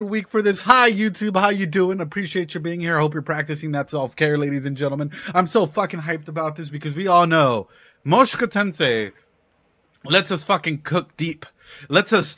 Week for this. Hi YouTube, how you doing? Appreciate you being here. I hope you're practicing that self-care, ladies and gentlemen. I'm so fucking hyped about this because we all know Mushoku Tensei lets us fucking cook deep. Let's us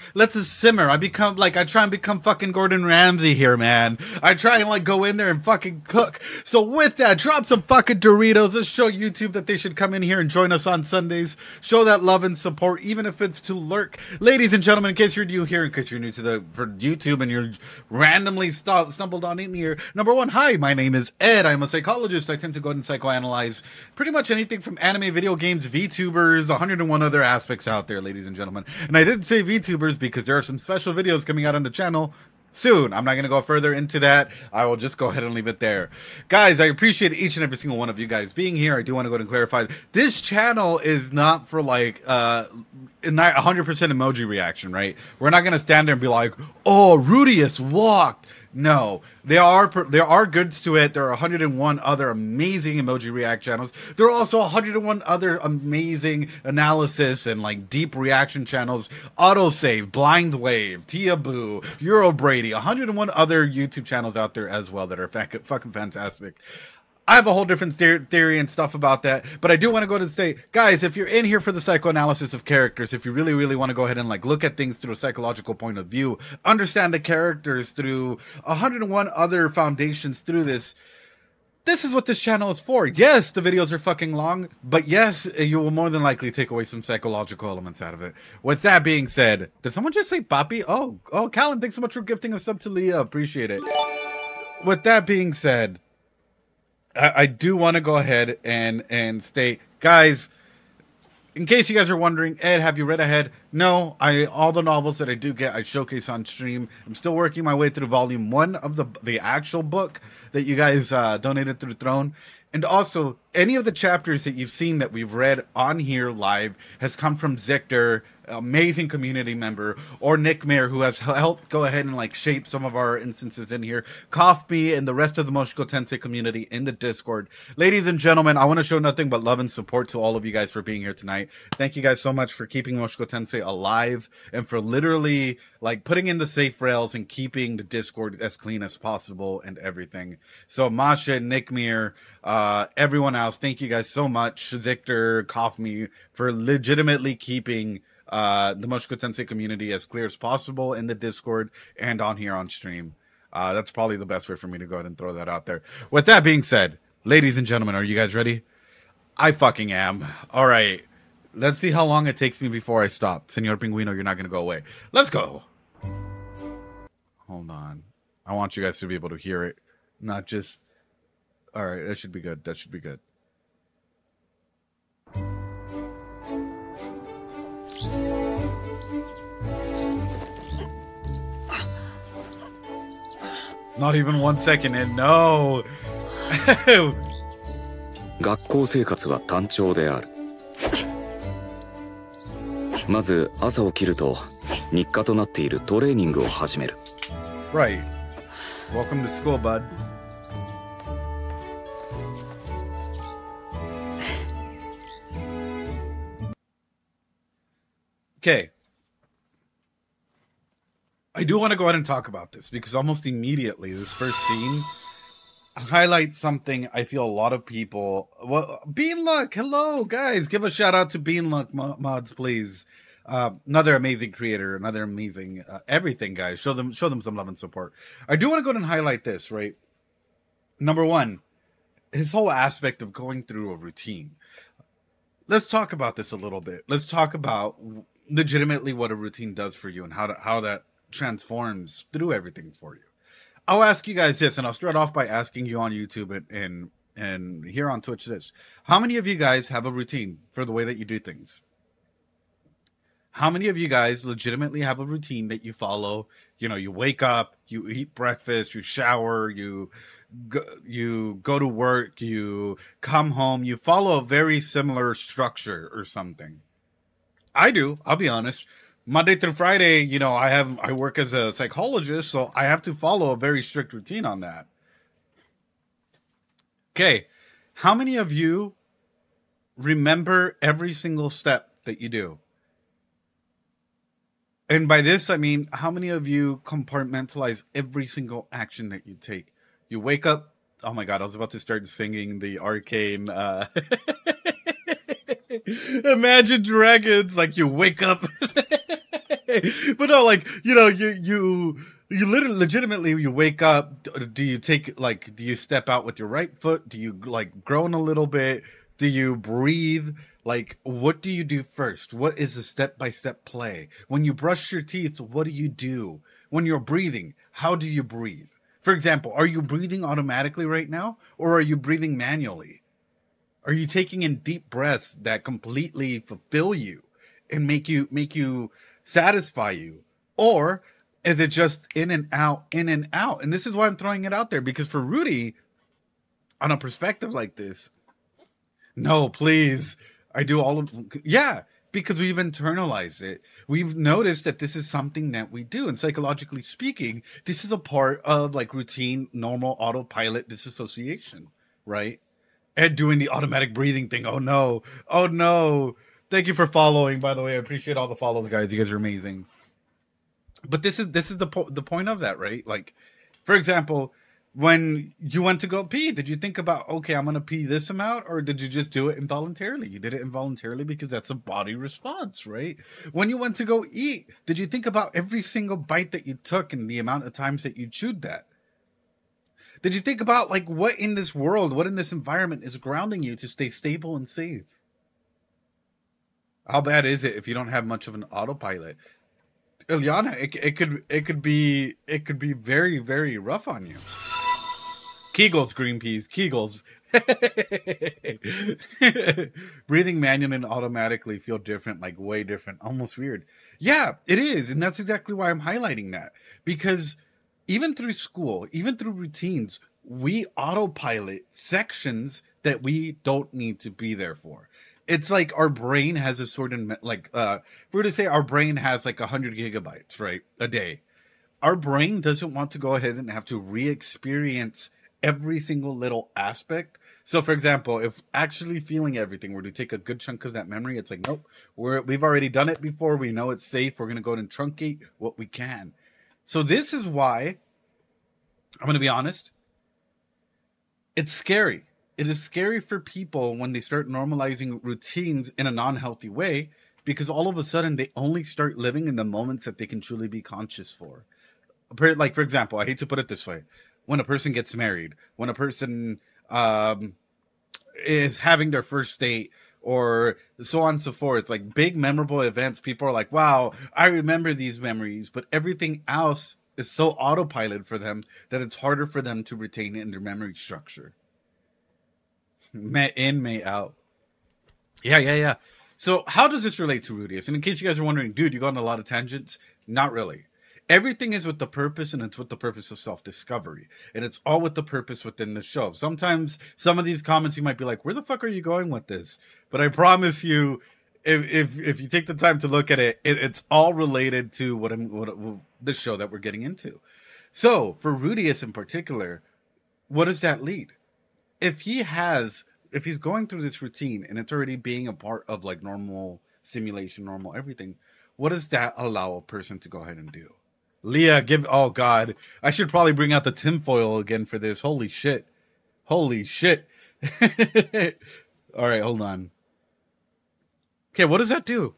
simmer. I try and become fucking Gordon Ramsay here, man. I try and go in there and fucking cook. So with that, drop some fucking Doritos. Let's show YouTube that they should come in here and join us on Sundays. Show that love and support, even if it's to lurk. Ladies and gentlemen, in case you're new here, in case you're new to for YouTube and you're randomly stumbled on in here. Number one, hi, my name is Ed. I'm a psychologist. I tend to go ahead and psychoanalyze pretty much anything from anime, video games, VTubers, 101 other aspects out there, ladies and gentlemen. And I didn't say VTubers because there are some special videos coming out on the channel soon. I'm not going to go further into that. I will just go ahead and leave it there. Guys, I appreciate each and every single one of you guys being here. I do want to go ahead and clarify. This channel is not for not 100% emoji reaction, right? We're not going to stand there and be like, oh, Rudius walked. No, there are goods to it. There are 101 other amazing emoji react channels. There are also 101 other amazing analysis and deep reaction channels. Autosave, Blind Wave, Tia Boo, Euro Brady, 101 other YouTube channels out there as well that are fucking fantastic. I have a whole different theory and stuff about that, but I do want to go to say, guys, if you're in here for the psychoanalysis of characters, if you really, really want to go ahead and look at things through a psychological point of view, understand the characters through 101 other foundations through this is what this channel is for. Yes, the videos are fucking long, but yes, you will more than likely take away some psychological elements out of it. With that being said, did someone just say Papi? Oh, Callan, thanks so much for gifting a sub to Leah. Appreciate it. With that being said, I do want to go ahead and state, guys, in case you guys are wondering, Ed, have you read ahead? No, all the novels that I do get, I showcase on stream. I'm still working my way through volume 1 of the actual book that you guys donated through Throne. And also, any of the chapters that you've seen that we've read on here live has come from Zictor, amazing community member, or Nick Mayer, who has helped go ahead and shape some of our instances in here. Coffee and the rest of the Mushoku Tensei community in the Discord. Ladies and gentlemen, I want to show nothing but love and support to all of you guys for being here tonight. Thank you guys so much for keeping Mushoku Tensei alive and for literally putting in the safe rails and keeping the Discord as clean as possible and everything. So Masha, Nick Mayer, everyone else, thank you guys so much. Zictor, Coffee, for legitimately keeping the Mushoku Tensei community as clear as possible in the Discord and on here on stream. That's probably the best way for me to go ahead and throw that out there. With that being said, ladies and gentlemen, are you guys ready? I fucking am. All right. Let's see how long it takes me before I stop. Senor Pinguino, you're not going to go away. Let's go. Hold on. I want you guys to be able to hear it. Not just... All right. That should be good. That should be good. Not even 1 second in. No. 学校生活は単調である。まず朝起きると日課となっているトレーニングを始める。Right. Welcome to school, bud. Okay. I do want to go ahead and talk about this because almost immediately this first scene highlights something I feel a lot of people... Well, Beanluck, hello, guys. Give a shout out to Beanluck mods, please. Another amazing creator, another amazing everything, guys. Show them some love and support. I do want to go ahead and highlight this, right? Number one, his whole aspect of going through a routine. Let's talk about this a little bit. Let's talk about legitimately what a routine does for you and how that transforms through everything for you. I'll ask you guys this, and I'll start off by asking you on YouTube and here on Twitch this. How many of you guys have a routine for the way that you do things? How many of you guys legitimately have a routine that you follow? You know, you wake up, you eat breakfast, you shower, you go to work, you come home, you follow a very similar structure or something. I do, I'll be honest. Monday through Friday, you know, I work as a psychologist, so I have to follow a very strict routine on that. Okay, how many of you remember every single step that you do? And by this, I mean, how many of you compartmentalize every single action that you take? You wake up. Oh my God, I was about to start singing the arcane. Imagine Dragons, like you wake up. But no, like, you know, you literally, legitimately, you wake up. Do you take, like, do you step out with your right foot? Do you, like, groan a little bit? Do you breathe? Like, what do you do first? What is the step-by-step play? When you brush your teeth, what do you do? When you're breathing, how do you breathe? For example, are you breathing automatically right now? Or are you breathing manually? Are you taking in deep breaths that completely fulfill you and make you satisfy you? Or is it just in and out, in and out? And this is why I'm throwing it out there, because for Rudy, on a perspective like this, no, please, I do all of, yeah, because we've internalized it. We've noticed that this is something that we do. And psychologically speaking, this is a part of like routine, normal autopilot disassociation, right? And doing the automatic breathing thing. Oh no. Oh no. Thank you for following, by the way. I appreciate all the follows, guys. You guys are amazing. But this is the point of that, right? Like, for example, when you went to go pee, did you think about, okay, I'm going to pee this amount? Or did you just do it involuntarily? You did it involuntarily because that's a body response, right? When you went to go eat, did you think about every single bite that you took and the amount of times that you chewed that? Did you think about, like, what in this world, what in this environment is grounding you to stay stable and safe? How bad is it if you don't have much of an autopilot? Ilyana, it could be very, very rough on you. Kegels, green peas, Kegels. Breathing manually and automatically feel different, like way different, almost weird. Yeah, it is. And that's exactly why I'm highlighting that. Because even through school, even through routines, we autopilot sections that we don't need to be there for. It's like our brain has a certain, like, if we were to say our brain has like 100 gigabytes, right, a day. Our brain doesn't want to go ahead and have to re-experience every single little aspect. So, for example, if actually feeling everything were to take a good chunk of that memory, it's like, nope, we've already done it before. We know it's safe. We're going to go ahead and truncate what we can. So this is why, I'm going to be honest, it's scary. It is scary for people when they start normalizing routines in a non-healthy way, because all of a sudden they only start living in the moments that they can truly be conscious for. Like, for example, I hate to put it this way. When a person gets married, when a person is having their first date, or so on and so forth, like big memorable events, people are like, wow, I remember these memories, but everything else is so autopilot for them that it's harder for them to retain it in their memory structure. May in, may out. Yeah. So how does this relate to Rudius? And in case you guys are wondering, dude, you go on a lot of tangents. Not really. Everything is with the purpose, and it's with the purpose of self-discovery. And it's all with the purpose within the show. Sometimes some of these comments you might be like, where the fuck are you going with this? But I promise you, if you take the time to look at it, it's all related to what the show that we're getting into. So for Rudius in particular, what does that lead? If he's going through this routine and it's already being a part of like normal simulation, normal everything, what does that allow a person to go ahead and do? Leah, oh God, I should probably bring out the tinfoil again for this. Holy shit. All right, hold on. Okay, what does that do?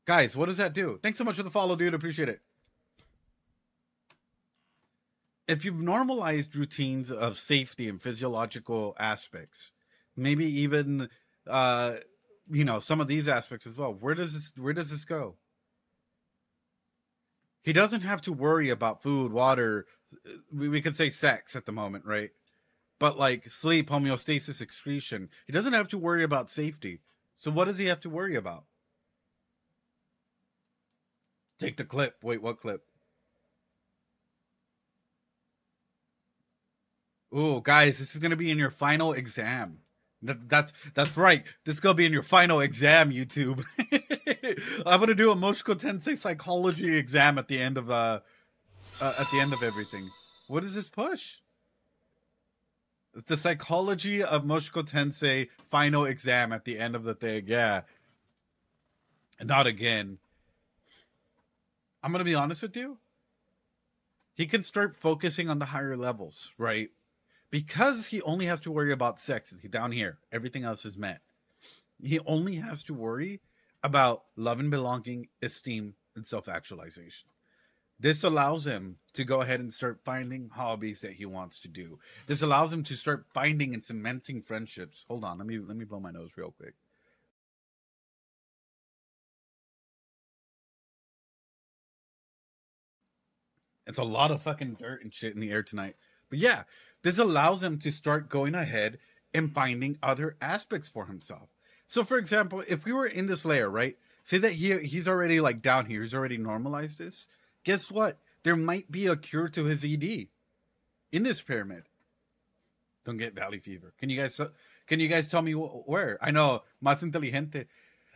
Guys, what does that do? Thanks so much for the follow, dude. Appreciate it. If you've normalized routines of safety and physiological aspects, maybe even, some of these aspects as well, where does this go? He doesn't have to worry about food, water. We could say sex at the moment, right? But like sleep, homeostasis, excretion. He doesn't have to worry about safety. So what does he have to worry about? Take the clip. Wait, what clip? Ooh, guys, this is going to be in your final exam. That's right. This is going to be in your final exam, YouTube. I'm going to do a Mushoku Tensei psychology exam at the end of everything. What is this push? It's the psychology of Mushoku Tensei final exam at the end of the thing. Yeah. Not again. I'm going to be honest with you. He can start focusing on the higher levels, right? Because he only has to worry about sex down here. Everything else is met. He only has to worry about love and belonging, esteem, and self-actualization. This allows him to go ahead and start finding hobbies that he wants to do. This allows him to start finding and cementing friendships. Hold on, let me blow my nose real quick. It's a lot of fucking dirt and shit in the air tonight. But yeah, this allows him to start going ahead and finding other aspects for himself. So for example, if we were in this layer, right? Say that he's already like down here, he's already normalized this. Guess what? There might be a cure to his ED in this pyramid. Don't get valley fever. Can you guys tell me where? I know, más inteligente.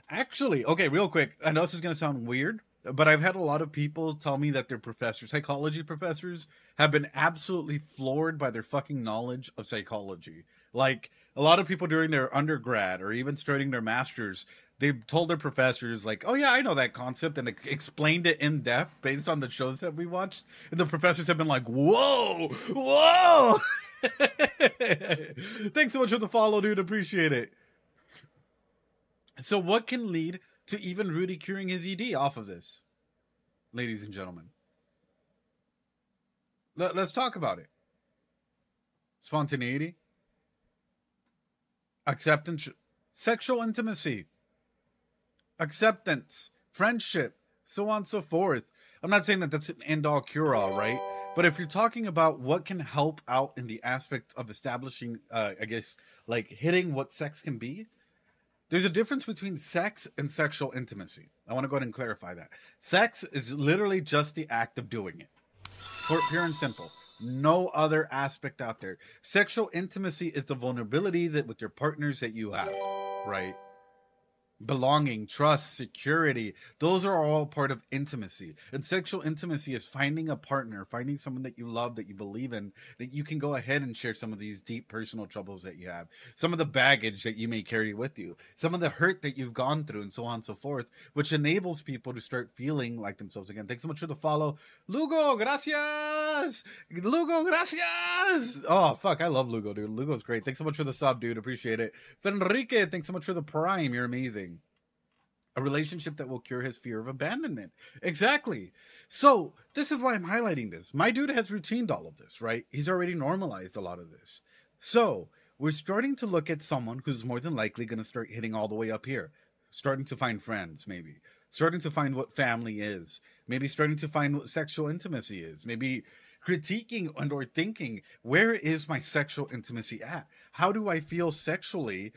Actually, okay, real quick. I know this is gonna sound weird, but I've had a lot of people tell me that their professors, psychology professors, have been absolutely floored by their fucking knowledge of psychology. Like, a lot of people during their undergrad or even starting their masters, they've told their professors, like, oh yeah, I know that concept, and explained it in depth based on the shows that we watched. And the professors have been like, whoa, whoa. Thanks so much for the follow, dude. Appreciate it. So what can lead to even Rudy curing his ED off of this, ladies and gentlemen? Let's talk about it. Spontaneity, acceptance, sexual intimacy, acceptance, friendship, so on and so forth. I'm not saying that that's an end-all cure-all, right? But if you're talking about what can help out in the aspect of establishing, I guess, like hitting what sex can be, there's a difference between sex and sexual intimacy. I want to go ahead and clarify that. Sex is literally just the act of doing it. Pure and simple. No other aspect out there. Sexual intimacy is the vulnerability that with your partners that you have, right? Belonging, trust, security, those are all part of intimacy. And sexual intimacy is finding a partner, finding someone that you love, that you believe in, that you can go ahead and share some of these deep personal troubles that you have, some of the baggage that you may carry with you, some of the hurt that you've gone through, and so on and so forth, which enables people to start feeling like themselves again. Thanks so much for the follow. Lugo, gracias! Lugo, gracias! Oh, fuck, I love Lugo, dude. Lugo's great. Thanks so much for the sub, dude. Appreciate it. Fenrique, thanks so much for the prime. You're amazing. A relationship that will cure his fear of abandonment. Exactly. So this is why I'm highlighting this. My dude has routined all of this, right? He's already normalized a lot of this. So we're starting to look at someone who's more than likely going to start hitting all the way up here. Starting to find friends, maybe. Starting to find what family is. Maybe starting to find what sexual intimacy is. Maybe critiquing and or thinking, where is my sexual intimacy at? How do I feel sexually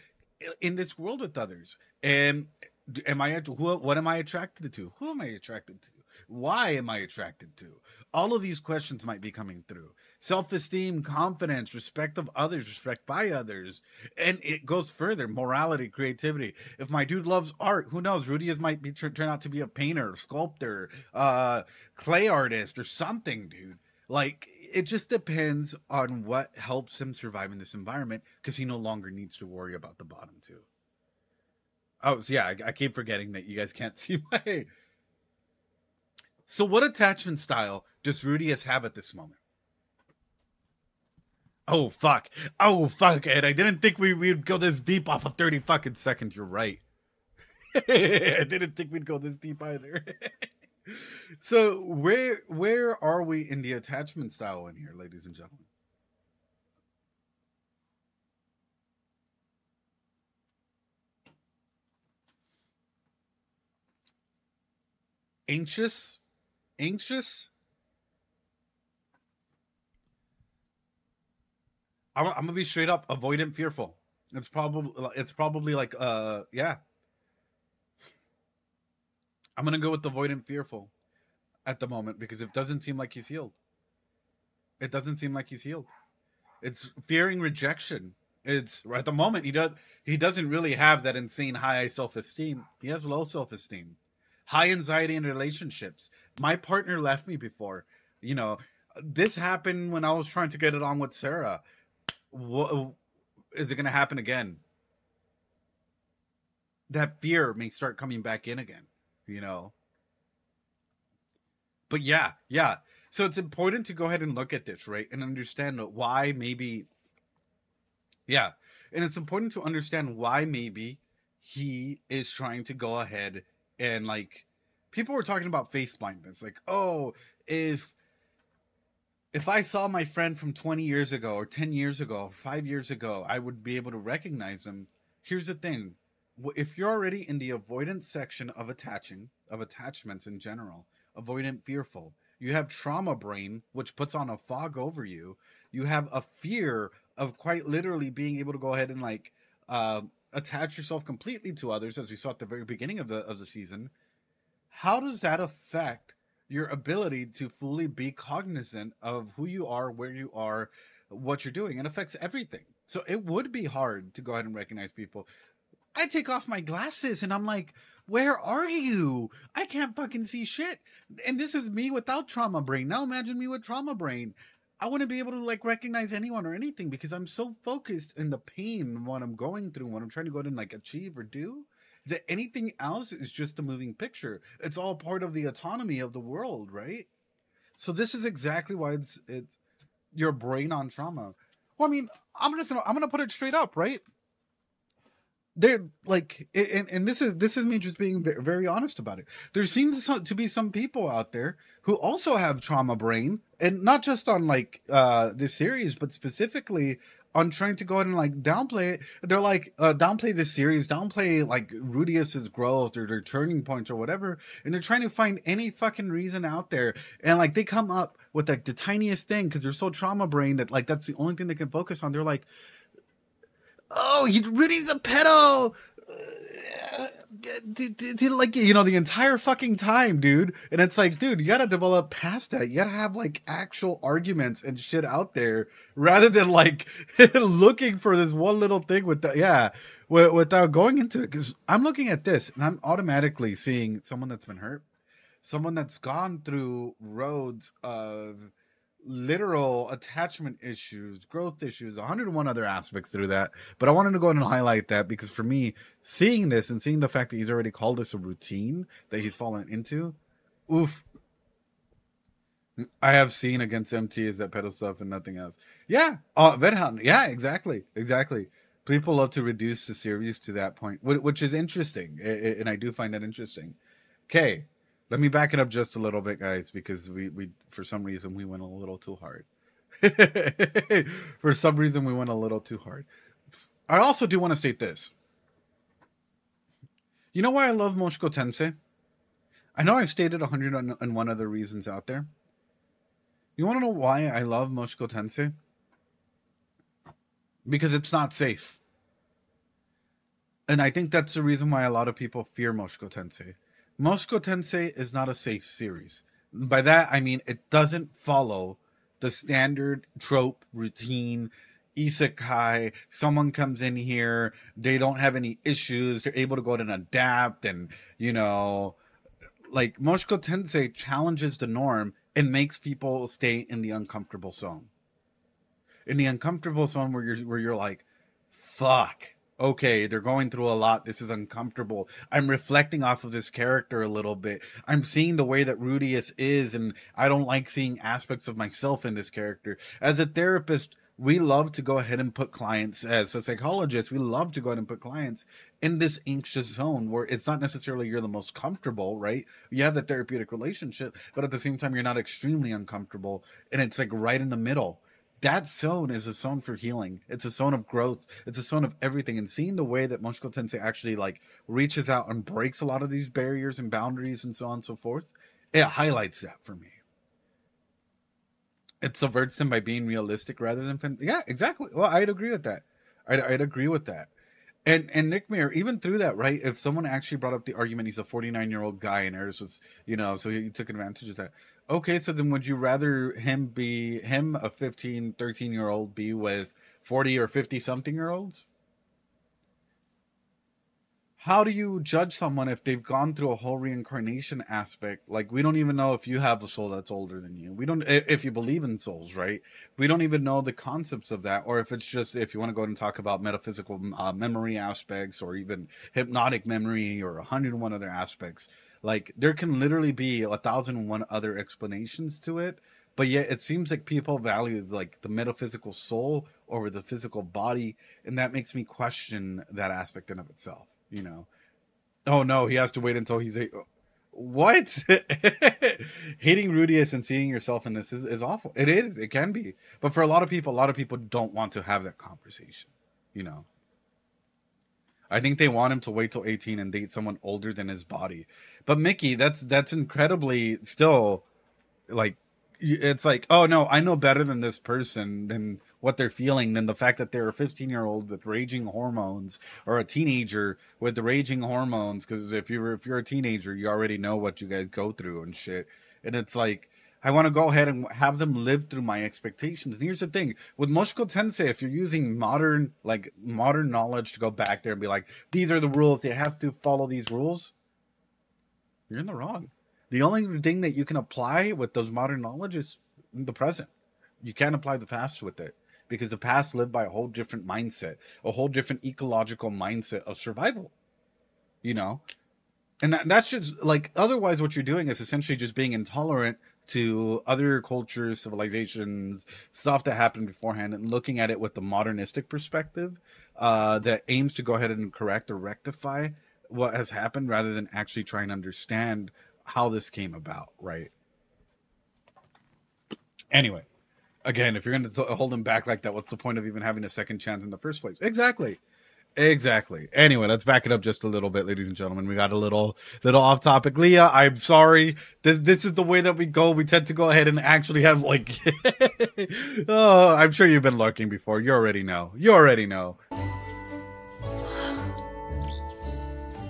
in this world with others? And what am I attracted to? Who am I attracted to? Why am I attracted to? All of these questions might be coming through. Self-esteem, confidence, respect of others, respect by others. And it goes further. Morality, creativity. If my dude loves art, who knows? Rudy might be turn out to be a painter, sculptor, clay artist, or something, dude. Like, it just depends on what helps him survive in this environment, because he no longer needs to worry about the bottom two. Oh, so yeah, I keep forgetting that you guys can't see my... So what attachment style does Rudius have at this moment? Oh, fuck. Oh, fuck, Ed. I didn't think we'd go this deep off of 30 fucking seconds. You're right. I didn't think we'd go this deep either. So where are we in the attachment style in here, ladies and gentlemen? Anxious? I'm gonna be straight up avoidant, fearful. It's probably like yeah. I'm gonna go with avoidant, fearful at the moment, because it doesn't seem like he's healed. It doesn't seem like he's healed. It's fearing rejection. It's at the moment he doesn't really have that insane high self-esteem. He has low self-esteem. High anxiety in relationships. My partner left me before. You know, this happened when I was trying to get it on with Sarah. What is it going to happen again? That fear may start coming back in again. you know. But yeah. So it's important to go ahead and look at this, right? And understand why maybe, yeah. And it's important to understand why maybe he is trying to go ahead and like, people were talking about face blindness. Like, oh, if I saw my friend from 20 years ago or 10 years ago, 5 years ago, I would be able to recognize him. Here's the thing. If you're already in the avoidance section of attachments in general, avoidant, fearful, you have trauma brain, which puts on a fog over you. You have a fear of quite literally being able to go ahead and like attach yourself completely to others, as we saw at the very beginning of the season. How does that affect your ability to fully be cognizant of who you are, where you are, what you're doing? It affects everything. So it would be hard to go ahead and recognize people. I take off my glasses and I'm like, where are you? I can't fucking see shit. And this is me without trauma brain. Now imagine me with trauma brain. I wouldn't be able to like recognize anyone or anything because I'm so focused in the pain, what I'm going through, what I'm trying to go ahead and like achieve or do, that anything else is just a moving picture. It's all part of the autonomy of the world, right? So this is exactly why it's your brain on trauma. Well, I mean, I'm gonna put it straight up, right? They're like, and this is me just being very honest about it. There seems to be some people out there who also have trauma brain, and not just on like this series, but specifically on trying to go ahead and like downplay it. They're like downplay this series, downplay like Rudius's growth or their turning points or whatever, and they're trying to find any fucking reason out there, and like they come up with like the tiniest thing because they're so trauma brain that like that's the only thing they can focus on. They're like, oh, Rudy's a pedo. Like, you know, the entire fucking time, dude. And it's like, dude, you gotta develop past that. You gotta have like actual arguments and shit out there rather than like looking for this one little thing without going into it. Because I'm looking at this and I'm automatically seeing someone that's been hurt, someone that's gone through roads of literal attachment issues, growth issues, 101 other aspects through that. But I wanted to go ahead and highlight that because for me, seeing this and seeing the fact that he's already called this a routine that he's fallen into, oof. I have seen against MT is that pedo stuff and nothing else. Yeah, Vedhan. Yeah, exactly. People love to reduce the series to that point, which is interesting, and I do find that interesting. Okay. Let me back it up just a little bit, guys, because we for some reason we went a little too hard. For some reason we went a little too hard. I also do want to state this. You know why I love Mushoku Tensei? I know I've stated 101 other reasons out there. You want to know why I love Mushoku Tensei? Because it's not safe. And I think that's the reason why a lot of people fear Mushoku Tensei. Mushoku Tensei is not a safe series. By that, I mean it doesn't follow the standard trope, routine, isekai. Someone comes in here, they don't have any issues, they're able to go ahead and adapt, and, you know, like Mushoku Tensei challenges the norm and makes people stay in the uncomfortable zone. In the uncomfortable zone where you're like, fuck. Okay, they're going through a lot. This is uncomfortable. I'm reflecting off of this character a little bit. I'm seeing the way that Rudius is, and I don't like seeing aspects of myself in this character. As a therapist, we love to go ahead and put clients, as a psychologist, we love to go ahead and put clients in this anxious zone where it's not necessarily you're the most comfortable, right? You have the therapeutic relationship, but at the same time, you're not extremely uncomfortable, and it's like right in the middle. That zone is a zone for healing. It's a zone of growth. It's a zone of everything. And seeing the way that Mushoku Tensei actually like reaches out and breaks a lot of these barriers and boundaries and so on and so forth, it highlights that for me. It subverts them by being realistic rather than yeah, exactly. Well, I'd agree with that. I'd agree with that. And Nick Mayer, even through that, right? If someone actually brought up the argument, he's a 49-year-old guy, and Eris was, you know, so he took advantage of that. Okay, so then would you rather him, a 15, 13-year-old, be with 40 or 50-something-year-olds? How do you judge someone if they've gone through a whole reincarnation aspect? Like, we don't even know if you have a soul that's older than you. We don't, if you believe in souls, right? We don't even know the concepts of that. Or if it's just, if you want to go and talk about metaphysical memory aspects or even hypnotic memory or 101 other aspects. Like, there can literally be 1,001 other explanations to it, but yet it seems like people value like the metaphysical soul over the physical body, and that makes me question that aspect in of itself, you know. Oh no, he has to wait until he's what? Hating Rudius and seeing yourself in this is awful. It is. It can be. But for a lot of people don't want to have that conversation, you know. I think they want him to wait till 18 and date someone older than his body. But Mickey, that's incredibly still like, it's like, oh no, I know better than this person, than what they're feeling, than the fact that they're a 15-year-old with raging hormones, or a teenager with the raging hormones. Because if you're a teenager, you already know what you guys go through and shit. And it's like, I want to go ahead and have them live through my expectations. And here's the thing with Mushoku Tensei, if you're using modern knowledge to go back there and be like, these are the rules, they have to follow these rules, you're in the wrong. The only thing that you can apply with those modern knowledge is the present. You can't apply the past with it, because the past lived by a whole different mindset, a whole different ecological mindset of survival, you know? And that's just like, otherwise what you're doing is essentially just being intolerant to other cultures, civilizations, stuff that happened beforehand, and looking at it with the modernistic perspective that aims to go ahead and correct or rectify what has happened, rather than actually trying to understand how this came about, right? Anyway, again, if you're going to hold him back like that, what's the point of even having a second chance in the first place? Exactly. Anyway, let's back it up just a little bit, ladies and gentlemen. We got a little off topic. Leah, I'm sorry. This is the way that we go. We tend to go ahead and actually have like oh, I'm sure you've been lurking before. You already know.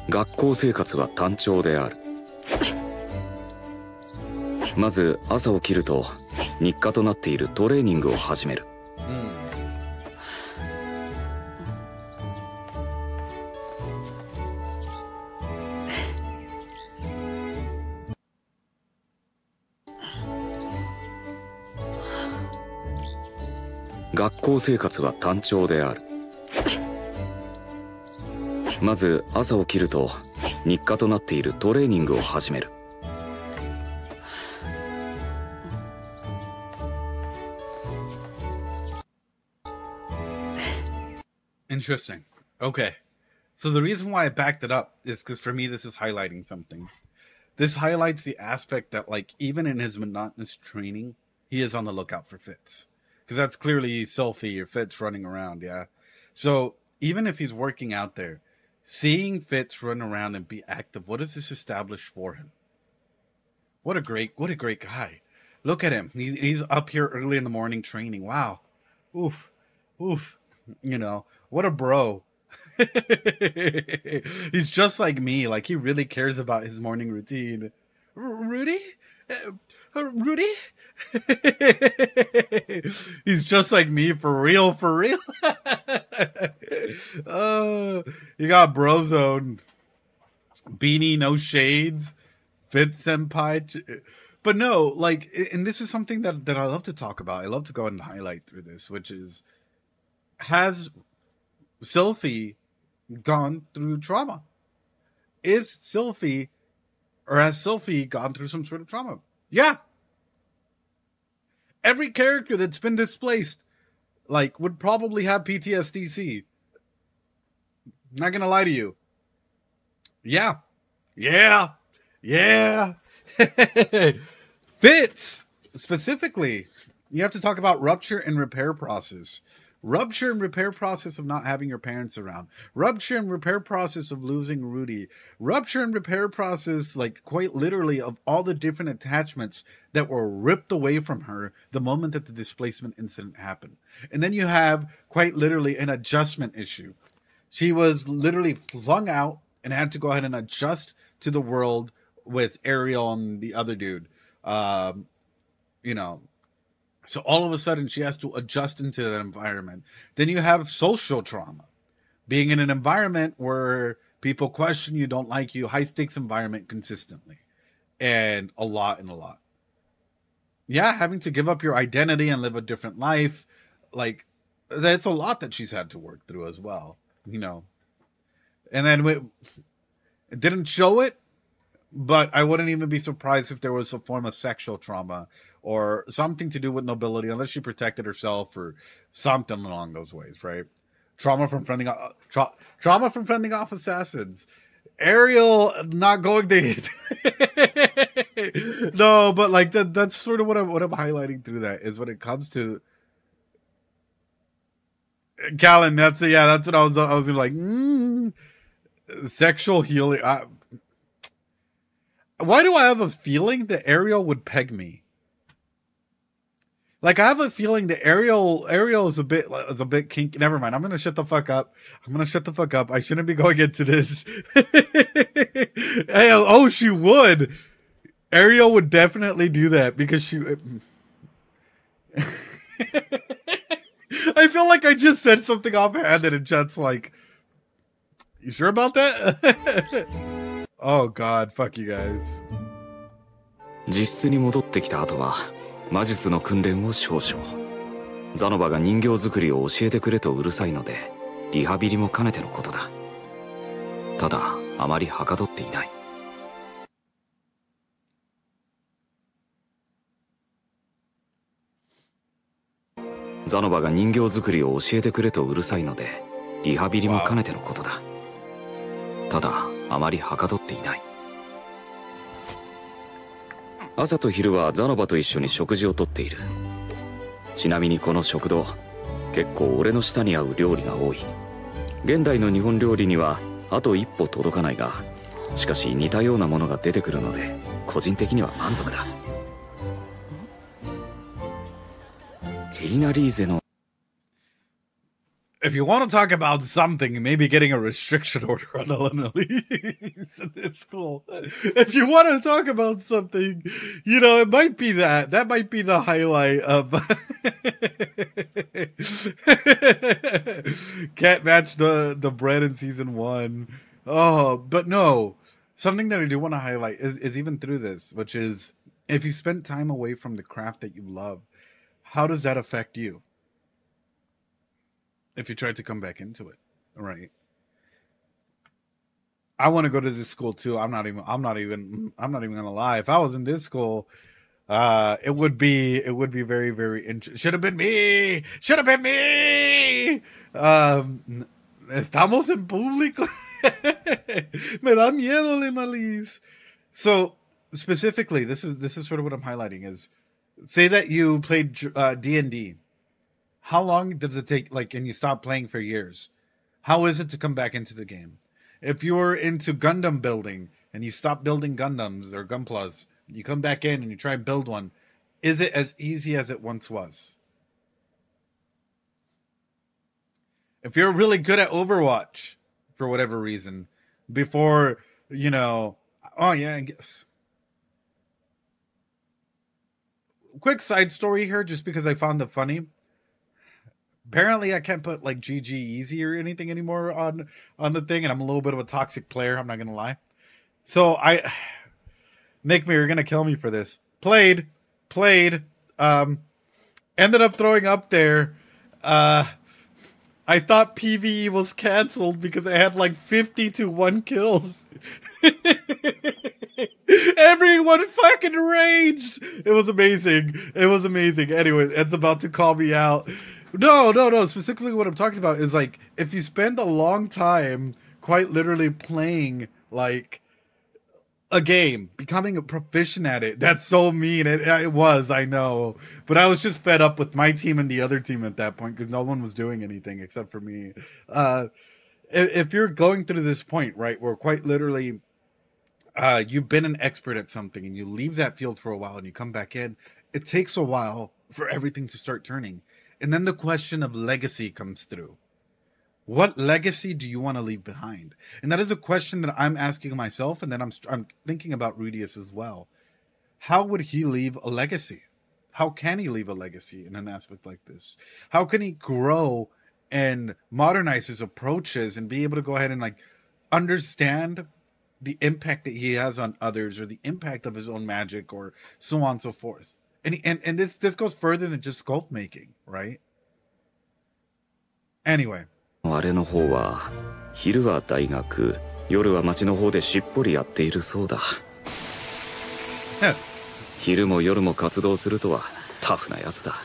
学校生活は単調である。まず朝起きると日課となっているトレーニングを始める。学校生活は単調である。まず朝起きると日課となっているトレーニングを始める。Interesting. Okay. So the reason why I backed it up is because for me this is highlighting something. This highlights the aspect that, like, even in his monotonous training, he is on the lookout for Fitz. Because that's clearly Sophie or Fitz running around, yeah? So even if he's working out there, seeing Fitz run around and be active, what does this establish for him? What a great guy. Look at him. He's up here early in the morning training. Wow. Oof. You know, what a bro. He's just like me. Like, he really cares about his morning routine. Rudy? Rudy? He's just like me, for real. Oh, you got Brozone. Beanie, no shades. Fit senpai. But no, like, and this is something that I love to talk about. I love to go and highlight through this, which is, has Sylphie gone through trauma? Has Sylphie gone through some sort of trauma? Yeah. Every character that's been displaced, like, would probably have PTSD. Not gonna lie to you. Yeah. Fitz, specifically, you have to talk about rupture and repair process. Rupture and repair process of not having your parents around. Rupture and repair process of losing Rudy. Rupture and repair process, like, quite literally, of all the different attachments that were ripped away from her the moment that the displacement incident happened. And then you have, quite literally, an adjustment issue. She was literally flung out and had to go ahead and adjust to the world with Ariel and the other dude. You know, so all of a sudden she has to adjust into that environment. Then you have social trauma. Being in an environment where people question you, don't like you, high stakes environment consistently. And a lot. Yeah, having to give up your identity and live a different life. Like, that's a lot that she's had to work through as well, you know. And then it didn't show it, but I wouldn't even be surprised if there was a form of sexual trauma or something to do with nobility, unless she protected herself or something along those ways, right? Trauma from fending off assassins. Ariel not going to no, but like that's sort of what I'm highlighting through that is when it comes to Callan. That's what I was like. Sexual healing. Why do I have a feeling that Ariel would peg me? Like, I have a feeling that Ariel is a bit kinky. Never mind. I'm gonna shut the fuck up. I shouldn't be going into this. Oh, she would. Ariel would definitely do that because she. I feel like I just said something offhand and chat's like, "You sure about that?" Oh God, fuck you guys. 実質に戻ってきた後は魔術の訓練を少々。ザノバが人形作りを教えてくれとうるさいので、リハビリも兼ねてのことだ。ただ、あまりはかどっていない。ザノバが人形作りを教えてくれとうるさいので、リハビリも兼ねてのことだ。ただ、あまりはかどっていない。朝と昼はザノバと一緒に食事をとっている。ちなみにこの食堂、結構俺の舌に合う料理が多い。現代の日本料理にはあと一歩届かないが、しかし似たようなものが出てくるので、個人的には満足だ。エリナリーゼの If you want to talk about something, maybe getting a restriction order on Elena Lee's in this school. If you want to talk about something, you know, it might be that. That might be the highlight of... Can't match the bread in season 1. Oh, but no. Something that I do want to highlight is even through this, which is, if you spend time away from the craft that you love, how does that affect you? If you try to come back into it, right? I want to go to this school too. I'm not even gonna lie. If I was in this school, it would be very, very interesting. Should have been me. Estamos en público. Me da miedo, Lena Liz. So specifically, this is sort of what I'm highlighting is, say that you played D&D. How long does it take, like, and you stop playing for years? How is it to come back into the game? If you were into Gundam building and you stop building Gundams or Gunplas, you come back in and you try and build one, is it as easy as it once was? If you're really good at Overwatch, for whatever reason, before, you know, oh yeah, I guess. Quick side story here, just because I found it funny. Apparently, I can't put like GG easy or anything anymore on the thing, and I'm a little bit of a toxic player. I'm not gonna lie. So Nick, you're gonna kill me for this. Played. Ended up throwing up there. I thought PvE was canceled because I had like 50-1 kills. Everyone fucking raged. It was amazing. Anyway, it's about to call me out. No. Specifically what I'm talking about is, like, if you spend a long time quite literally playing, like, a game, becoming a proficient at it. That's so mean. It was, I know. But I was just fed up with my team and the other team at that point because no one was doing anything except for me. If you're going through this point, right, where quite literally you've been an expert at something and you leave that field for a while and you come back in, it takes a while for everything to start turning. And then the question of legacy comes through. What legacy do you want to leave behind? And that is a question that I'm asking myself, and then I'm thinking about Rudius as well. How would he leave a legacy? How can he leave a legacy in an aspect like this? How can he grow and modernize his approaches and be able to go ahead and, like, understand the impact that he has on others, or the impact of his own magic, or so on and so forth? And this goes further than just sculpt making, right? Anyway. あれの方は昼は大学、夜は町の方でしっぽりやっているそうだ。昼も夜も活動するとはタフなやつだ。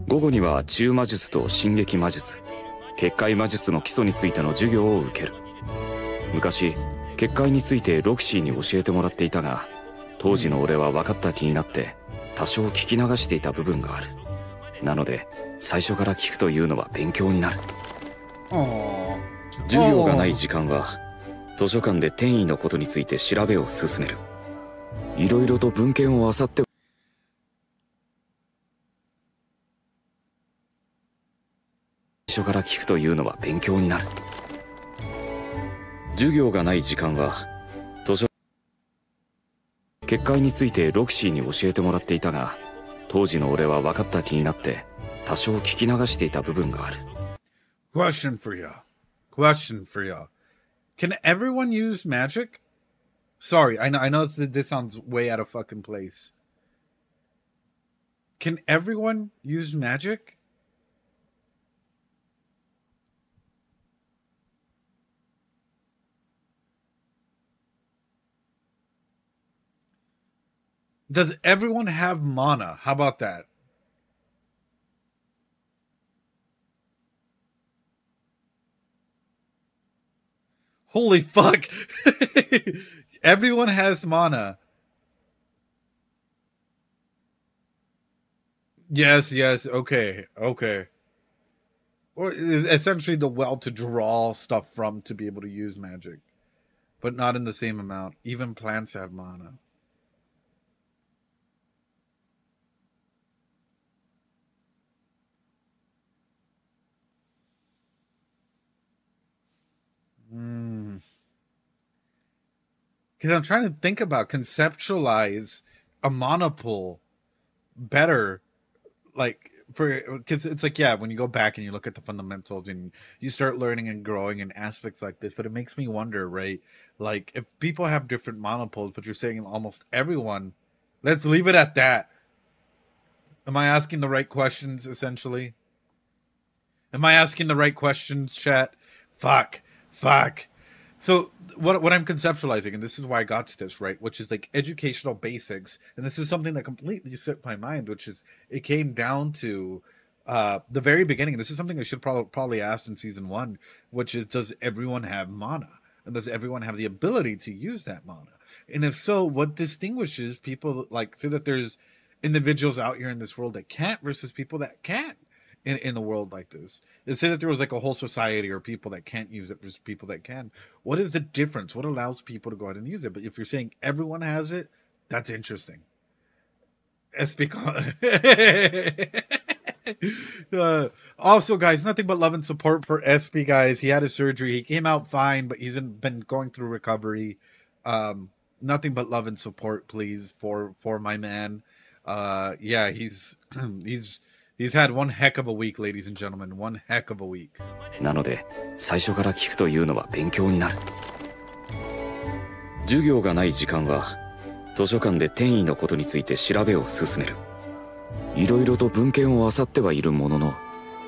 午後には中魔術と進撃魔術、結界魔術の基礎についての授業を受ける。昔結界についてロキシーに教えてもらっていたが、当時の俺は分かった気になって多少聞き流していた部分がある。なので最初から聞くというのは勉強になる。授業がない時間は図書館で転移のことについて調べを進める。いろいろと文献を漁って最初から聞くというのは勉強になる。授業がない時間は図書結界についてロキシーに教えてもらっていたが、当時の俺は分かった気になって多少聞き流していた部分がある。Question for you. Question for you. Can everyone use magic? Sorry, I know this sounds way out of fucking place. Can everyone use magic? Does everyone have mana? How about that? Holy fuck. Everyone has mana. Yes, okay. Or essentially the well to draw stuff from to be able to use magic. But not in the same amount. Even plants have mana. Because I'm trying to think about, conceptualize a mana pool better, like, because it's like, yeah, when you go back and you look at the fundamentals and you start learning and growing in aspects like this, but it makes me wonder, right? Like, if people have different mana pools, but you're saying almost everyone, let's leave it at that. Am I asking the right questions, essentially? Am I asking the right questions, chat? Fuck. So what I'm conceptualizing, and this is why I got to this, right, which is like educational basics, and this is something that completely slipped my mind, which is it came down to the very beginning. This is something I should probably ask in season 1, which is, does everyone have mana? And does everyone have the ability to use that mana? And if so, what distinguishes people, like, say that there's individuals out here in this world that can't versus people that can in a world like this? And say that there was like a whole society or people that can't use it versus people that can. What is the difference? What allows people to go ahead and use it? But if you're saying everyone has it, that's interesting. It's because also, guys, nothing but love and support for SB, guys. He had his surgery. He came out fine, but he's been going through recovery. Nothing but love and support, please, for my man. Yeah, he's had one heck of a week, ladies and gentlemen. One heck of a week. なので、最初から聞くというのは勉強になる。授業がない時間は、図書館で転移のことについて調べを進める。いろいろと文献を漁ってはいるものの、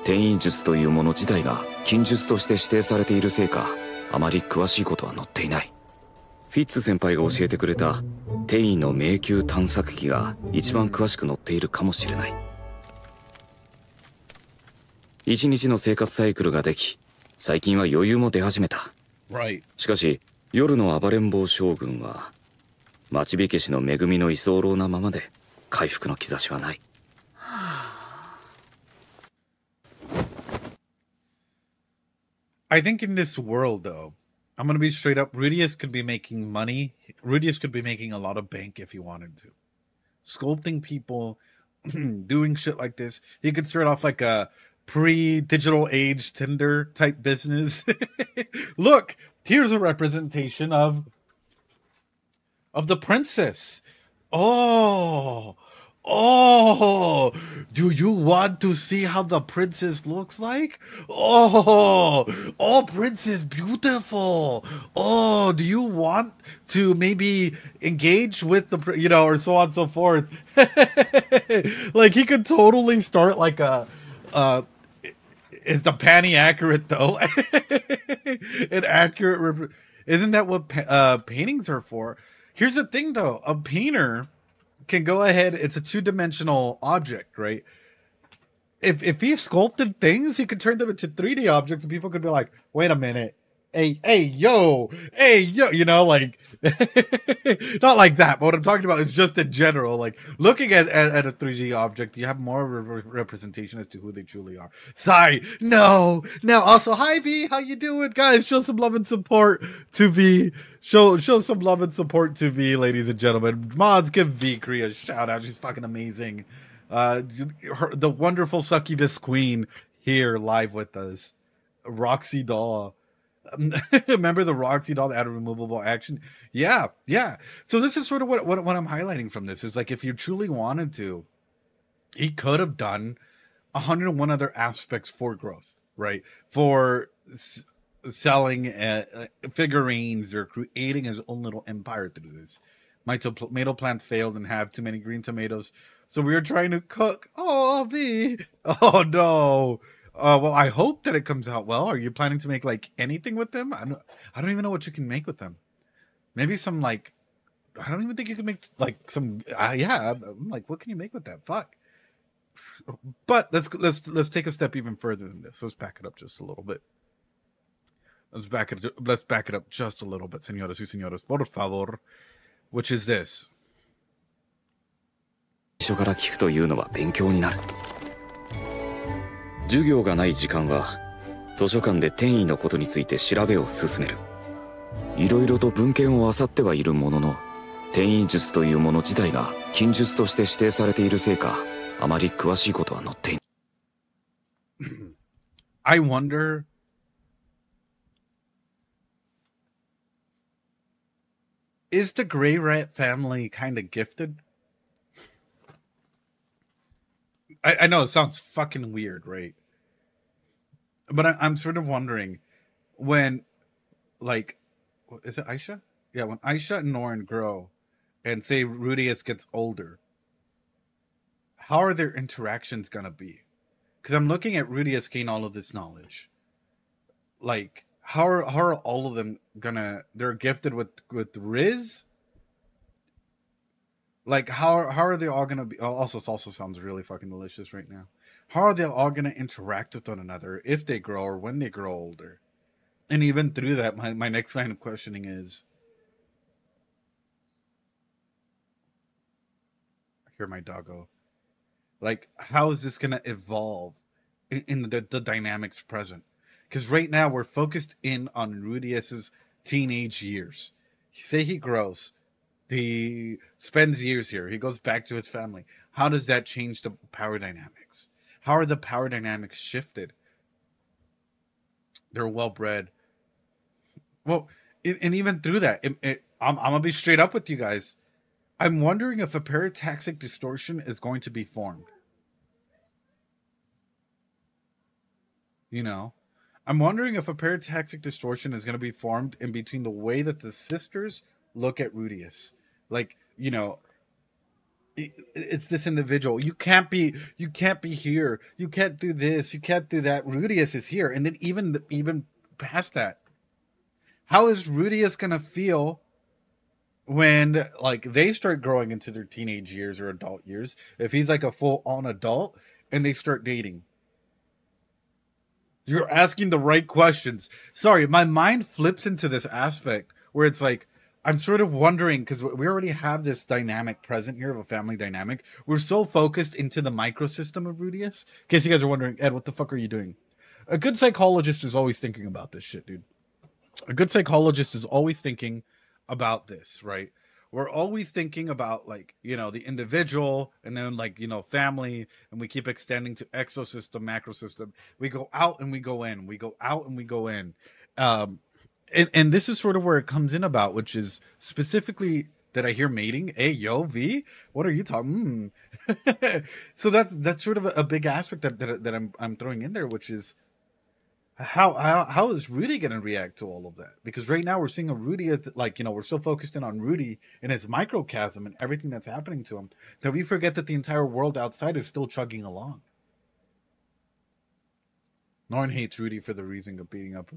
転移術というもの自体が禁術として指定されているせいか、あまり詳しいことは載っていない。フィッツ先輩が教えてくれた転移の迷宮探索記が一番詳しく載っているかもしれない。一日の生活サイクルができ、最近は余裕も出始めた。しかし、夜の暴れん坊将軍は、町火消しの恵みの居候なままで、回復の兆しはない。I think in this world, though, I'm gonna be straight up, Rudius could be making money. Rudius could be making a lot of bank if he wanted to. Sculpting people, doing shit like this. He could start off like a pre-digital age Tinder type business. Look, here's a representation of the princess. Oh, do you want to see how the princess looks like? Oh, princess beautiful. Oh, do you want to maybe engage with the, or so on and so forth. Like, he could totally start like is the panty accurate though? An accurate isn't that what paintings are for? Here's the thing, though. A painter can go ahead. It's a two-dimensional object, right? If he sculpted things, he could turn them into 3D objects, and people could be like, "Wait a minute, hey, yo, you know, like." Not like that, but what I'm talking about is just in general, like looking at a 3D object, you have more representation as to who they truly are. Sigh, no. Also, hi V, how you doing, guys? Show some love and support to V. Show some love and support to V, ladies and gentlemen. Mods, give V Korea a shout out. She's fucking amazing. The wonderful succubus queen here live with us, Roxy Doll. Remember the Roxy doll that had a removable action? Yeah. So this is sort of what I'm highlighting from this is like, if you truly wanted to, he could have done 101 other aspects for growth, right? For selling figurines or creating his own little empire through this. My tomato plants failed and have too many green tomatoes, so we were trying to cook. Oh, no. Well, I hope that it comes out well. Are you planning to make like anything with them? I don't even know what you can make with them. Maybe some like, I don't even think you can make like some. Yeah, I'm like, what can you make with that? Fuck. But let's take a step even further than this. Let's back it up just a little bit. Let's back it up just a little bit, señoras y señores, por favor. Which is this. 最初から聞くというのは勉強になる。授業がない時間は図書館で転移のことについて調べを進める。いろいろと文献を漁ってはいるものの、転移術というもの自体が禁術として指定されているせいか、あまり詳しいことは載っていない。I wonder. Is the Gray Rat family kind of gifted? I know it sounds fucking weird, right? But I'm sort of wondering when, like, is it Aisha? Yeah, when Aisha and Norn grow and say Rudius gets older, how are their interactions going to be? Because I'm looking at Rudius gain all of this knowledge. Like, how are all of them gonna? They're gifted with Riz. Like, how are they all gonna be? Also, it also sounds really fucking delicious right now. How are they all gonna interact with one another if they grow or when they grow older? And even through that, my next line of questioning is, I hear my doggo. Like, how is this gonna evolve in the dynamics present? Because right now we're focused in on Rudius's teenage years. Say he grows, he spends years here, he goes back to his family. How does that change the power dynamics? How are the power dynamics shifted? They're well bred. Well, and even through that, I'm gonna be straight up with you guys. I'm wondering if a parataxic distortion is going to be formed. You know? I'm wondering if a parataxic distortion is going to be formed in between the way that the sisters look at Rudius. Like, you know, it's this individual. You can't be here. You can't do this. You can't do that. Rudius is here. And then even past that, how is Rudius going to feel when, like, they start growing into their teenage years or adult years? If he's like a full-on adult and they start dating. You're asking the right questions. Sorry, my mind flips into this aspect where it's like, I'm sort of wondering, because we already have this dynamic present here of a family dynamic. We're so focused into the microsystem of Rudius. In case you guys are wondering, Ed, what the fuck are you doing? A good psychologist is always thinking about this shit, dude. A good psychologist is always thinking about this, right? We're always thinking about, like, you know, the individual and then, like, you know, family, and we keep extending to exosystem, macrosystem. We go out and we go in. We go out and we go in. And this is sort of where it comes in about, which is specifically that I hear mating. Hey, yo, V, what are you talking? So that's sort of a big aspect that I'm throwing in there, which is how is Rudy going to react to all of that? Because right now we're seeing a Rudy, like, you know, we're so focused in on Rudy and his microcosm and everything that's happening to him that we forget that the entire world outside is still chugging along. Norn hates Rudy for the reason of beating up.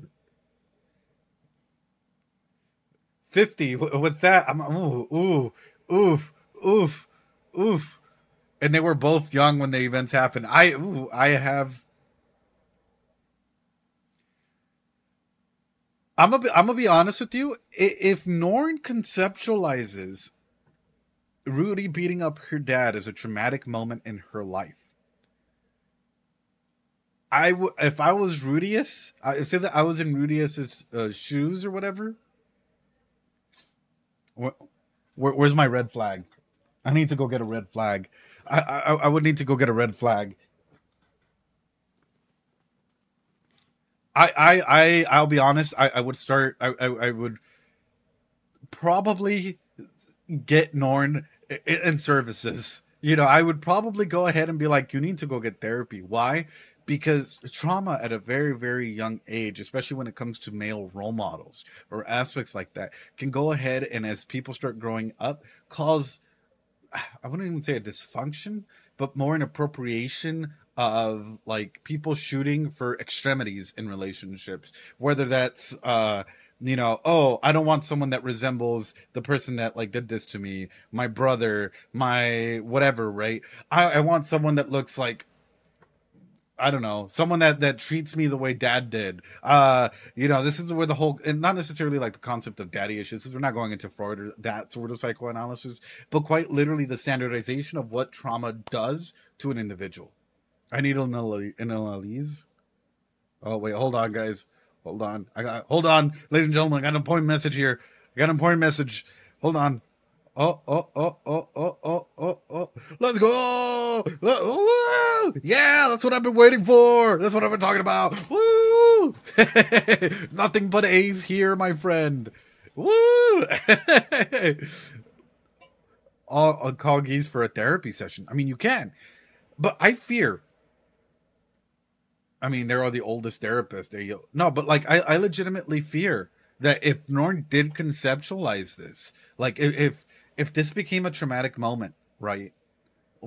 50 with that. I'm oof, oof, oof. And they were both young when the events happened. I'm gonna be honest with you. If Norn conceptualizes Rudy beating up her dad as a traumatic moment in her life, if I was Rudius, say that I was in Rudius's shoes or whatever. Where's my red flag? I need to go get a red flag. I would need to go get a red flag. I'll be honest. I would start. I would probably get Norn in services. You know, I would probably go ahead and be like, you need to go get therapy. Why? Because trauma at a very, very young age, especially when it comes to male role models or aspects like that, can go ahead and as people start growing up, cause, I wouldn't even say a dysfunction, but more an appropriation of like people shooting for extremities in relationships, whether that's you know, oh, I don't want someone that resembles the person that like did this to me, my brother, my whatever, right? I want someone that looks like, I don't know, someone that treats me the way dad did. You know, this is where the whole, and not necessarily like the concept of daddy issues, because we're not going into Freud or that sort of psychoanalysis, but quite literally the standardization of what trauma does to an individual. I need an analyse. Oh wait, hold on, guys. Hold on. Hold on, ladies and gentlemen. I got an important message here. I got an important message. Hold on. Oh. Let's go. Woo! Yeah, that's what I've been waiting for. That's what I've been talking about. Woo! Nothing but A's here, my friend. Woo! I'll call Geese for a therapy session. I mean, you can. But I fear. I mean, they're the oldest therapists. No, but like, I legitimately fear that if Norn did conceptualize this, like if this became a traumatic moment, right,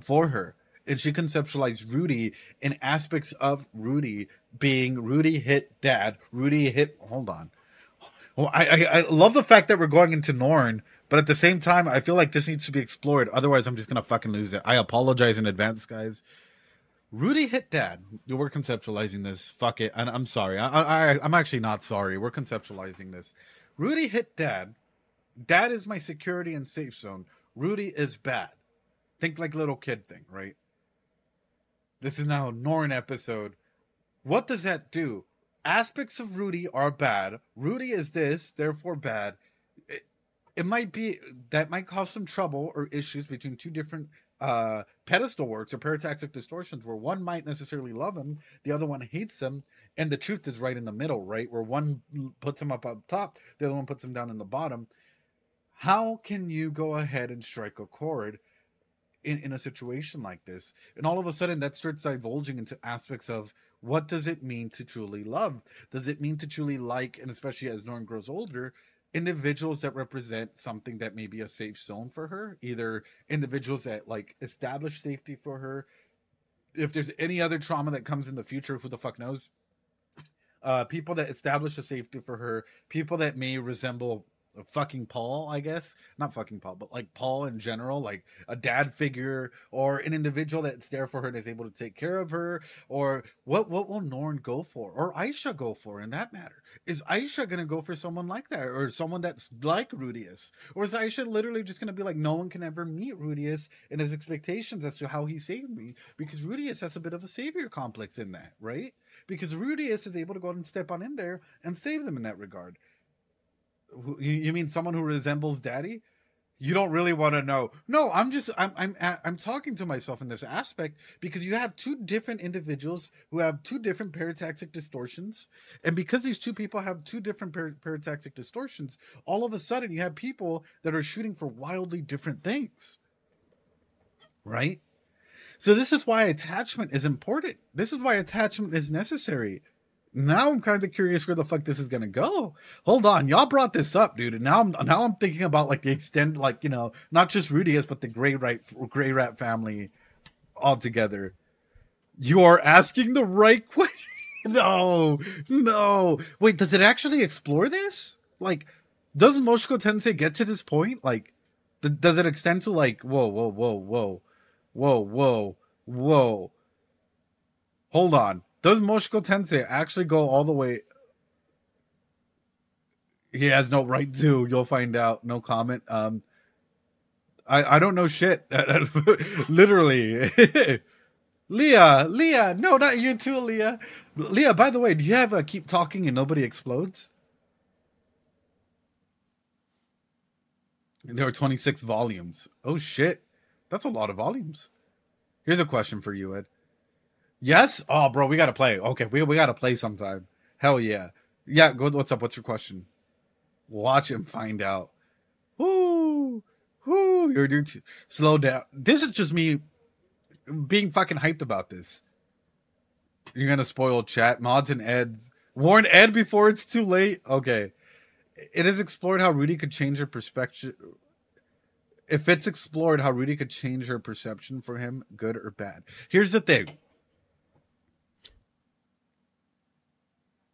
for her, and she conceptualized Rudy in aspects of Rudy being Rudy hit dad, Rudy hit, hold on. Well, I love the fact that we're going into Norn, but at the same time, I feel like this needs to be explored. Otherwise, I'm just going to fucking lose it. I apologize in advance, guys. Rudy hit dad. We're conceptualizing this. Fuck it. And I'm sorry. I'm actually not sorry. We're conceptualizing this. Rudy hit dad. Dad is my security and safe zone. Rudy is bad. Think like little kid thing, right? This is now a Norn episode. What does that do? Aspects of Rudy are bad. Rudy is this, therefore bad. It might be, that might cause some trouble or issues between two different pedestal works or parataxic distortions, where one might necessarily love him, the other one hates him, and the truth is right in the middle, right? Where one puts him up top, the other one puts him down in the bottom. How can you go ahead and strike a chord in a situation like this? And all of a sudden that starts divulging into aspects of, what does it mean to truly love? Does it mean to truly like, and especially as Norn grows older, individuals that represent something that may be a safe zone for her, either individuals that like establish safety for her, if there's any other trauma that comes in the future, who the fuck knows, people that establish a safety for her, people that may resemble fucking Paul, I guess, not fucking Paul, but like Paul in general, like a dad figure, or an individual that's there for her and is able to take care of her. Or what will Norn go for, or Aisha go for in that matter? Is Aisha gonna go for someone like that, or someone that's like Rudius? Or is Aisha literally just gonna be like, no one can ever meet Rudius and his expectations as to how he saved me, because Rudius has a bit of a savior complex in that, right? Because Rudius is able to go and step on in there and save them in that regard. You mean someone who resembles daddy? You don't really want to know. No, I'm talking to myself in this aspect, because you have two different individuals who have two different parataxic distortions, and because these two people have two different parataxic distortions, all of a sudden you have people that are shooting for wildly different things, right? So this is why attachment is important. This is why attachment is necessary. Now I'm kind of curious where the fuck this is gonna go. Hold on, y'all brought this up, dude, and now I'm thinking about like the extend, like, you know, not just Rudius, but the Gray Rat family altogether. You are asking the right question. No. Wait, does it actually explore this? Like, Doesn't Mushoku Tensei get to this point? Like, does it extend to like, whoa. Hold on. Does Mushoku Tensei actually go all the way? He has no right to. You'll find out. No comment. I don't know shit. Literally. Leah, no, not you too, Leah. Leah, by the way, do you have a keep talking and nobody explodes? There were 26 volumes. Oh shit. That's a lot of volumes. Here's a question for you, Ed. Yes? Oh, bro, we gotta play. Okay, we gotta play sometime. Hell yeah. Yeah, go. What's up? What's your question? Watch and find out. Woo! You're doing slow down. This is just me being fucking hyped about this. You're gonna spoil chat. Mods and Eds. Warn Ed before it's too late. Okay. It is explored how Rudy could change her perspective. If it's explored how Rudy could change her perception for him, good or bad. Here's the thing.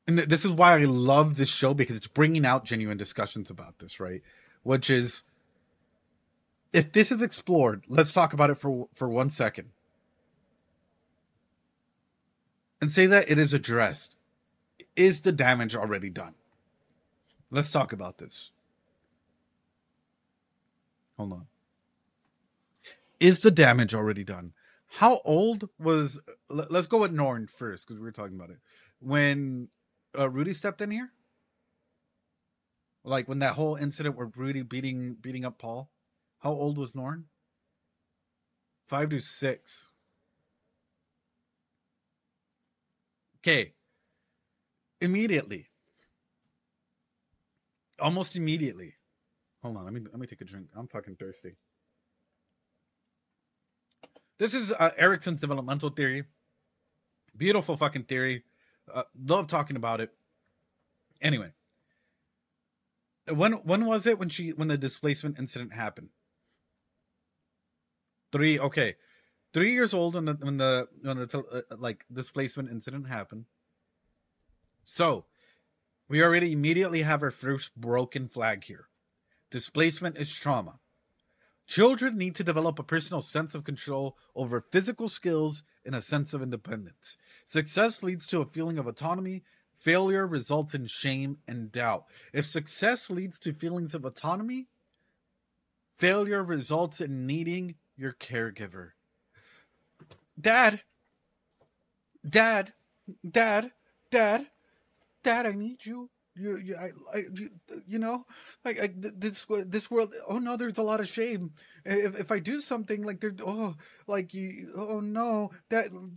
And this is why I love this show, because it's bringing out genuine discussions about this, right? Which is, if this is explored, let's talk about it for 1 second. And say that it is addressed. Is the damage already done? Let's talk about this. Hold on. Is the damage already done? How old was... Let's go with Norn first, because we were talking about it. When Rudy stepped in here? Like, when that whole incident where Rudy beating up Paul? How old was Norn? 5 to 6. Okay. Immediately. Almost immediately. Hold on, let me take a drink. I'm fucking thirsty. This is Erickson's developmental theory. Beautiful fucking theory. Love talking about it. Anyway, when was it when the displacement incident happened? 3. Okay, 3 years old when the like displacement incident happened. So we already immediately have our first broken flag here. Displacement is trauma. Children need to develop a personal sense of control over physical skills and a sense of independence. Success leads to a feeling of autonomy. Failure results in shame and doubt. If success leads to feelings of autonomy, failure results in needing your caregiver. Dad, I need you. You know, like this world. Oh no, there's a lot of shame. If I do something like no,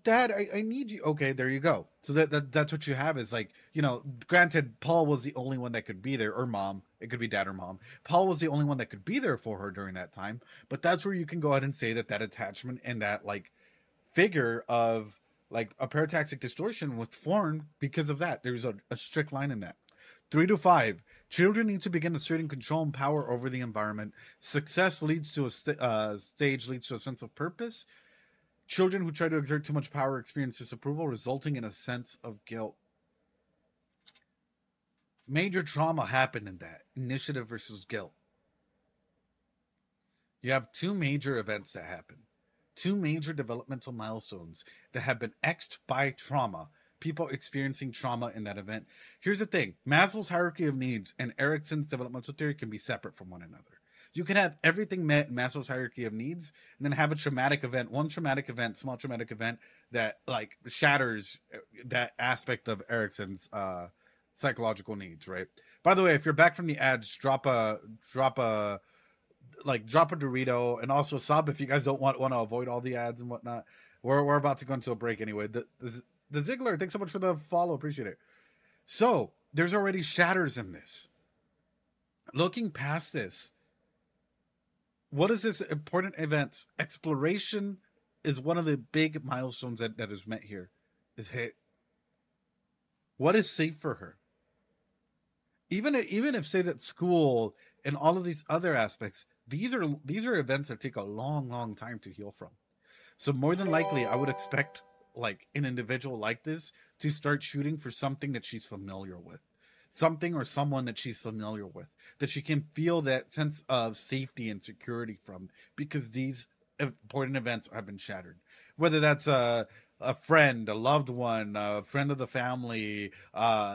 Dad, I need you. Okay, there you go. So that's what you have is like, you know, granted, Paul was the only one that could be there, or mom. It could be dad or mom. Paul was the only one that could be there for her during that time. But that's where you can go ahead and say that attachment and that like figure of like a parataxic distortion was formed because of that. There's a strict line in that. 3 to 5. Children need to begin asserting control and power over the environment. Success leads to a stage leads to a sense of purpose. Children who try to exert too much power experience disapproval, resulting in a sense of guilt. Major trauma happened in that. Initiative versus guilt. You have 2 major events that happen. 2 major developmental milestones that have been X'd by trauma. People experiencing trauma in that event. Here's the thing. Maslow's hierarchy of needs and Erickson's developmental theory can be separate from one another. You can have everything met in Maslow's hierarchy of needs and then have a traumatic event, one traumatic event, small traumatic event that like shatters that aspect of Erickson's psychological needs, right? By the way, if you're back from the ads, drop a Dorito and also sub if you guys don't want to avoid all the ads and whatnot. We're about to go into a break anyway. The Ziggler, thanks so much for the follow. Appreciate it. So, there's already shatters in this. Looking past this, what is this important event? Exploration is one of the big milestones that is met here. Is hit. What is safe for her? Even if say that school and all of these other aspects, these are events that take a long time to heal from. So more than likely, I would expect like an individual like this to start shooting for something that she's familiar with, something or someone that she's familiar with, that she can feel that sense of safety and security from, because these important events have been shattered. Whether that's a friend, a loved one, a friend of the family,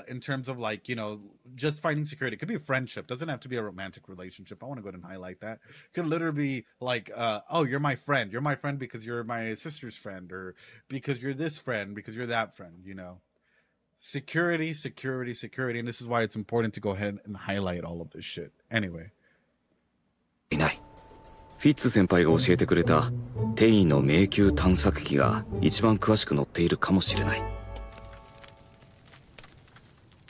in terms of like, you know, just finding security. It could be a friendship. Doesn't have to be a romantic relationship. I want to go ahead and highlight that. It could literally be like, oh, you're my friend. You're my friend because you're my sister's friend, or because you're this friend, because you're that friend, you know. Security, security, security. And this is why it's important to go ahead and highlight all of this shit. Anyway. いない。フィッツ先輩が教えてくれた転移の迷宮探索機が一番詳しく載っているかもしれない。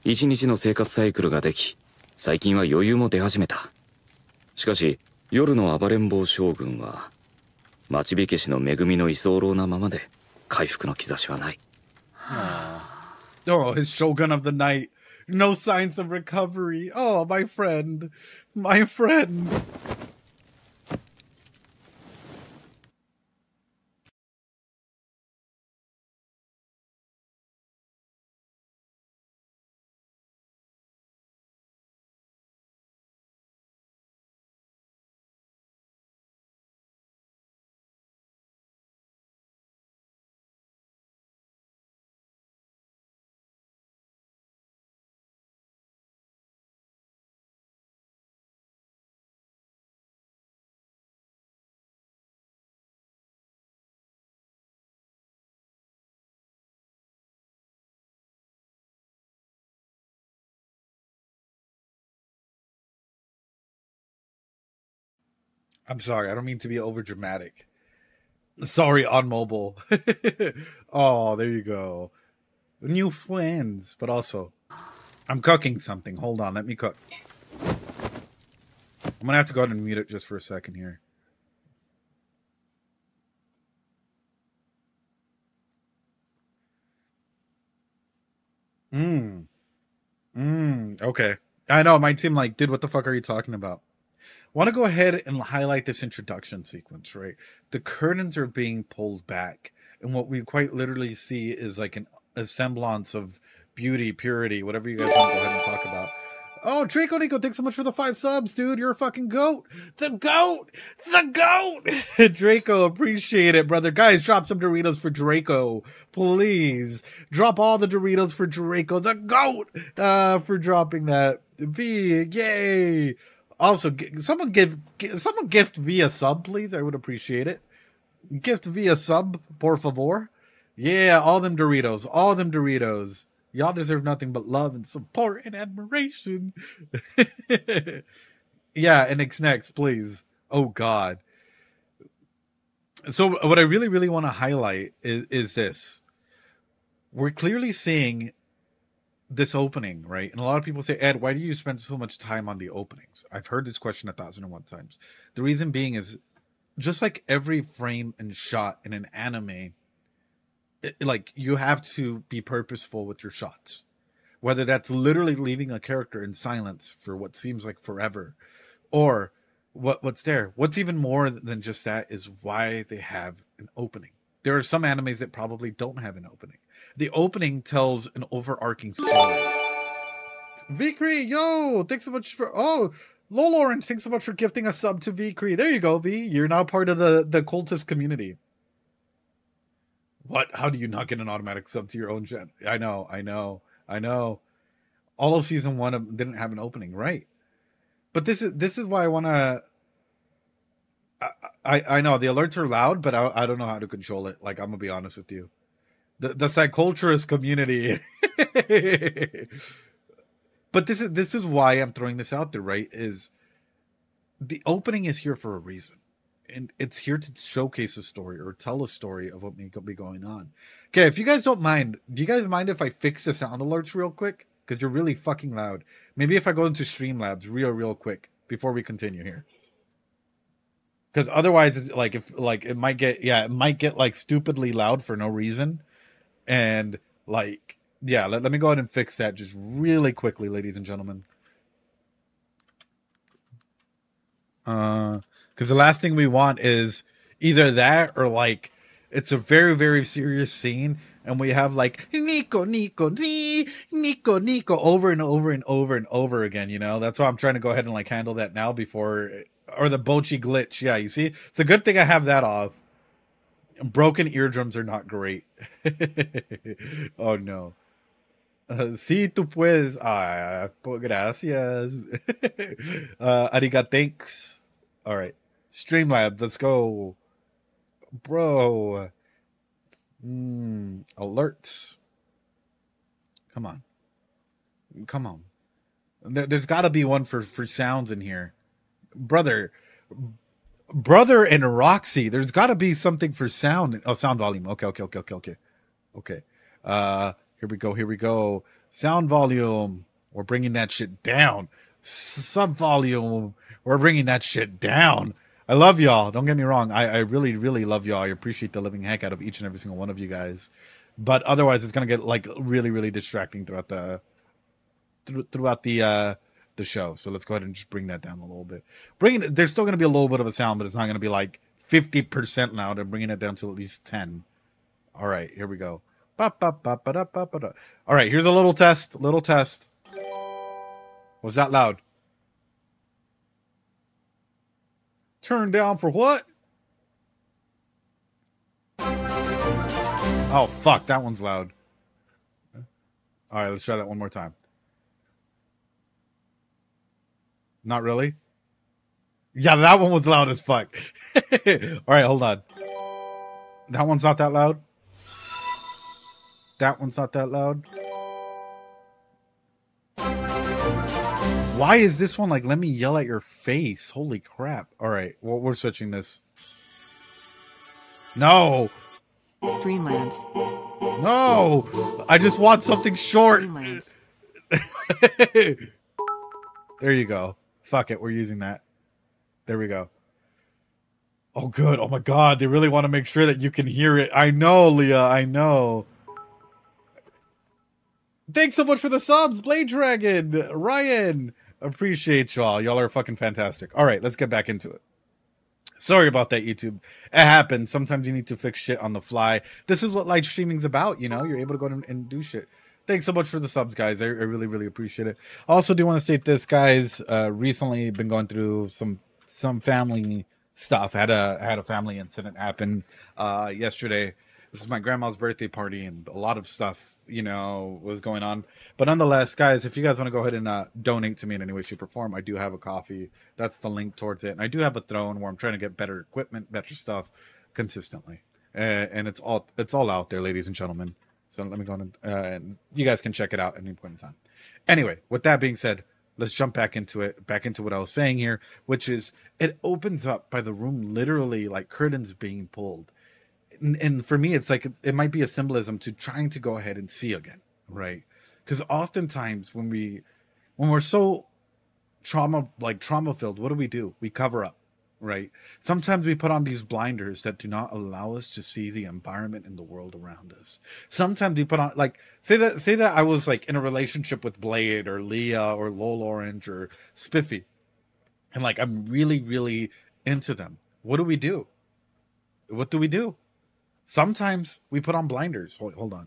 一日の生活サイクルができ、最近は余裕も出始めた。しかし、夜の暴れん坊将軍は、町火消しの恵みの居候なままで回復の兆しはない。Oh, his Shogun of the Night. No signs of recovery. Oh, my friend. My friend. I'm sorry, I don't mean to be over dramatic. Sorry, on mobile. Oh, there you go. New friends, but also, I'm cooking something. Hold on, let me cook. I'm gonna have to go ahead and mute it just for a second here. Okay. I know, my team like, dude, what the fuck are you talking about? Want to go ahead and highlight this introduction sequence, right? The curtains are being pulled back, and what we quite literally see is like a semblance of beauty, purity, whatever you guys want to go ahead and talk about. Oh, Draco Nico, thanks so much for the 5 subs, dude. You're a fucking goat. The goat! The goat! Draco, appreciate it, brother. Guys, drop some Doritos for Draco. Please. Drop all the Doritos for Draco, the goat! For dropping that. V, yay! Also, someone gift via sub, please. I would appreciate it. Gift via sub, por favor. Yeah, all them Doritos. All them Doritos. Y'all deserve nothing but love and support and admiration. Yeah, and next, please. Oh, God. So what I really, really want to highlight is this. We're clearly seeing this opening, right? And a lot of people say, Ed, why do you spend so much time on the openings? I've heard this question 1,001 times. The reason being is, just like every frame and shot in an anime, like, you have to be purposeful with your shots. Whether that's literally leaving a character in silence for what seems like forever, or what's there. What's even more than just that is why they have an opening. There are some animes that probably don't have an opening. The opening tells an overarching story. Vikri, yo, thanks so much for... Oh, Lol Orange, thanks so much for gifting a sub to Vikri. There you go, V. You're now part of the cultist community. What? How do you not get an automatic sub to your own channel? I know. All of season 1 didn't have an opening, right? But this is why I want to... I know, the alerts are loud, but I don't know how to control it. Like, I'm going to be honest with you. The Psyculturist community. But this is why I'm throwing this out there, right? Is the opening is here for a reason. And it's here to showcase a story or tell a story of what may be going on. Okay, if you guys don't mind, do you guys mind if I fix the sound alerts real quick? Because you're really fucking loud. Maybe if I go into Streamlabs real quick before we continue here. Because otherwise, it's like, it might get like stupidly loud for no reason. And like, yeah, let me go ahead and fix that just really quickly, ladies and gentlemen. Because the last thing we want is either that or like It's a very, very serious scene. And we have like Nico, Nico, Nico, Nico over and over and over and over again, you know? That's why I'm trying to go ahead and like handle that now before, or the Bochi glitch. Yeah, you see? It's a good thing I have that off. Broken eardrums are not great. Oh no. Si tú puedes. Ah, gracias. Ariga, thanks. All right. Streamlabs, let's go. Bro. Alerts. Come on. Come on. There's got to be one for sounds in here. Brother and Roxy, there's got to be something for sound. Oh, sound volume. Okay. Here we go. Sound volume. We're bringing that shit down. Sub volume. We're bringing that shit down. I love y'all. Don't get me wrong. I really, really love y'all. I appreciate the living heck out of each and every single one of you guys. But otherwise, it's going to get like really, really distracting throughout the show. So let's go ahead and just bring that down a little bit. There's still going to be a little bit of a sound, but it's not going to be like 50% loud. I'm bringing it down to at least 10. All right, here we go. All right, here's a little test. Was that loud? Turn down for what? Oh, fuck, that one's loud. All right, let's try that one more time. Not really? Yeah, that one was loud as fuck. All right, hold on. That one's not that loud? That one's not that loud? Why is this one like, let me yell at your face? Holy crap. All right, well, we're switching this. No. Streamlabs. No. I just want something short. Streamlabs. There you go. Fuck it, we're using that. There we go. Oh, good. Oh, my God. They really want to make sure that you can hear it. I know, Leah. I know. Thanks so much for the subs, Blade Dragon, Ryan. Appreciate y'all. Y'all are fucking fantastic. All right, let's get back into it. Sorry about that, YouTube. It happens. Sometimes you need to fix shit on the fly. This is what live streaming's about, you know? You're able to go and do shit. Thanks so much for the subs, guys. I really, really appreciate it. Also do want to state this, guys. Recently been going through some family stuff. Had a family incident happen yesterday. This is my grandma's birthday party, and a lot of stuff, you know, was going on. But nonetheless, guys, if you guys want to go ahead and donate to me in any way, shape, or form, I do have a coffee. That's the link towards it. And I do have a throne where I'm trying to get better equipment, better stuff consistently. And it's all out there, ladies and gentlemen. So let me go on and you guys can check it out at any point in time. Anyway, with that being said, let's jump back into what I was saying here, which is it opens up by the room literally like curtains being pulled. And for me, it's like it might be a symbolism to trying to go ahead and see again, right? Because oftentimes when we're so trauma filled, what do? We cover up, right? Sometimes we put on these blinders that do not allow us to see the environment and the world around us. Sometimes we put on, like, say that I was like in a relationship with Blade or Leah or Lol Orange or Spiffy, and like I'm really, really into them. What do we do? What do we do? Sometimes we put on blinders. Hold on.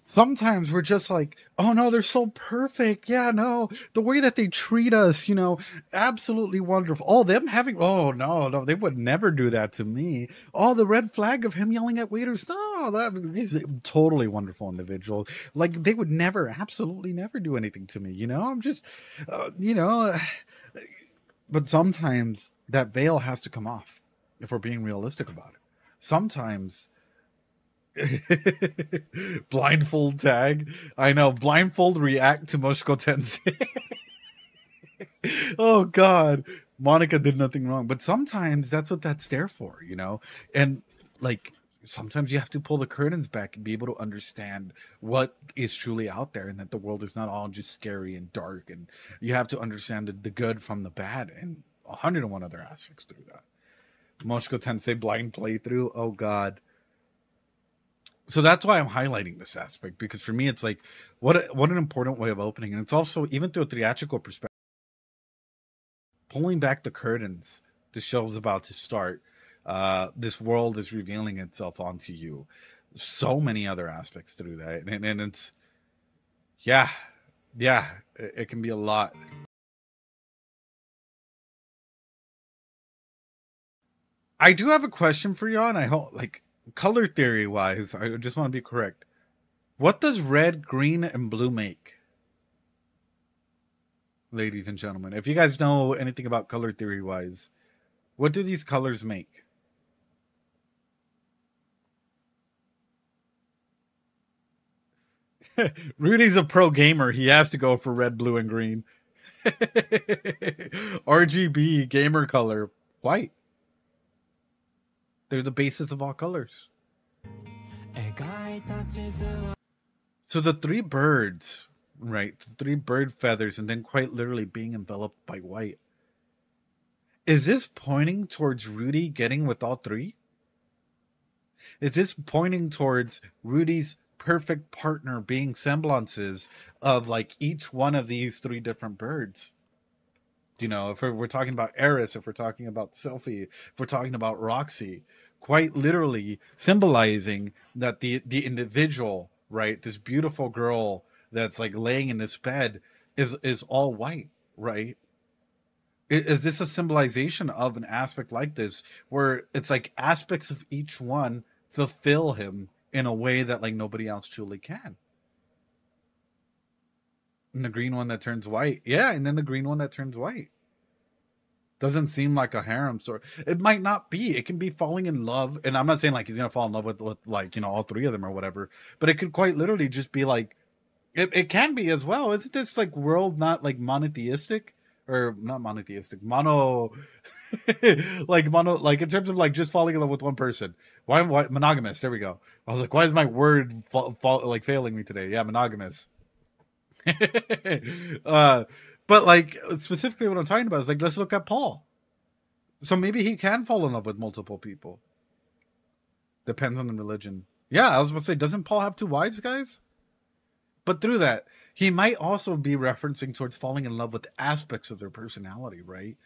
Sometimes we're just like, oh no, they're so perfect. Yeah, no, the way that they treat us, you know, absolutely wonderful. Oh, no, they would never do that to me. Oh, the red flag of him yelling at waiters. No, he's a totally wonderful individual. Like they would absolutely never do anything to me. You know, I'm just, you know, but sometimes that veil has to come off if we're being realistic about it. Sometimes blindfold tag. I know, blindfold react to Mushoku Tensei. Oh God, Monica did nothing wrong, but sometimes that's what that's there for, you know. And like sometimes you have to pull the curtains back and be able to understand what is truly out there, and that the world is not all just scary and dark, and you have to understand the good from the bad, and 101 other aspects through that. Mushoku Tensei blind playthrough, oh god. So that's why I'm highlighting this aspect, because for me it's like, what an important way of opening. And it's also, even through a theatrical perspective, pulling back the curtains, the show's about to start. This world is revealing itself onto you. So many other aspects through that, and it's, yeah, it can be a lot. I do have a question for y'all, and I hope, like, color theory wise, I just want to be correct. What does red, green, and blue make? Ladies and gentlemen, if you guys know anything about color theory wise, what do these colors make? Rudy's a pro gamer. He has to go for red, blue, and green. RGB, gamer color, white. They're the basis of all colors. So the three birds, right? The three bird feathers, and then quite literally being enveloped by white. Is this pointing towards Rudy getting with all three? Is this pointing towards Rudy's perfect partner being semblances of like each one of these three different birds? You know, if we're talking about Eris, if we're talking about Sophie, if we're talking about Roxy, quite literally symbolizing that the individual, right, this beautiful girl that's like laying in this bed is all white, right? Is this a symbolization of an aspect like this, where it's like aspects of each one fulfill him in a way that like nobody else truly can? And the green one that turns white. Yeah, and then the green one that turns white. Doesn't seem like a harem story. It might not be. It can be falling in love. And I'm not saying like he's going to fall in love with like, you know, all three of them or whatever. But it could quite literally just be like, it can be as well. Isn't this like world not like monotheistic? Or not monotheistic. Like like in terms of like just falling in love with one person. Why monogamous? There we go. I was like, why is my word like failing me today? Yeah, monogamous. But like specifically what I'm talking about is like, let's look at Paul. So maybe he can fall in love with multiple people. Depends on the religion. Yeah, I was about to say, doesn't Paul have 2 wives, guys? But through that, he might also be referencing towards falling in love with aspects of their personality, right?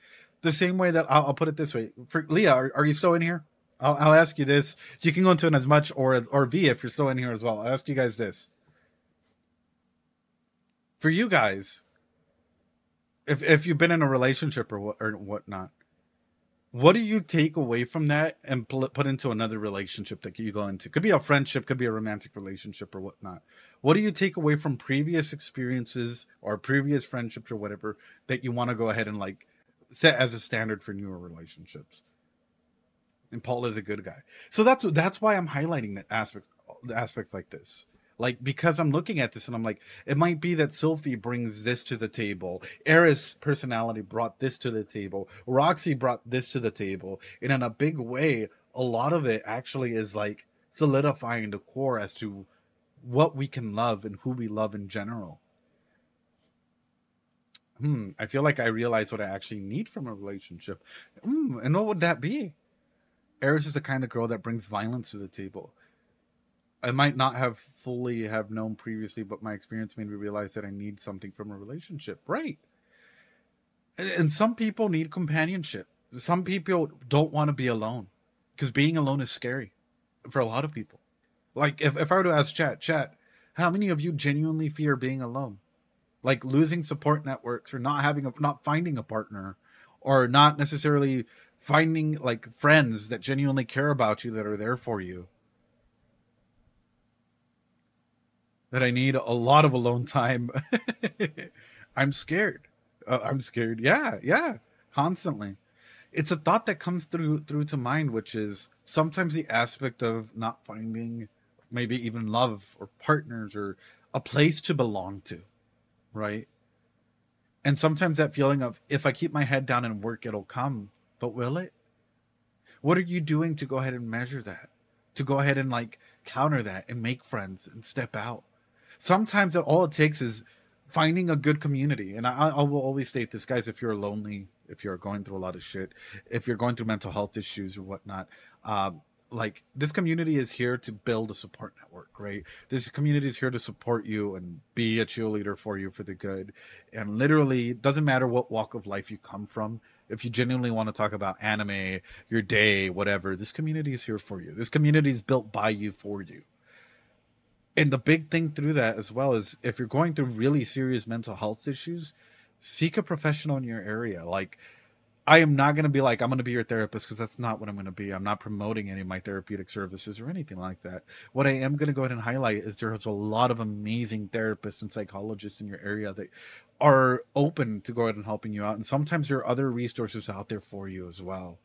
The same way that I'll put it this way. For Leah, are you still in here? I'll ask you this. You can go into it as much, or V if you're still in here as well. I'll ask you guys this. For you guys, if you've been in a relationship or whatnot, what do you take away from that and put into another relationship that you go into? Could be a friendship, could be a romantic relationship or whatnot. What do you take away from previous experiences or previous friendships or whatever that you want to go ahead and like set as a standard for newer relationships? And Paul is a good guy. So that's why I'm highlighting that aspects like this. Like, because I'm looking at this and I'm like, it might be that Sylvie brings this to the table. Eris' personality brought this to the table. Roxy brought this to the table. And in a big way, a lot of it actually is like solidifying the core as to what we can love and who we love in general. I feel like I realize what I actually need from a relationship. And what would that be? Eris is the kind of girl that brings violence to the table. I might not have fully have known previously, but my experience made me realize that I need something from a relationship. Right. And some people need companionship. Some people don't want to be alone because being alone is scary for a lot of people. Like if I were to ask chat, how many of you genuinely fear being alone? Like losing support networks or not finding a partner or not necessarily finding like friends that genuinely care about you, that are there for you. That I need a lot of alone time. I'm scared. I'm scared. Yeah. Constantly. It's a thought that comes through to mind, which is sometimes the aspect of not finding maybe even love or partners or a place to belong to, right? And sometimes that feeling of, if I keep my head down and work, it'll come. But will it? What are you doing to go ahead and measure that? to go ahead and like counter that and make friends and step out. Sometimes all it takes is finding a good community. And I will always state this, guys, if you're lonely, if you're going through a lot of shit, if you're going through mental health issues or whatnot, like this community is here to build a support network, right? This community is here to support you and be a cheerleader for you for the good. And literally, it doesn't matter what walk of life you come from. If you genuinely want to talk about anime, your day, whatever, this community is here for you. This community is built by you for you. And the big thing through that as well is if you're going through really serious mental health issues, seek a professional in your area. Like, I am not going to be like, I'm going to be your therapist, because that's not what I'm going to be. I'm not promoting any of my therapeutic services or anything like that. What I am going to go ahead and highlight is there's a lot of amazing therapists and psychologists in your area that are open to go ahead and helping you out. And sometimes there are other resources out there for you as well.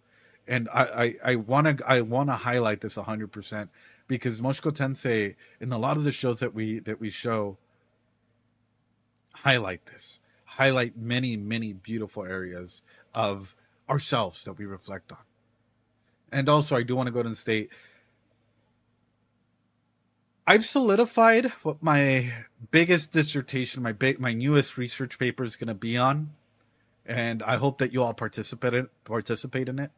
And I want to highlight this 100%, because Mushoku Tensei and a lot of the shows that we show highlight this. Highlight many, many beautiful areas of ourselves that we reflect on. And also, I do want to go ahead and state, I've solidified what my biggest dissertation, my newest research paper is going to be on, and I hope that you all participate in it.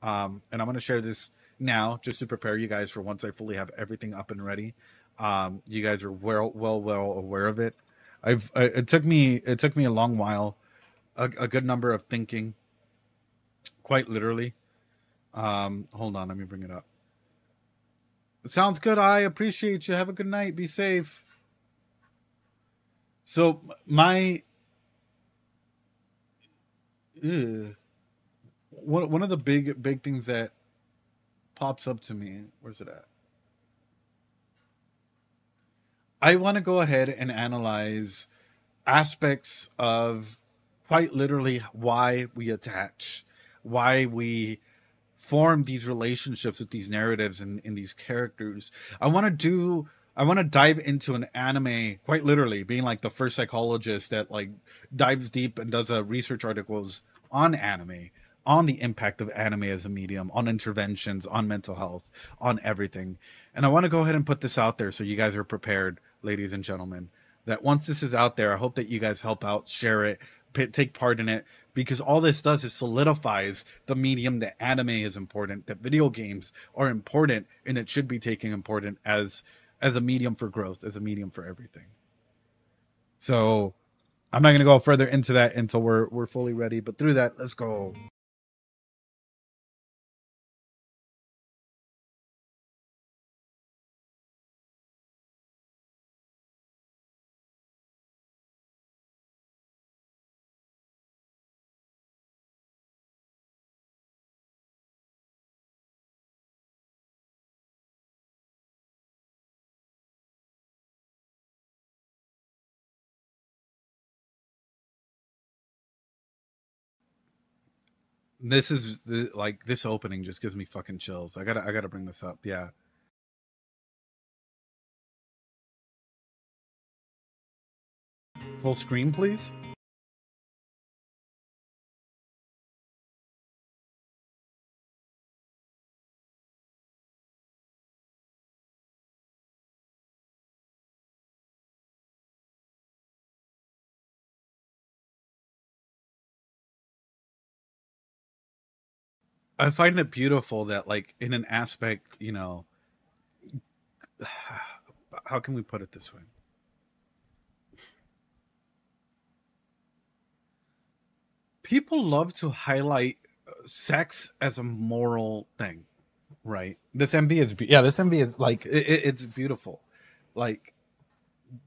And I'm going to share this now just to prepare you guys for once I fully have everything up and ready. You guys are well aware of it. It took me a long while, a good number of thinking, quite literally. Hold on, let me bring it up. Sounds good. I appreciate you. Have a good night. Be safe. So one of the big things that pops up to me, where's it at? I want to go ahead and analyze aspects of quite literally why we attach, why we form these relationships with these narratives and these characters. I want to dive into an anime, quite literally, being like the first psychologist that like dives deep and does research articles on anime, on the impact of anime as a medium, on interventions, on mental health, on everything. And I want to go ahead and put this out there so you guys are prepared, ladies and gentlemen, that once this is out there, I hope that you guys help out, share it, take part in it, because all this does is solidifies the medium that anime is important, that video games are important, and it should be taken important as a medium for growth, as a medium for everything. So I'm not going to go further into that until we're fully ready, but through that, let's go. This is like this opening just gives me fucking chills. I gotta bring this up. Yeah. Full screen, please. I find it beautiful that, like, in an aspect, you know, how can we put it this way? People love to highlight sex as a moral thing, right? This MV is like it's beautiful. Like,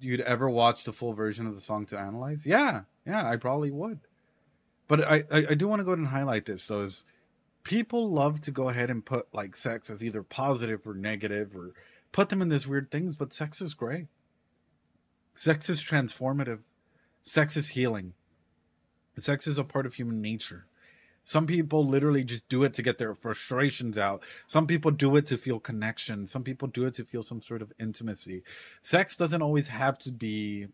you'd ever watch the full version of the song to analyze? Yeah, I probably would. But I do want to go ahead and highlight this. So is people love to go ahead and put like sex as either positive or negative, or put them in these weird things, but sex is great. Sex is transformative. Sex is healing. Sex is a part of human nature. Some people literally just do it to get their frustrations out. Some people do it to feel connection. Some people do it to feel some sort of intimacy. Sex doesn't always have to be,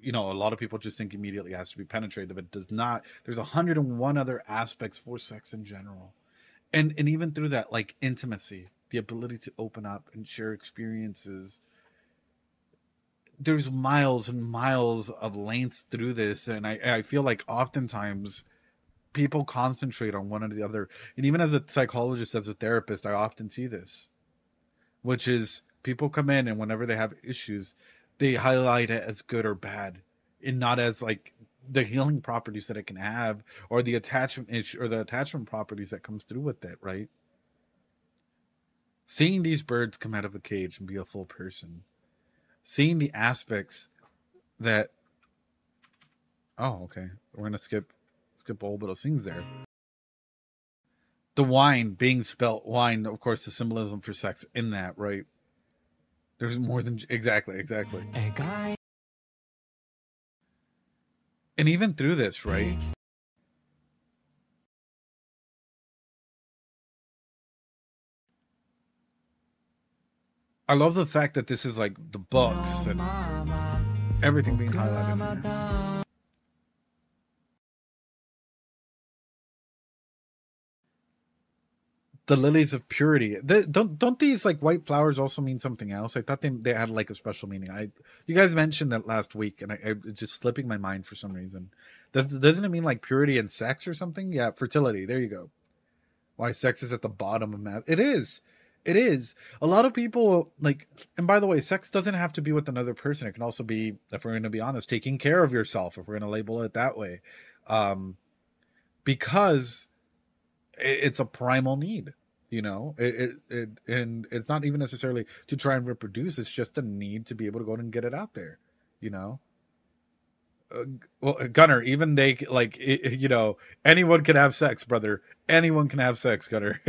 you know, a lot of people just think immediately it has to be penetrative. It does not. There's 101 other aspects for sex in general. And even through that, like intimacy, the ability to open up and share experiences. There's miles and miles of lengths through this, and I feel like oftentimes people concentrate on one or the other. And even as a psychologist, as a therapist, I often see this, which is people come in and whenever they have issues, they highlight it as good or bad, and not as like the healing properties that it can have, or the attachment issue, or the attachment properties that comes through with it, right? Seeing these birds come out of a cage and be a full person, seeing the aspects that, oh, okay, we're gonna skip a whole bit of scenes there. The wine being spelt wine, of course, the symbolism for sex in that, right? There's more than exactly. A guy. And even through this, right? I love the fact that this is like the books and everything being highlighted here. The lilies of purity. Don't these like white flowers also mean something else? I thought they had like a special meaning. You guys mentioned that last week, and it's just slipping my mind for some reason. Doesn't it mean like purity and sex or something? Yeah, fertility. There you go. Why sex is at the bottom of math. It is. It is. A lot of people like, and by the way, sex doesn't have to be with another person. It can also be, if we're going to be honest, taking care of yourself, if we're going to label it that way. Because it's a primal need, you know, and it's not even necessarily to try and reproduce. It's just a need to be able to go and get it out there, you know. Well, Gunner, even they like, you know, anyone can have sex, brother. Anyone can have sex, Gunner.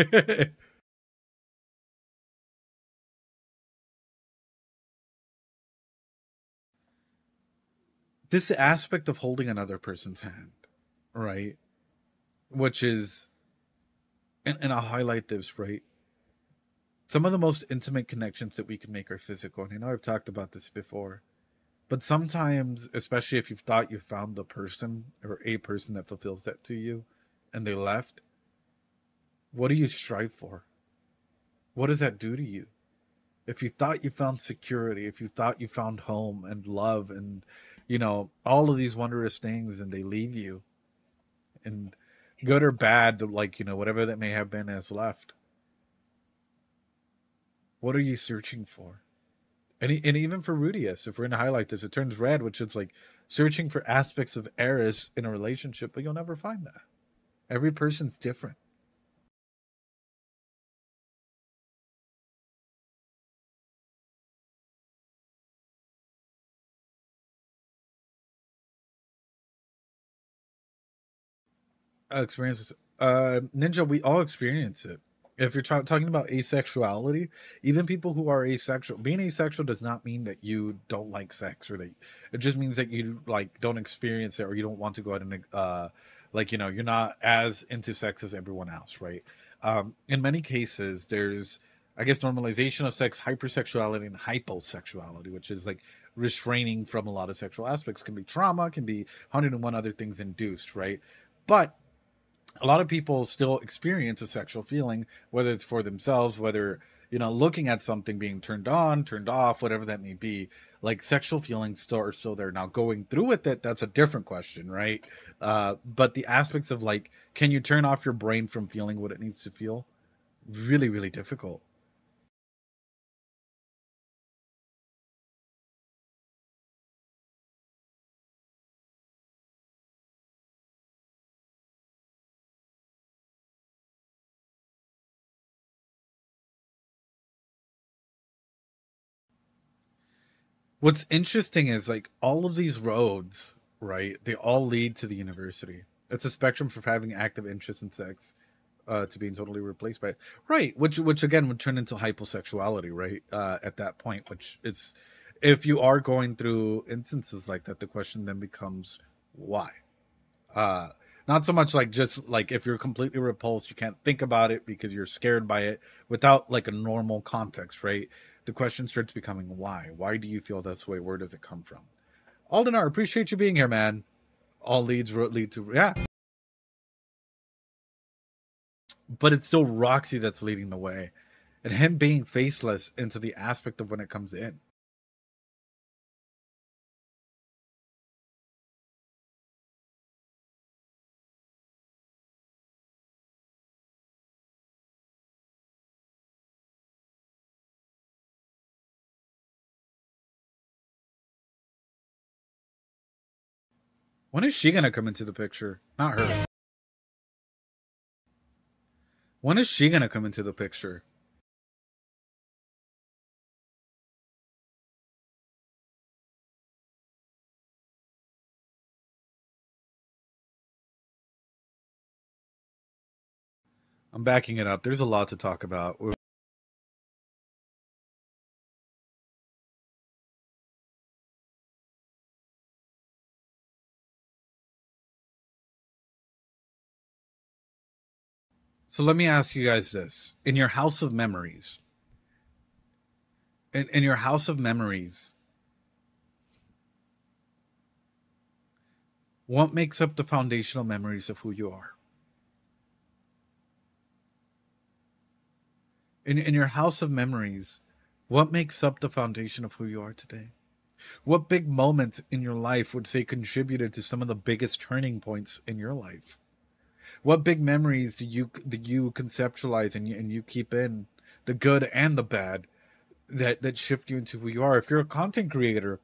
This aspect of holding another person's hand, right? Which is, and I'll highlight this, right? Some of the most intimate connections that we can make are physical. And I know I've talked about this before. But sometimes, especially if you've thought you found the person or a person that fulfills that to you and they left, what do you strive for? What does that do to you? If you thought you found security, if you thought you found home and love and, you know, all of these wondrous things and they leave you, and good or bad, like, you know, whatever that may have been has left. What are you searching for? And even for Rudius, if we're going to highlight this, it turns red, which is like searching for aspects of Eris in a relationship, but you'll never find that. Every person's different. Experiences. Ninja, we all experience it. If you're talking about asexuality, even people who are asexual, being asexual does not mean that you don't like sex, or that it just means that you like don't experience it, or you don't want to go out and like, you know, you're not as into sex as everyone else, right? In many cases, there's, I guess, normalization of sex, hypersexuality, and hyposexuality, which is like restraining from a lot of sexual aspects. Can be trauma, can be 101 other things induced, right? But a lot of people still experience a sexual feeling, whether it's for themselves, whether, you know, looking at something, being turned on, turned off, whatever that may be. Like, sexual feelings are still there. Now, going through with it, that's a different question, right? But the aspects of, like, can you turn off your brain from feeling what it needs to feel? Really, really difficult. What's interesting is, like, all of these roads, right? They all lead to the university. It's a spectrum from having active interest in sex to being totally replaced by it. Right, which again would turn into hyposexuality, right? At that point, which is, if you are going through instances like that, the question then becomes why? Not so much like just like if you're completely repulsed, you can't think about it because you're scared by it without like a normal context, right? The question starts becoming why? Why do you feel this way? Where does it come from? Aldenar, appreciate you being here, man. All leads lead to, yeah. But it's still Roxy that's leading the way. and him being faceless into the aspect of when it comes in. When is she gonna come into the picture? Not her. When is she gonna come into the picture? I'm backing it up. There's a lot to talk about. So let me ask you guys this. In your house of memories, in your house of memories, what makes up the foundational memories of who you are? In your house of memories, what makes up the foundation of who you are today? What big moments in your life would say contributed to some of the biggest turning points in your life? What big memories do you conceptualize and you keep in, the good and the bad, that shift you into who you are? If you're a content creator,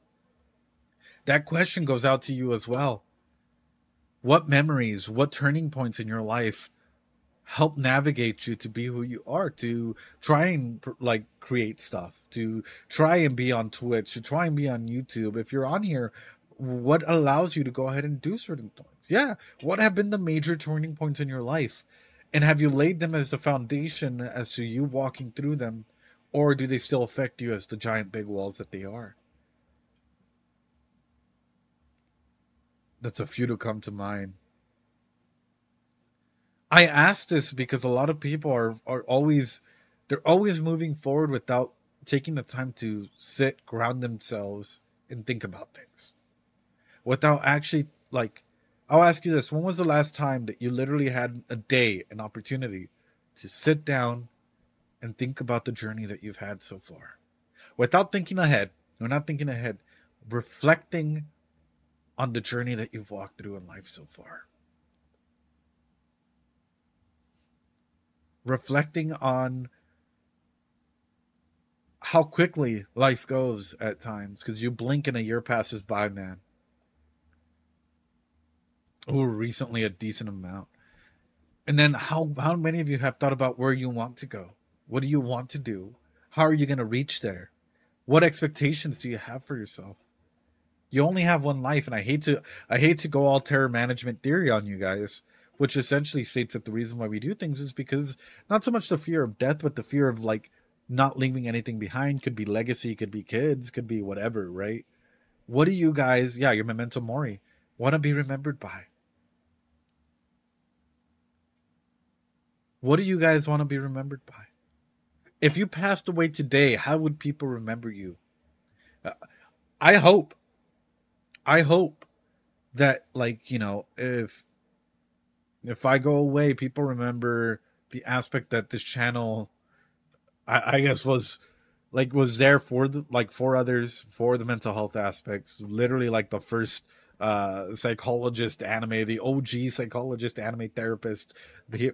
that question goes out to you as well. What memories, what turning points in your life help navigate you to be who you are, to try and like create stuff, to try and be on Twitch, to try and be on YouTube? If you're on here, what allows you to go ahead and do certain things? Yeah, what have been the major turning points in your life, and have you laid them as the foundation as to you walking through them, or do they still affect you as the giant big walls that they are? That's a few to come to mind. I ask this because a lot of people are always, they're always moving forward without taking the time to sit, ground themselves, and think about things. Without actually, like, I'll ask you this. When was the last time that you literally had a day, an opportunity to sit down and think about the journey that you've had so far? Without thinking ahead, we're not thinking ahead, reflecting on the journey that you've walked through in life so far. Reflecting on how quickly life goes at times, because you blink and a year passes by, man. Oh, recently a decent amount. And then how many of you have thought about where you want to go? What do you want to do? How are you going to reach there? What expectations do you have for yourself? You only have one life, and I hate to go all terror management theory on you guys, which essentially states that the reason why we do things is because not so much the fear of death, but the fear of like not leaving anything behind. Could be legacy, could be kids, could be whatever, right? What do you guys, yeah, your memento mori, want to be remembered by? What do you guys want to be remembered by? If you passed away today, how would people remember you? I hope that, like, you know, if I go away, people remember the aspect that this channel, I guess, was there for the, like, for others, for the mental health aspects. Literally, like, the first psychologist anime, the OG psychologist anime therapist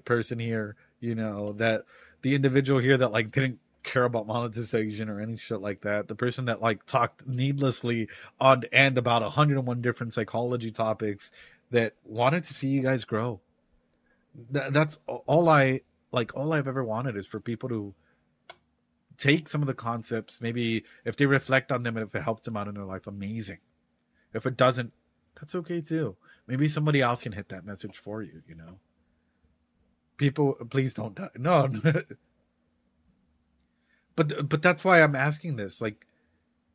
person here, you know, that the individual here that like didn't care about monetization or any shit like that, the person that like talked needlessly on and about 101 different psychology topics, that wanted to see you guys grow. That's all I've ever wanted, is for people to take some of the concepts, maybe if they reflect on them and if it helps them out in their life, amazing. If it doesn't, that's okay too. Maybe somebody else can hit that message for you, you know? People, please don't die. No. But that's why I'm asking this. Like,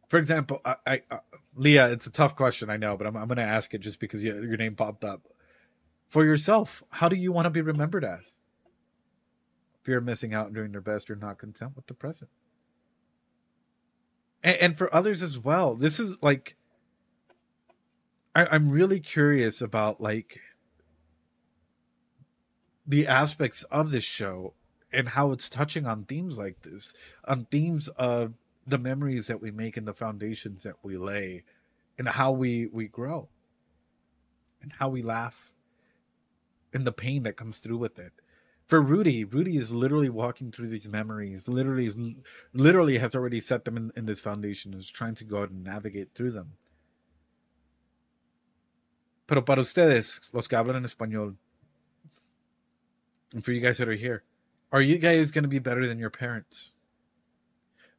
for example, I Leah, it's a tough question, I know, but I'm going to ask it just because your name popped up. For yourself, how do you want to be remembered as? Fear of missing out and doing their best, or not content with the present. And for others as well, this is like, I'm really curious about like the aspects of this show and how it's touching on themes like this, on themes of the memories that we make and the foundations that we lay, and how we grow, and how we laugh, and the pain that comes through with it. For Rudy is literally walking through these memories, literally has already set them in this foundation, is trying to go out and navigate through them. Pero para ustedes, los que hablan en español, and for you guys that are here, are you guys going to be better than your parents?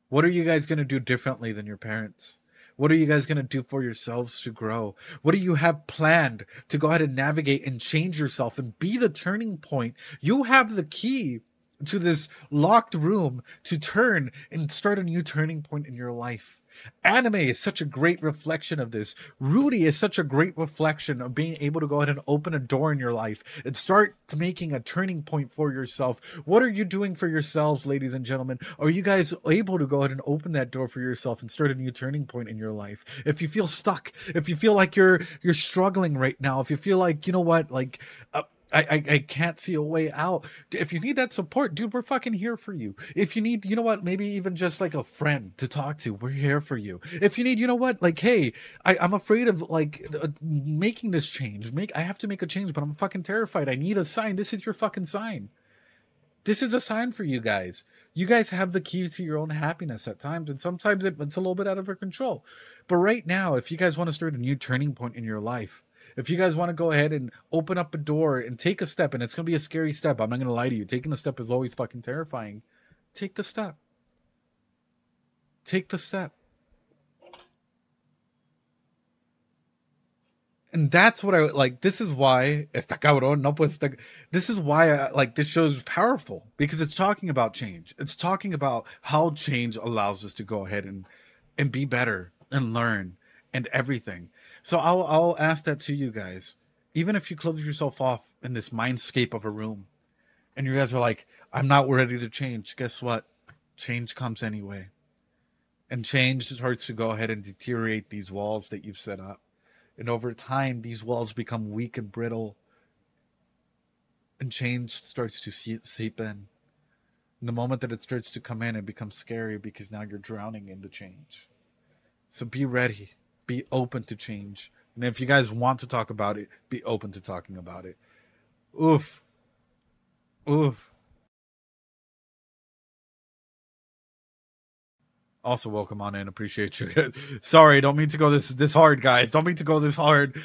What are you guys going to do differently than your parents? What are you guys going to do for yourselves to grow? What do you have planned to go ahead and navigate and change yourself and be the turning point? You have the key to this locked room to turn and start a new turning point in your life. Anime is such a great reflection of this. Rudy is such a great reflection of being able to go ahead and open a door in your life and start making a turning point for yourself. What are you doing for yourselves, ladies and gentlemen? Are you guys able to go ahead and open that door for yourself and start a new turning point in your life? If you feel stuck, if you feel like you're struggling right now, if you feel like, you know what, like, I can't see a way out. If you need that support, dude, we're fucking here for you. If you need, you know what, maybe even just like a friend to talk to, we're here for you. If you need, you know what, like, hey, I'm afraid of like making this change. I have to make a change, but I'm fucking terrified. I need a sign. This is your fucking sign. This is a sign for you guys. You guys have the key to your own happiness at times, and sometimes it's a little bit out of your control. But right now, if you guys want to start a new turning point in your life, if you guys want to go ahead and open up a door and take a step, and it's going to be a scary step, I'm not going to lie to you. Taking a step is always fucking terrifying. Take the step. Take the step. And that's what I like. This is why, está cabrón, no pues, this is why I, like, this show is powerful, because it's talking about change. It's talking about how change allows us to go ahead and be better and learn and everything. So I'll ask that to you guys. Even if you close yourself off in this mindscape of a room and you guys are like, I'm not ready to change. Guess what? Change comes anyway. And change starts to go ahead and deteriorate these walls that you've set up. And over time, these walls become weak and brittle. And change starts to seep in. And the moment that it starts to come in, it becomes scary because now you're drowning in the change. So be ready. Be open to change. And if you guys want to talk about it, be open to talking about it. Oof. Oof. Also, welcome on in. Appreciate you. Sorry, don't mean to go this hard, guys. Don't mean to go this hard.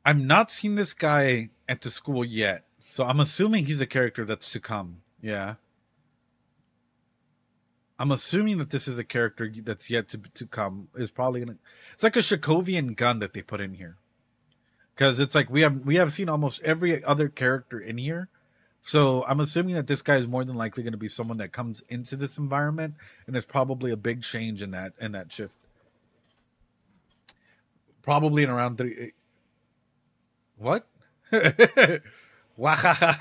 I've not seen this guy at the school yet, so I'm assuming he's a character that's to come. Yeah. I'm assuming that this is a character that's yet to come. Is probably gonna. It's like a Shakovian gun that they put in here, because it's like we have seen almost every other character in here, so I'm assuming that this guy is more than likely going to be someone that comes into this environment, and there's probably a big change in that shift. Probably in around 3. What? Wahaha.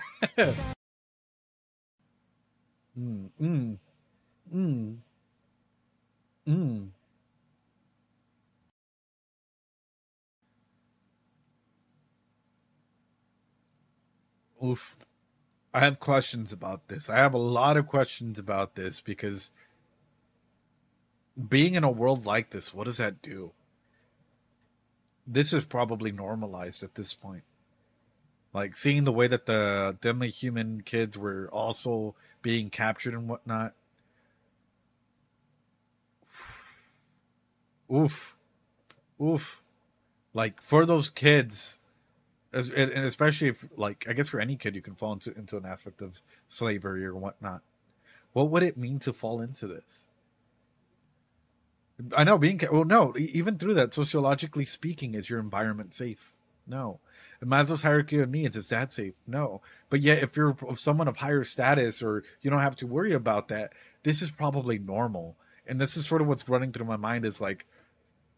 Oof. I have questions about this. I have a lot of questions about this, because being in a world like this, what does that do? This is probably normalized at this point. Like, seeing the way that the demi-human kids were also being captured and whatnot. Oof. Oof. Like, for those kids, and especially if, like, I guess for any kid, you can fall into an aspect of slavery or whatnot. What would it mean to fall into this? I know well, no, even through that, sociologically speaking, is your environment safe? No. Maslow's hierarchy of needs, is that safe? No. But yet, if you're someone of higher status or you don't have to worry about that, this is probably normal. And this is sort of what's running through my mind is like,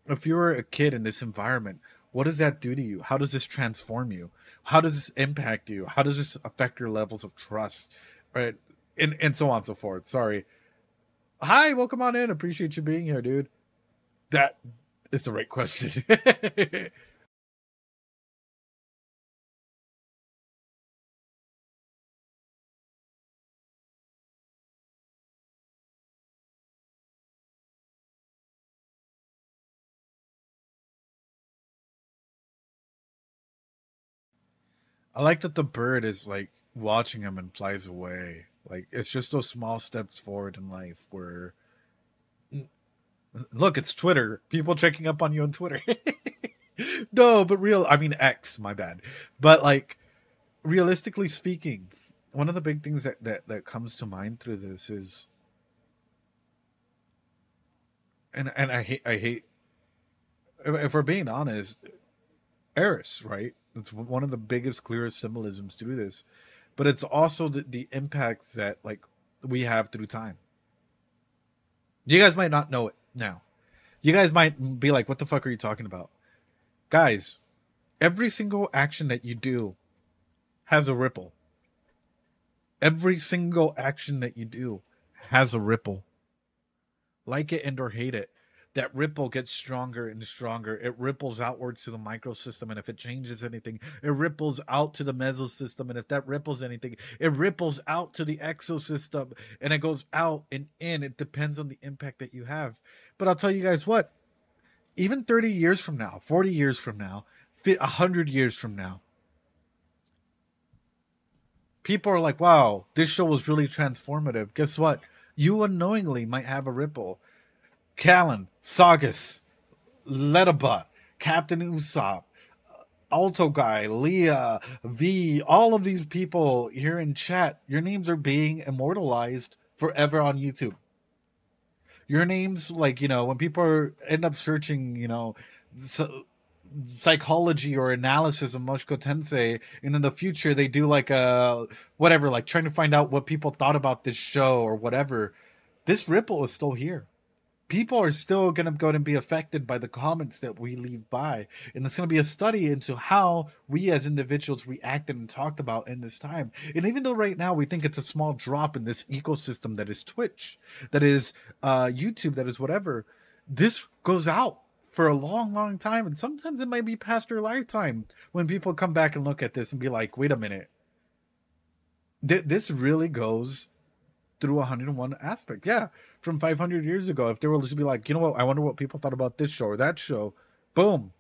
if you're a kid in this environment, what does that do to you? How does this transform you? How does this impact you? How does this affect your levels of trust? Right? And so on and so forth. Sorry. Hi, welcome on in. Appreciate you being here, dude. That is the right question. I like that the bird is like watching him and flies away. Like it's just those small steps forward in life where look, it's Twitter. People checking up on you on Twitter. No, but I mean X, my bad. But like realistically speaking, one of the big things that comes to mind through this is and I hate if we're being honest, Eris, right? It's one of the biggest, clearest symbolisms through this, but it's also the impact that like we have through time. You guys might not know it now. You guys might be like, "What the fuck are you talking about?" Guys, every single action that you do has a ripple. Every single action that you do has a ripple. Like it and or hate it. That ripple gets stronger and stronger. It ripples outwards to the microsystem, and if it changes anything, it ripples out to the mesosystem, and if that ripples anything, it ripples out to the exosystem, and it goes out and in. It depends on the impact that you have. But I'll tell you guys what, even 30 years from now, 40 years from now, 100 years from now, people are like, wow, this show was really transformative. Guess what? You unknowingly might have a ripple. Callan, Saugus, Lettabot, Captain Usopp, Alto Guy, Leah, V, all of these people here in chat, your names are being immortalized forever on YouTube. Your names, like, you know, when people end up searching, you know, psychology or analysis of Mushoku Tensei, and in the future they do like a whatever, like trying to find out what people thought about this show or whatever, this ripple is still here. People are still going to go and be affected by the comments that we leave by. And it's going to be a study into how we as individuals reacted and talked about in this time. And even though right now we think it's a small drop in this ecosystem that is Twitch, that is YouTube, that is whatever, this goes out for a long, long time. And sometimes it might be past your lifetime when people come back and look at this and be like, wait a minute. This really goes through 101 aspects. Yeah, from 500 years ago, if they were to be like, you know what, I wonder what people thought about this show or that show, boom.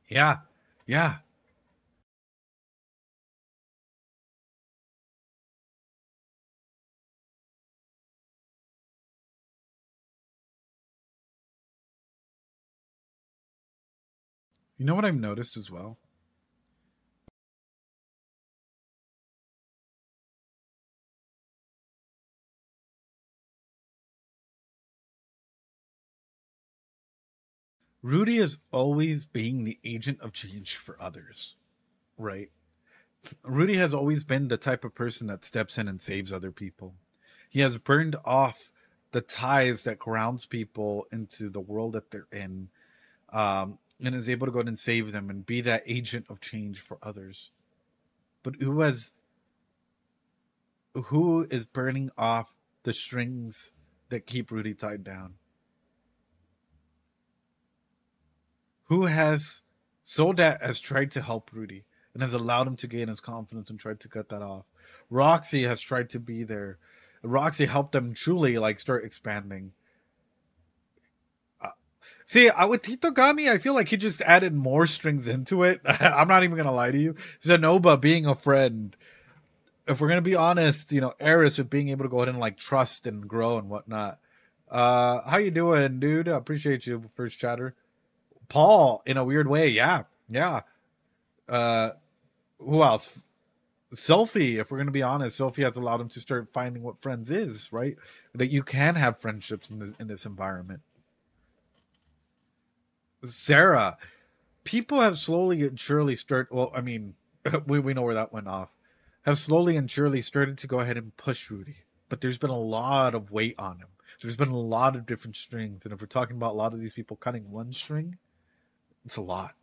Yeah. You know what I've noticed as well? Rudy is always being the agent of change for others, right? Rudy has always been the type of person that steps in and saves other people. He has burned off the ties that grounds people into the world that they're in, and is able to go in and save them and be that agent of change for others. But who is burning off the strings that keep Rudy tied down? Who has Soldat has tried to help Rudy and has allowed him to gain his confidence and tried to cut that off. Roxy has tried to be there. Roxy helped them truly like start expanding. See, with Hitogami, I feel like he just added more strings into it. I'm not even gonna lie to you. Zenoba being a friend. If we're gonna be honest, you know, Eris with being able to go ahead and like trust and grow and whatnot. How you doing, dude? I appreciate you, first chatter. Paul, in a weird way, yeah. Who else? Selfie, if we're gonna be honest, Selfie has allowed him to start finding what friends is, right? That you can have friendships in this environment. Sarah, people have slowly and surely started. Well, I mean, we know where that went off. Have slowly and surely started to go ahead and push Rudy, but there's been a lot of weight on him. There's been a lot of different strings, and if we're talking about a lot of these people cutting one string, it's a lot.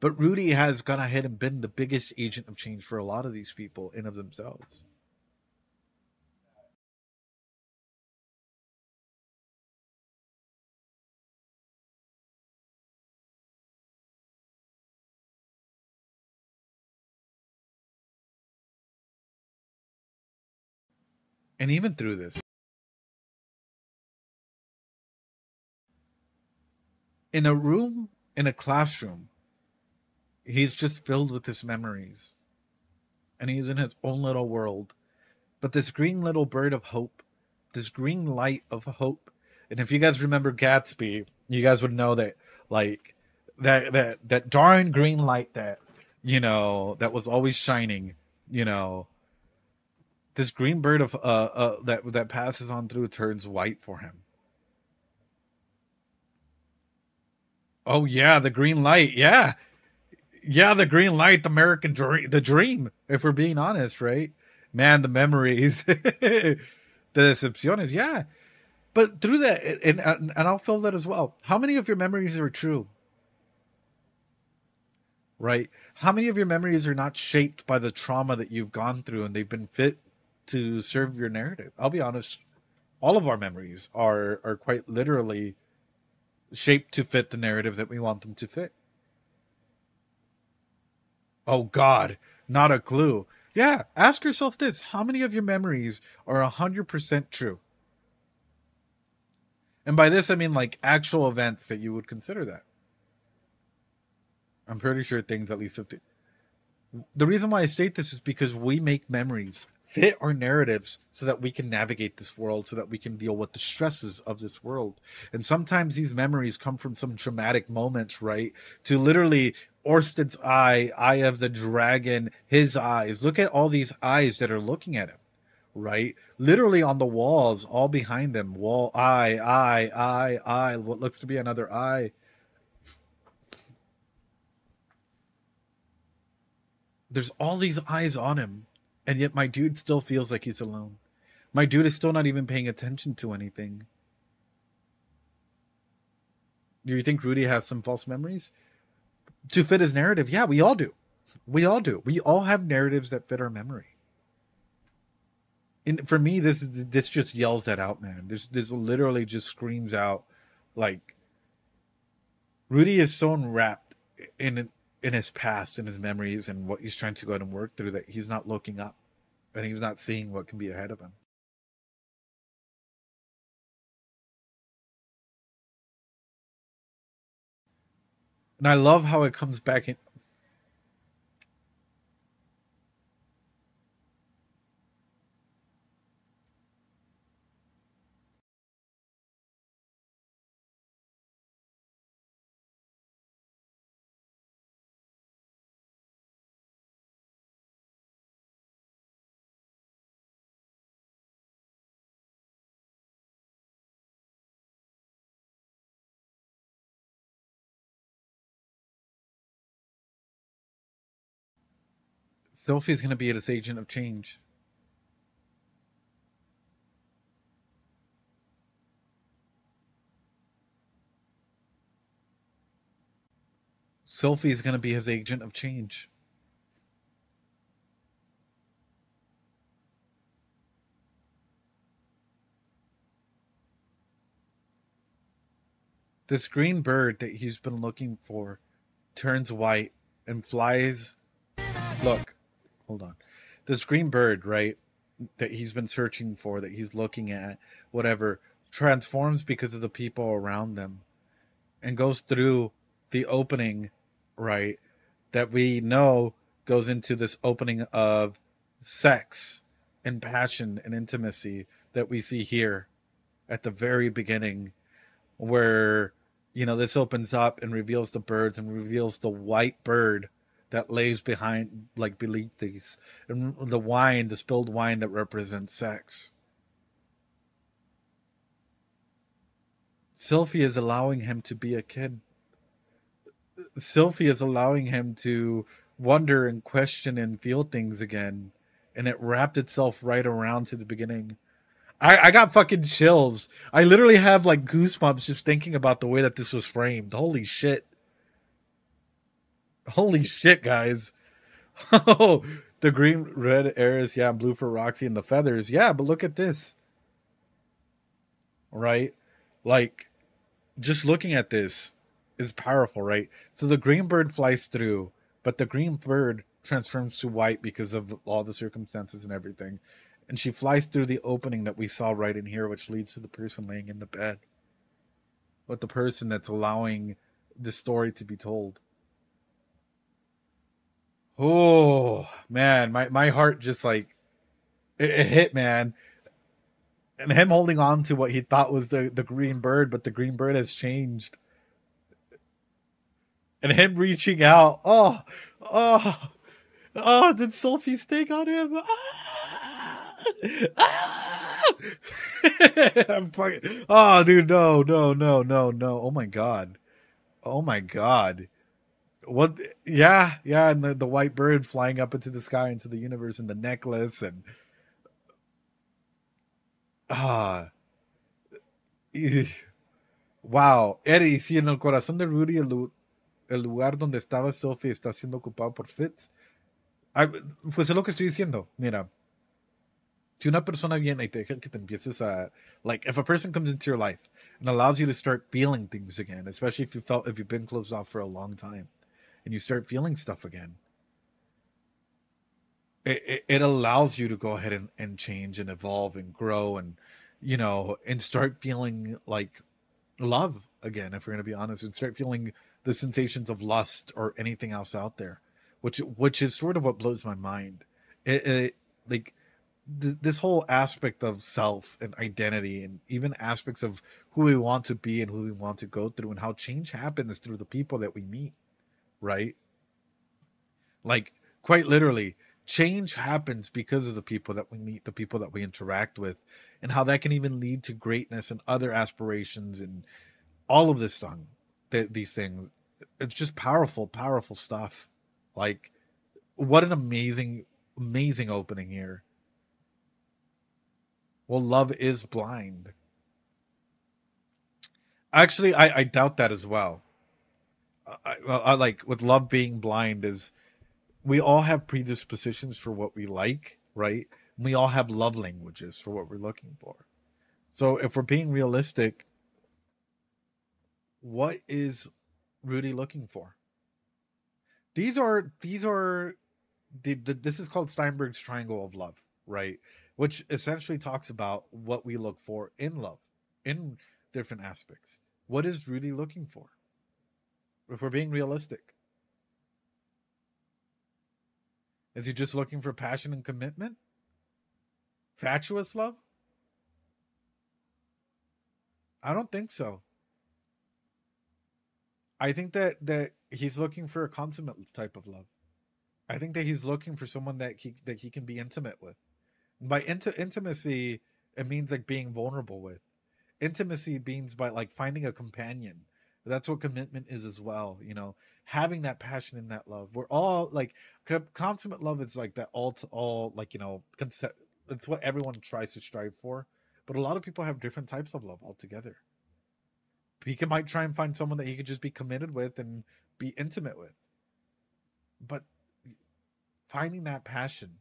But Rudy has gone ahead and been the biggest agent of change for a lot of these people in of themselves. And even through this, in a room, in a classroom, he's just filled with his memories. And he's in his own little world. But this green little bird of hope, this green light of hope. And if you guys remember Gatsby, you guys would know that, like, that darn green light that, you know, that was always shining, you know, this green bird of that passes on through turns white for him. Oh yeah, the green light. Yeah. Yeah, the green light, the American dream, the dream, if we're being honest, right? Man, the memories, the decepciones, yeah. But through that, and I'll fill that as well. How many of your memories are true? Right? How many of your memories are not shaped by the trauma that you've gone through and they've been fit to serve your narrative? I'll be honest, all of our memories are quite literally shaped to fit the narrative that we want them to fit. Oh God, not a clue. Yeah, ask yourself this. How many of your memories are 100% true? And by this, I mean like actual events that you would consider that. I'm pretty sure things at least 50. The reason why I state this is because we make memories fit our narratives so that we can navigate this world, so that we can deal with the stresses of this world. And sometimes these memories come from some traumatic moments, right? To literally Orsted's eye of the dragon, his eyes. Look at all these eyes that are looking at him, right? Literally on the walls, all behind them. Wall, eye, what looks to be another eye. There's all these eyes on him, and yet my dude still feels like he's alone. My dude is still not even paying attention to anything. Do you think Rudy has some false memories? To fit his narrative? Yeah, we all do. We all do. We all have narratives that fit our memory. And for me, this just yells that out, man. This literally just screams out, like, Rudy is so enwrapped in his past and his memories and what he's trying to go out and work through that he's not looking up and he's not seeing what can be ahead of him. And I love how it comes back in. Sophie's going to be this agent of change. Sophie's going to be his agent of change. This green bird that he's been looking for turns white and flies. Look, hold on. This green bird, right, that he's been searching for, that he's looking at, whatever, transforms because of the people around them and goes through the opening, right, that we know goes into this opening of sex and passion and intimacy that we see here at the very beginning, where, you know, this opens up and reveals the birds and reveals the white bird that lays behind, like beneath these, and the wine, the spilled wine that represents sex. Sylvie is allowing him to be a kid. Sylphie is allowing him to wonder and question and feel things again, and it wrapped itself right around to the beginning. I got fucking chills. I literally have like goosebumps just thinking about the way that this was framed. Holy shit. Holy shit, guys. Oh, the green, red Eris, yeah, blue for Roxy, and the feathers. Yeah, but look at this. Right? Like, just looking at this is powerful, right? So the green bird flies through, but the green bird transforms to white because of all the circumstances and everything. And she flies through the opening that we saw right in here, which leads to the person laying in the bed. With the person that's allowing the story to be told. Oh, man, my heart just like, it hit, man. And him holding on to what he thought was the green bird, but the green bird has changed. And him reaching out. Oh, did Sophie sting on him? I'm fucking, oh, dude, no. Oh my god. What? Yeah, and the white bird flying up into the sky, into the universe, and the necklace, and wow. Eddie, si en el corazón de Rudy el lugar donde estaba Sophie está siendo ocupado por Fitz. Pues es lo que estoy diciendo. Mira, si una persona viene y te deja que te empieces a, like, if a person comes into your life and allows you to start feeling things again, especially if you've been closed off for a long time, and you start feeling stuff again, it allows you to go ahead and change and evolve and grow and, and start feeling like love again, if we're going to be honest, and start feeling the sensations of lust or anything else out there, which is sort of what blows my mind. Like this whole aspect of self and identity, and even aspects of who we want to be and who we want to go through, and how change happens through the people that we meet, right? Like, quite literally, change happens because of the people that we meet, the people that we interact with, and how that can even lead to greatness and other aspirations and all of this song, these things. It's just powerful stuff. Like, what an amazing opening here. Well, love is blind. Actually, I doubt that as well. I like, with love being blind, is we all have predispositions for what we like, right? We all have love languages for what we're looking for. So if we're being realistic, what is Rudy looking for? This is called Steinberg's triangle of love, right? Which essentially talks about what we look for in love, in different aspects. What is Rudy looking for? If we're being realistic, is he just looking for passion and commitment? Fatuous love? I don't think so. I think that he's looking for a consummate type of love. I think that he's looking for someone that he can be intimate with. By intimacy, it means like being vulnerable with. Intimacy means by like finding a companion. That's what commitment is as well. Having that passion and that love. We're all like, consummate love is like that all to all, like, concept. It's what everyone tries to strive for. But a lot of people have different types of love altogether. Might try and find someone that he could just be committed with and be intimate with. But finding that passion,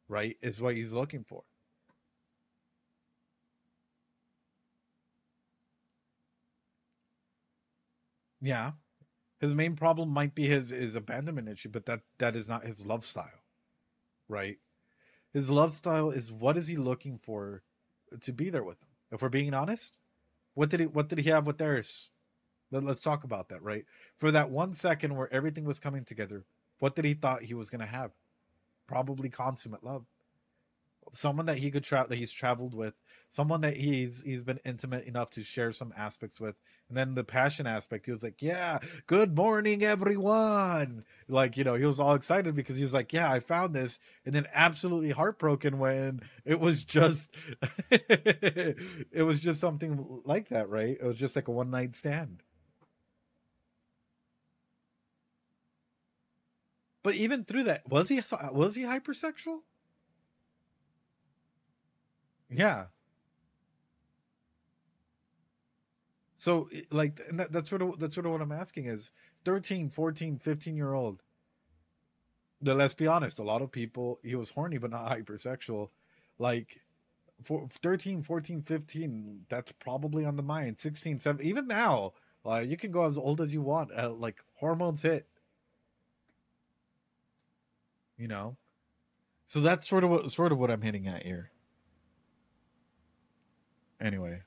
right, is what he's looking for. Yeah. His main problem might be his abandonment issue, but that is not his love style, right? His love style is, what is he looking for to be there with him? If we're being honest, what did he have with Eris? Let's talk about that, right? For that 1 second where everything was coming together, what did he thought he was going to have? Probably consummate love. Someone that that he's traveled with, someone that he's been intimate enough to share some aspects with. And then the passion aspect, he was like, yeah, good morning, everyone. Like, he was all excited because he was like, yeah, I found this. And then absolutely heartbroken when it was just, it was just something like that, right? It was just like a one night stand. But even through that, was he hypersexual? Yeah. So like that's sort of what I'm asking is 13, 14, 15-year-old. Let's be honest, a lot of people, he was horny but not hypersexual. Like for 13, 14, 15, that's probably on the mind. 16, 17, even now, you can go as old as you want. Like hormones hit, you know. So that's sort of what I'm hitting at here. Anyway.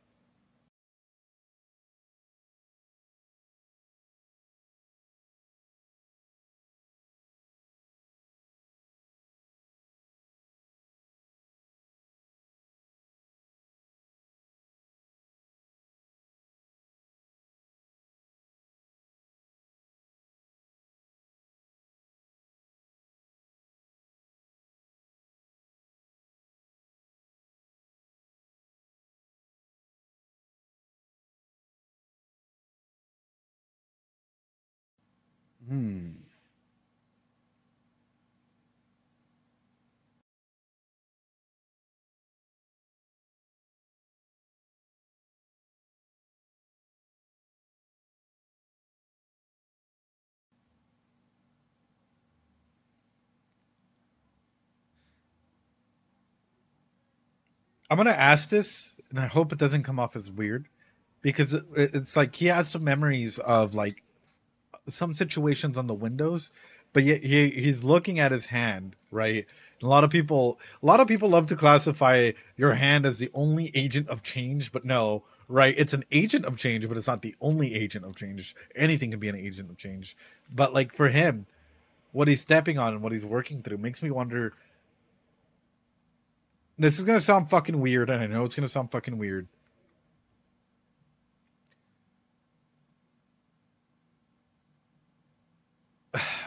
I'm gonna ask this, and I hope it doesn't come off as weird, because it's like he has some memories of like some situations on the windows, but yet he's looking at his hand, right? A lot of people love to classify your hand as the only agent of change, but no, right? It's an agent of change, but it's not the only agent of change. Anything can be an agent of change, but like for him, what he's stepping on and what he's working through makes me wonder. This is gonna sound fucking weird, and I know it's gonna sound fucking weird.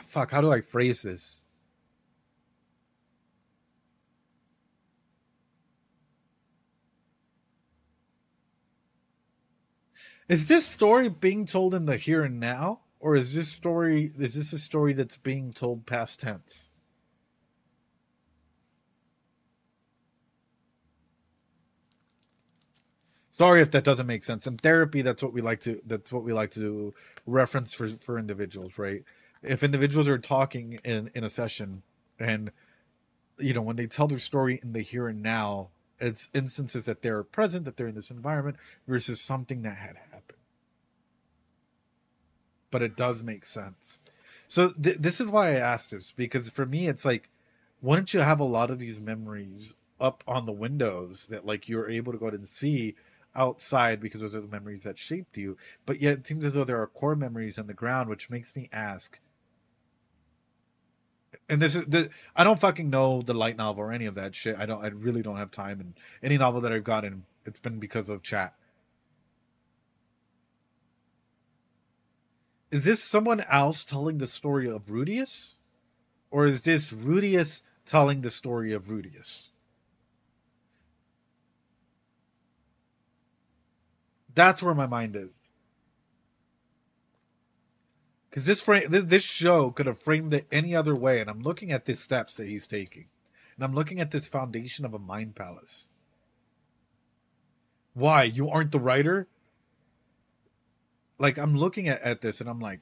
Fuck, how do I phrase this? Is this story being told in the here and now, or is this a story that's being told past tense? Sorry if that doesn't make sense. In therapy, that's what we like to reference for individuals, right? If individuals are talking in a session, and when they tell their story in the here and now, it's instances that they're present, that they're in this environment versus something that had happened. But it does make sense. So this is why I asked this, because for me it's like, wouldn't you have a lot of these memories up on the windows that like you're able to go out and see outside, because those are the memories that shaped you, but yet it seems as though there are core memories on the ground, which makes me ask. And I don't fucking know the light novel or any of that shit. I really don't have time, and any novel that I've gotten, it's been because of chat. Is this someone else telling the story of Rudius? Or is this Rudius telling the story of Rudius? That's where my mind is. Because this show could have framed it any other way, and I'm looking at the steps that he's taking. And I'm looking at this foundation of a mind palace. Why? You aren't the writer? Like, I'm looking at this and I'm like,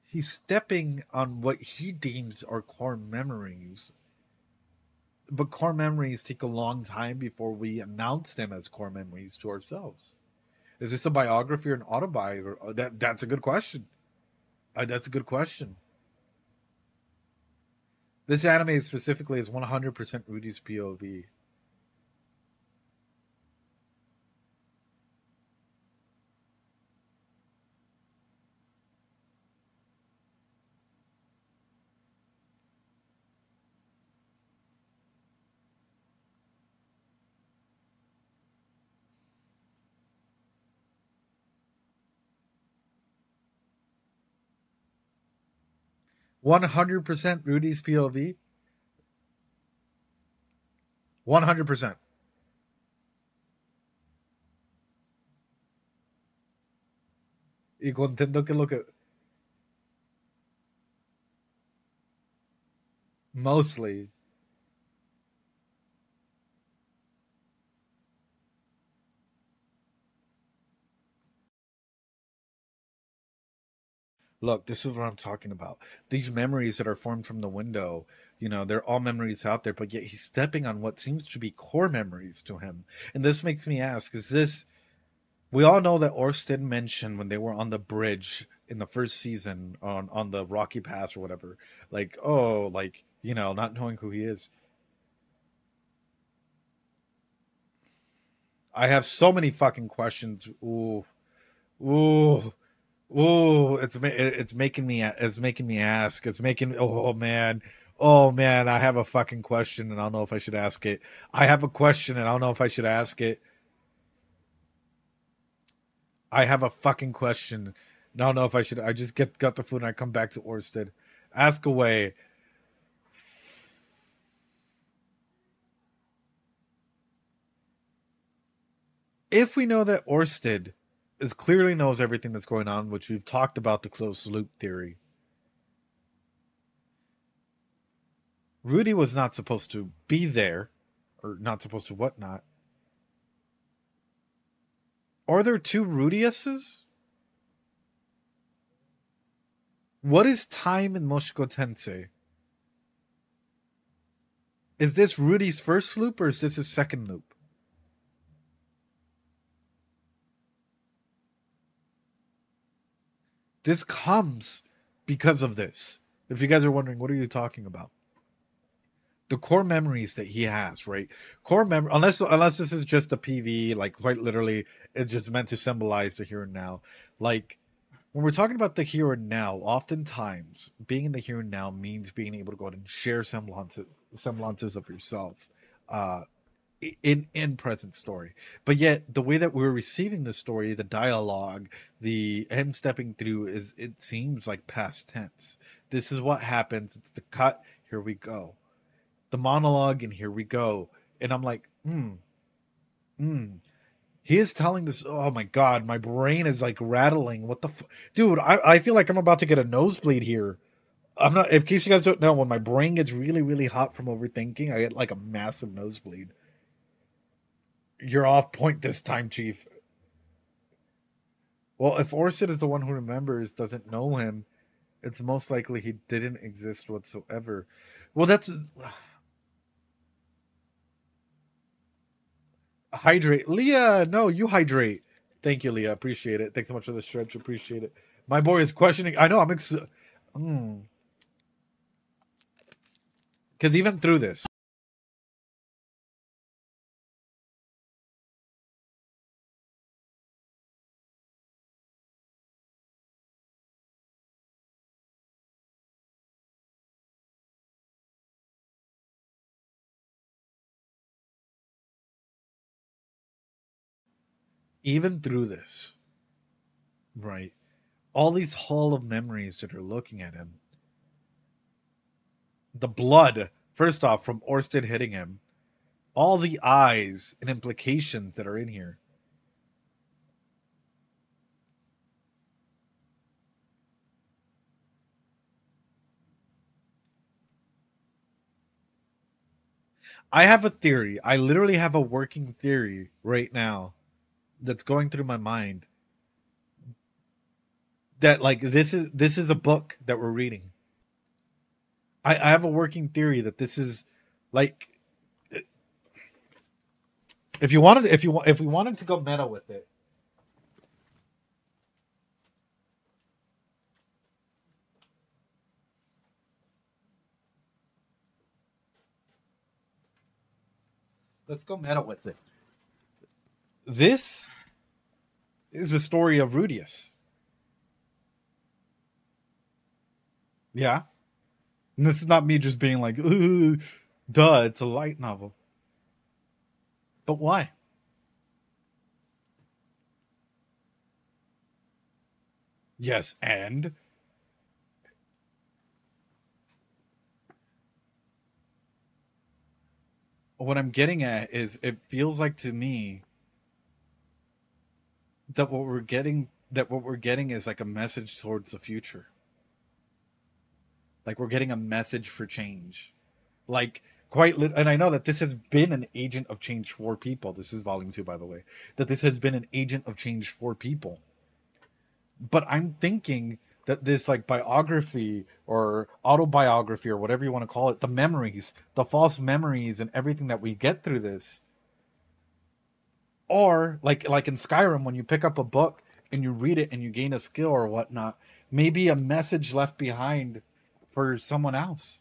he's stepping on what he deems are core memories. But core memories take a long time before we announce them as core memories to ourselves. Is this a biography or an autobiography? That's a good question. That's a good question. This anime specifically is 100% Rudy's POV. $100% Rudy's POV. 100%. Y contento que lo que... Mostly. Look, this is what I'm talking about. These memories that are formed from the window, they're all memories out there, but yet he's stepping on what seems to be core memories to him. And this makes me ask, is this... We all know that Orsted mentioned when they were on the bridge in the first season on the Rocky Pass or whatever, like, oh, like, not knowing who he is. I have so many fucking questions. Ooh, ooh, ooh! It's making me ask. It's making... oh man! I have a fucking question and I don't know if I should ask it. I have a question and I don't know if I should ask it. I have a fucking question. I don't know if I should. I just got the food and I come back to Orsted. Ask away. If we know that Orsted clearly knows everything that's going on, which we've talked about, the closed loop theory, Rudy was not supposed to be there, or not supposed to whatnot. Are there two Rudiuses? What is time in Mushoku Tensei? Is this Rudy's first loop or is this his second loop? This comes because of this. If you guys are wondering, what are you talking about? The core memories that he has, right? Core memory, unless this is just a PV, like quite literally, it's just meant to symbolize the here and now. Like, when we're talking about the here and now, oftentimes being in the here and now means being able to go out and share semblances of yourself in present story. But yet the way that we're receiving the story, the dialogue, the him stepping through, it seems like past tense. This is what happens. It's the cut. Here we go. The monologue, and here we go. And I'm like, he is telling this. Oh my god, my brain is like rattling. What the dude? I feel like I'm about to get a nosebleed here. I'm not. In case you guys don't know, when my brain gets really, really hot from overthinking, I get like a massive nosebleed. You're off point this time, Chief. Well, if Orsted is the one who remembers, doesn't know him, it's most likely he didn't exist whatsoever. Well, that's... Hydrate. Leah, no, you hydrate. Thank you, Leah. Appreciate it. Thanks so much for the stretch. Appreciate it. My boy is questioning. I know, I'm because even through this, right? All these hall of memories that are looking at him. The blood, first off, from Orsted hitting him. All the eyes and implications that are in here. I have a theory. I literally have a working theory right now that's going through my mind. That like this is a book that we're reading. I have a working theory that this is like, if we wanted to go meta with it. Let's go meta with it. This is a story of Rudius. Yeah. And this is not me just being like, duh, it's a light novel. But why? Yes, and what I'm getting at is it feels like to me that what we're getting that what we're getting is like a message towards the future. Like we're getting a message for change. Like and I know that this has been an agent of change for people. This is volume 2, by the way. That this has been an agent of change for people. But I'm thinking that this like biography or autobiography or whatever you want to call it, the memories, the false memories and everything that we get through this, or like in Skyrim, when you pick up a book and you read it and you gain a skill or whatnot, maybe a message left behind for someone else.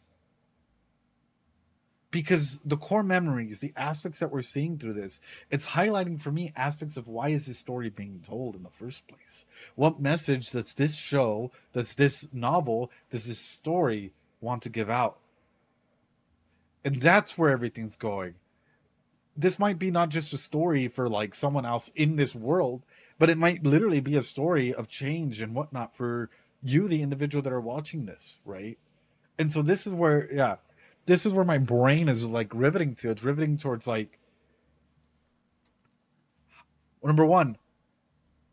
Because the core memories, the aspects that we're seeing through this, it's highlighting for me aspects of why is this story being told in the first place? What message does this show, does this novel, does this story want to give out? And that's where everything's going. This might be not just a story for like someone else in this world, but it might literally be a story of change and whatnot for you, the individual that are watching this, right? And so this is where, yeah, this is where my brain is like riveting to. It's riveting towards like, number one,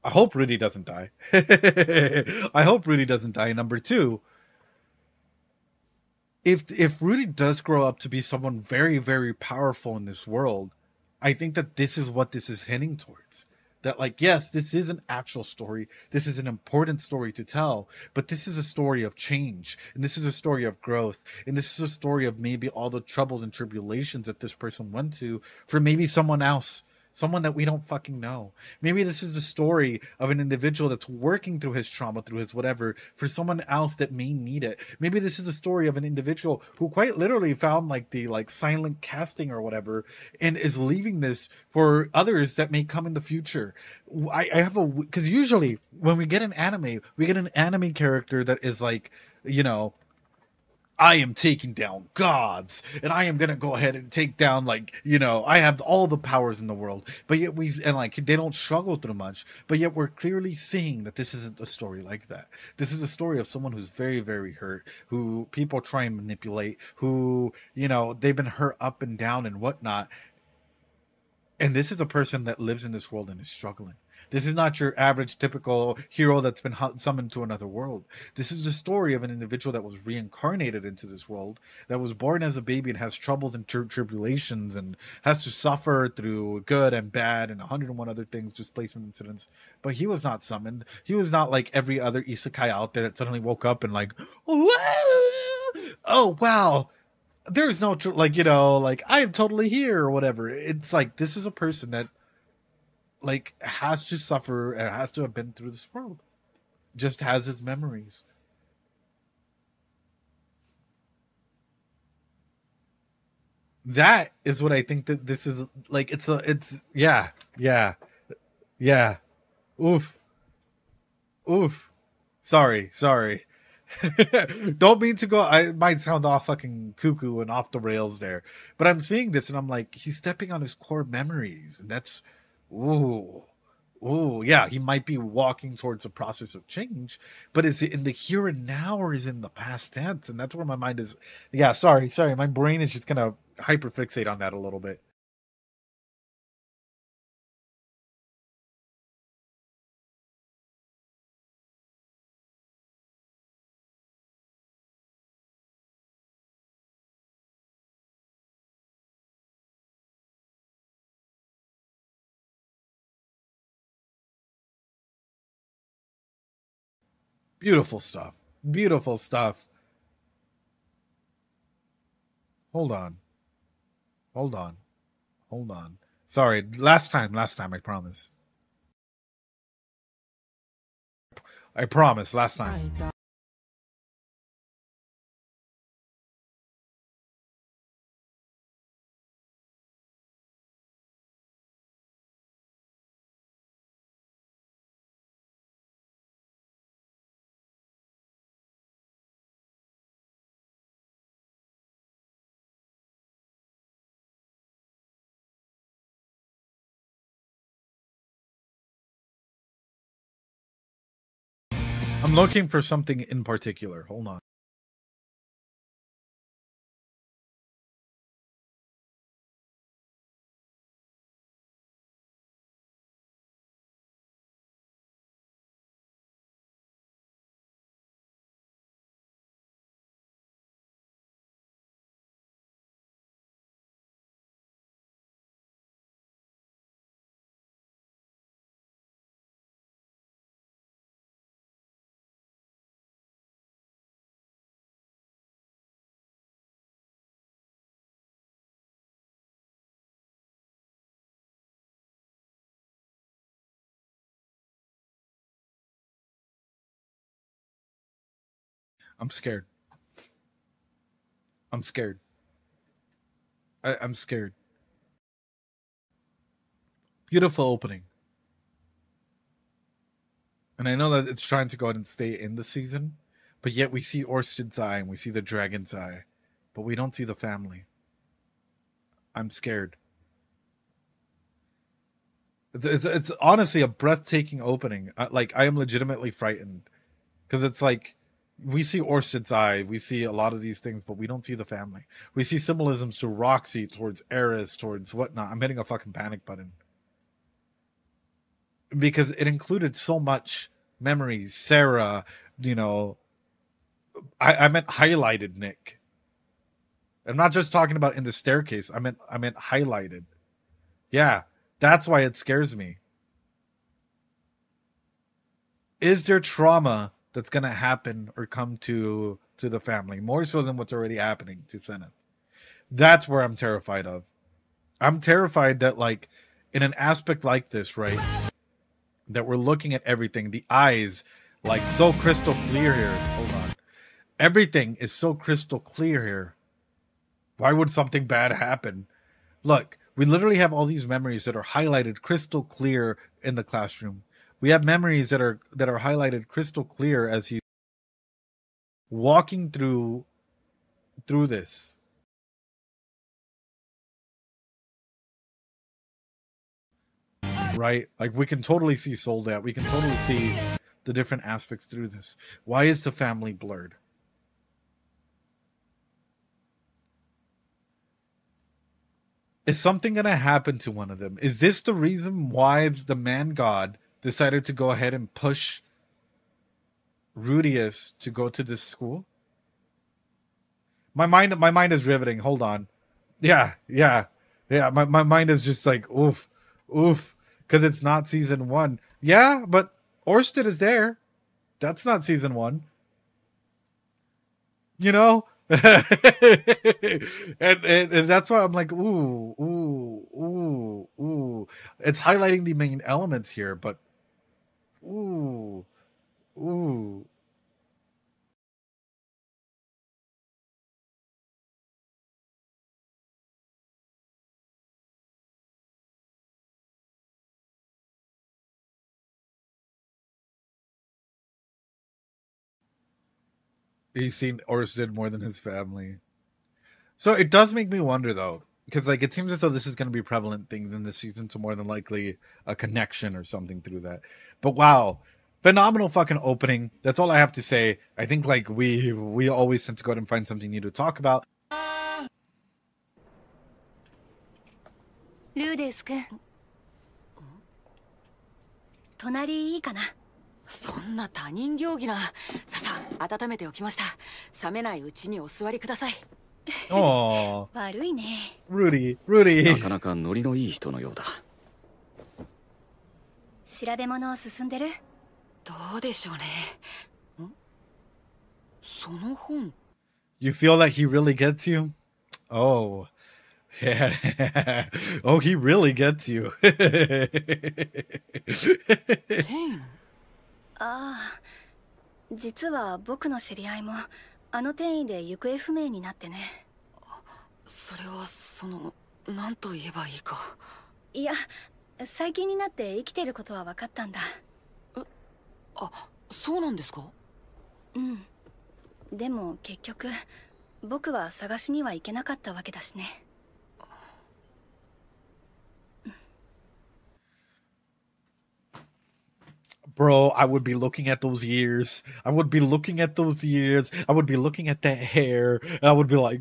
I hope Rudy doesn't die. I hope Rudy doesn't die. Number two, if Rudy does grow up to be someone very, very powerful in this world, I think that this is what this is heading towards. That like, yes, this is an actual story. This is an important story to tell, but this is a story of change, and this is a story of growth, and this is a story of maybe all the troubles and tribulations that this person went to for maybe someone else. Someone that we don't fucking know. Maybe this is the story of an individual that's working through his trauma, through his whatever, for someone else that may need it. Maybe this is the story of an individual who quite literally found like the like silent casting or whatever, and is leaving this for others that may come in the future. I have because usually when we get an anime character that is like, you know, I am taking down gods, and I am gonna go ahead and take down, like, you know, I have all the powers in the world. But yet they don't struggle through much. But yet we're clearly seeing that this isn't a story like that. This is a story of someone who's very, very hurt, who people try and manipulate, who, you know, they've been hurt up and down and whatnot. And this is a person that lives in this world and is struggling. This is not your average typical hero that's been summoned to another world. This is the story of an individual that was reincarnated into this world, that was born as a baby and has troubles and tribulations and has to suffer through good and bad and 101 other things, displacement incidents. But he was not summoned. He was not like every other isekai out there that suddenly woke up and like, oh, wow. There's no, like, you know, like, I am totally here or whatever. It's like, this is a person that, like, has to suffer and has to have been through this world. Just has his memories. That is what I think that this is, like, yeah. Oof. Sorry. Don't mean to go. I might sound all fucking cuckoo and off the rails there, but I'm seeing this and I'm like, he's stepping on his core memories, and that's, ooh, yeah. He might be walking towards a process of change, but is it in the here and now or is it in the past tense? And that's where my mind is. Yeah, sorry. My brain is just gonna hyperfixate on that a little bit. Beautiful stuff. Beautiful stuff. Hold on. Hold on. Hold on. Sorry. Last time, I promise. I promise, last time. I'm looking for something in particular. Hold on. I'm scared. I'm scared. I'm scared. Beautiful opening. And I know that it's trying to go ahead and stay in the season, but yet we see Orsted's eye and we see the dragon's eye, but we don't see the family. I'm scared. It's honestly a breathtaking opening. Like, I am legitimately frightened. Because it's like, we see Orsted's eye, we see a lot of these things, but we don't see the family. We see symbolisms to Roxy, towards Eris, towards whatnot. I'm hitting a fucking panic button. Because it included so much memories. Sarah, you know, I meant highlighted Nick. I'm not just talking about in the staircase. I meant highlighted. Yeah, that's why it scares me. Is there trauma that's gonna happen or come to the family more so than what's already happening to Seneth? That's where I'm terrified of. I'm terrified that, like, in an aspect like this, right, that we're looking at everything, the eyes, like, so crystal clear here. Hold on. Everything is so crystal clear here. Why would something bad happen? Look, we literally have all these memories that are highlighted crystal clear in the classroom. We have memories that are highlighted crystal clear as he's walking through this. Right? Like, we can totally see Soldat. We can totally see the different aspects through this. Why is the family blurred? Is something going to happen to one of them? Is this the reason why the man god decided to go ahead and push Rudius to go to this school? My mind is riveting. Hold on. Yeah. My mind is just like, oof. Because it's not season 1. Yeah, but Orsted is there. That's not season 1. You know? and that's why I'm like, ooh. It's highlighting the main elements here, but ooh. He's seen Orsted more than his family. So it does make me wonder, though, because, like, it seems as though this is going to be prevalent things in this season, so more than likely a connection or something through that. But wow, phenomenal fucking opening. That's all I have to say. I think, like, we always tend to go out and find something new to talk about. ルーデス君、隣いいかな。そんな他人行儀な。さあ、温めておきました。冷めないうちにお座りください。Oh, 悪いね。Rudy. なかなかノリのいい人のようだ。調べ物を進んでる？どうでしょうね。その本。You feel like he really gets you? Oh. Yeah. Oh, he really gets you. ああ、実は僕の知り合いもあの転移で行方不明になってね。それは何と言えばいいか。いや、最近になって生きてることは分かったんだ。あ、そうなんですか？うん。でも結局僕は探しには行けなかったわけだしね。Bro, I would be looking at those years. I would be looking at those years. I would be looking at that hair. And I would be like,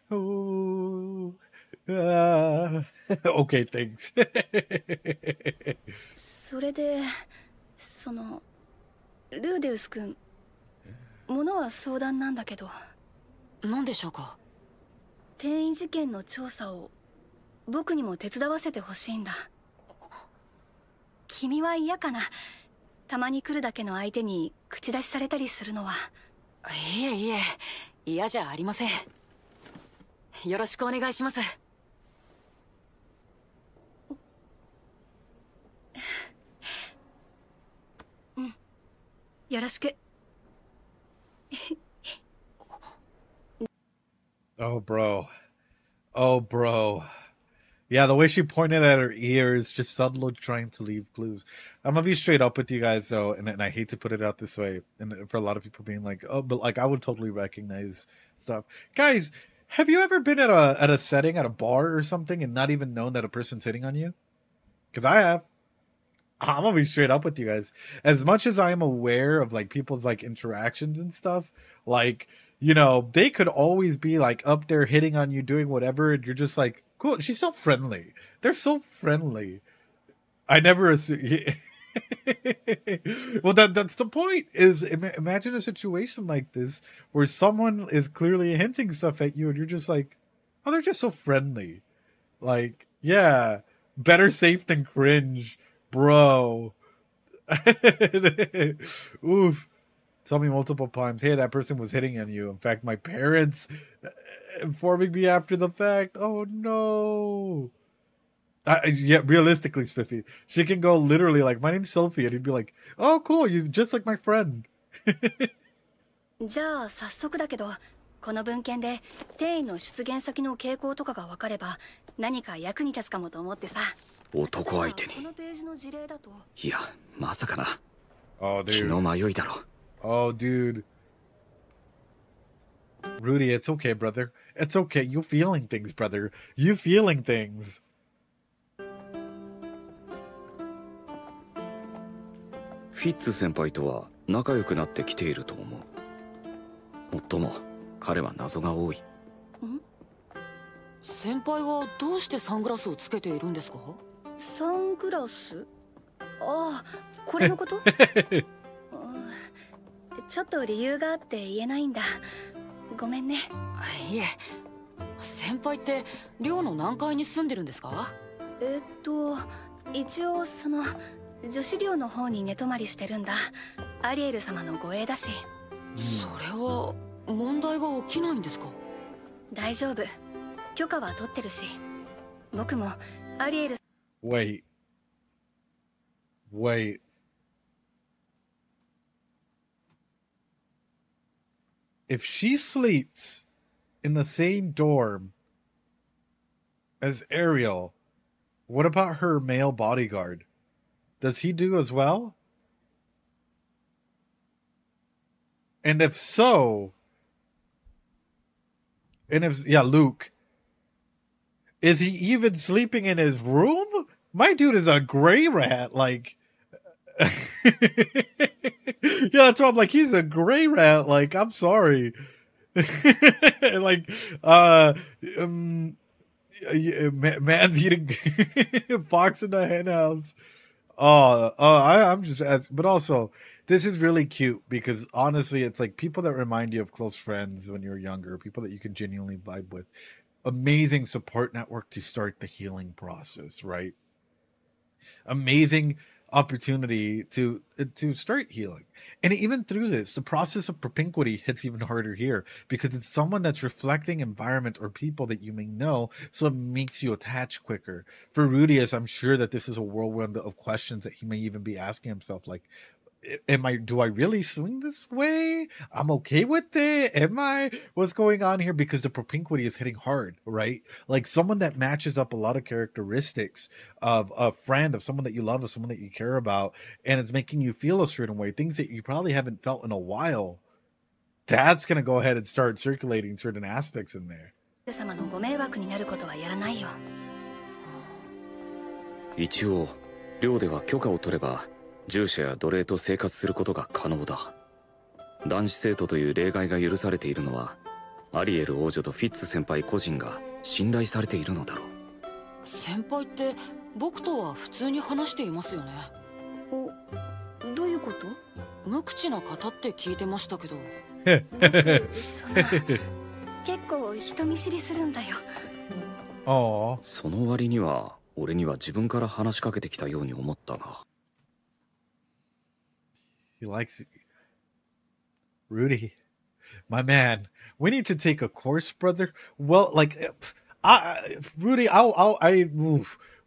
oh, okay, thanks. それで、ルーデウス君、ものは相談なんだけど。何でしょうか？転移事件の調査を僕にも手伝わせてほしいんだ。君は嫌かな？たまに来るだけの相手に口出しされたりするのは。いえ、嫌じゃありません。よろしくお願いします。よろしく。 Oh, bro. Oh, bro. Yeah, the way she pointed at her ears, just subtly trying to leave clues. I'm gonna be straight up with you guys, though, and I hate to put it out this way, and for a lot of people being like, "Oh," but like I would totally recognize stuff. Guys, have you ever been at a setting at a bar or something and not even known that a person's hitting on you? Because I have. I'm gonna be straight up with you guys. As much as I am aware of like people's like interactions and stuff, like, you know, they could always be like up there hitting on you, doing whatever, and you're just like, cool. She's so friendly. They're so friendly. I never assume. Well, that's the point. Is imagine a situation like this where someone is clearly hinting stuff at you, and you're just like, oh, they're just so friendly. Like, yeah, better safe than cringe. Bro. Oof. Tell me multiple times, hey, that person was hitting on you. In fact, my parents informing me after the fact. Oh, no. Yeah, realistically, Spiffy, she can go literally like, my name's Sophie, and he'd be like, oh, cool, you're just like my friend. じゃあ早速だけど、この文献で転移の出現先の傾向とかが分かれば何か役に立つかもと思ってさ。男相手に。このページの事例だと。いや、まさかな。Oh, dude. 気の迷いだろ。Oh, dude. Rudy, it's okay, brother. It's okay. You feeling things, brother. You feeling things. フィッツ先輩とは仲良くなってきていると思う。もっとも彼は謎が多い。先輩はどうしてサングラスをつけているんですか？サングラス？ああ、これのこと？ちょっと理由があって言えないんだ。ごめんね。いえ、先輩って寮の何階に住んでるんですか？一応その女子寮の方に寝泊まりしてるんだ。アリエル様の護衛だし。それは問題は起きないんですか？大丈夫。許可は取ってるし。僕もアリエル。Wait. If she sleeps in the same dorm as Ariel, what about her male bodyguard? Does he do as well? And if so, Luke, is he even sleeping in his room? My dude is a gray rat, like. Yeah, that's why I'm like, he's a gray rat. Like, I'm sorry. Like, man's eating fox in the hen house. I'm just asking, but also, this is really cute because honestly, it's like people that remind you of close friends when you're younger, people that you can genuinely vibe with. Amazing support network to start the healing process, right? Amazing opportunity to start healing. And even through this, the process of propinquity hits even harder here because it's someone that's reflecting environment or people that you may know, so it makes you attach quicker. For Rudius, I'm sure that this is a whirlwind of questions that he may even be asking himself, like, do I really swing this way? I'm okay with it. What's going on here? Because the propinquity is hitting hard, right? Like someone that matches up a lot of characteristics of a friend, of someone that you love, of someone that you care about, and it's making you feel a certain way, things that you probably haven't felt in a while. That's going to go ahead and start circulating certain aspects in there. 一応、寮では許可を取れば従者や奴隷と生活することが可能だ。男子生徒という例外が許されているのはアリエル王女とフィッツ先輩個人が信頼されているのだろう。先輩って僕とは普通に話していますよね。どういうこと？無口な方って聞いてましたけど。結構人見知りするんだよ。その割には俺には自分から話しかけてきたように思ったが。He likes it. Rudy, my man, we need to take a course, brother. Well, like, Rudy,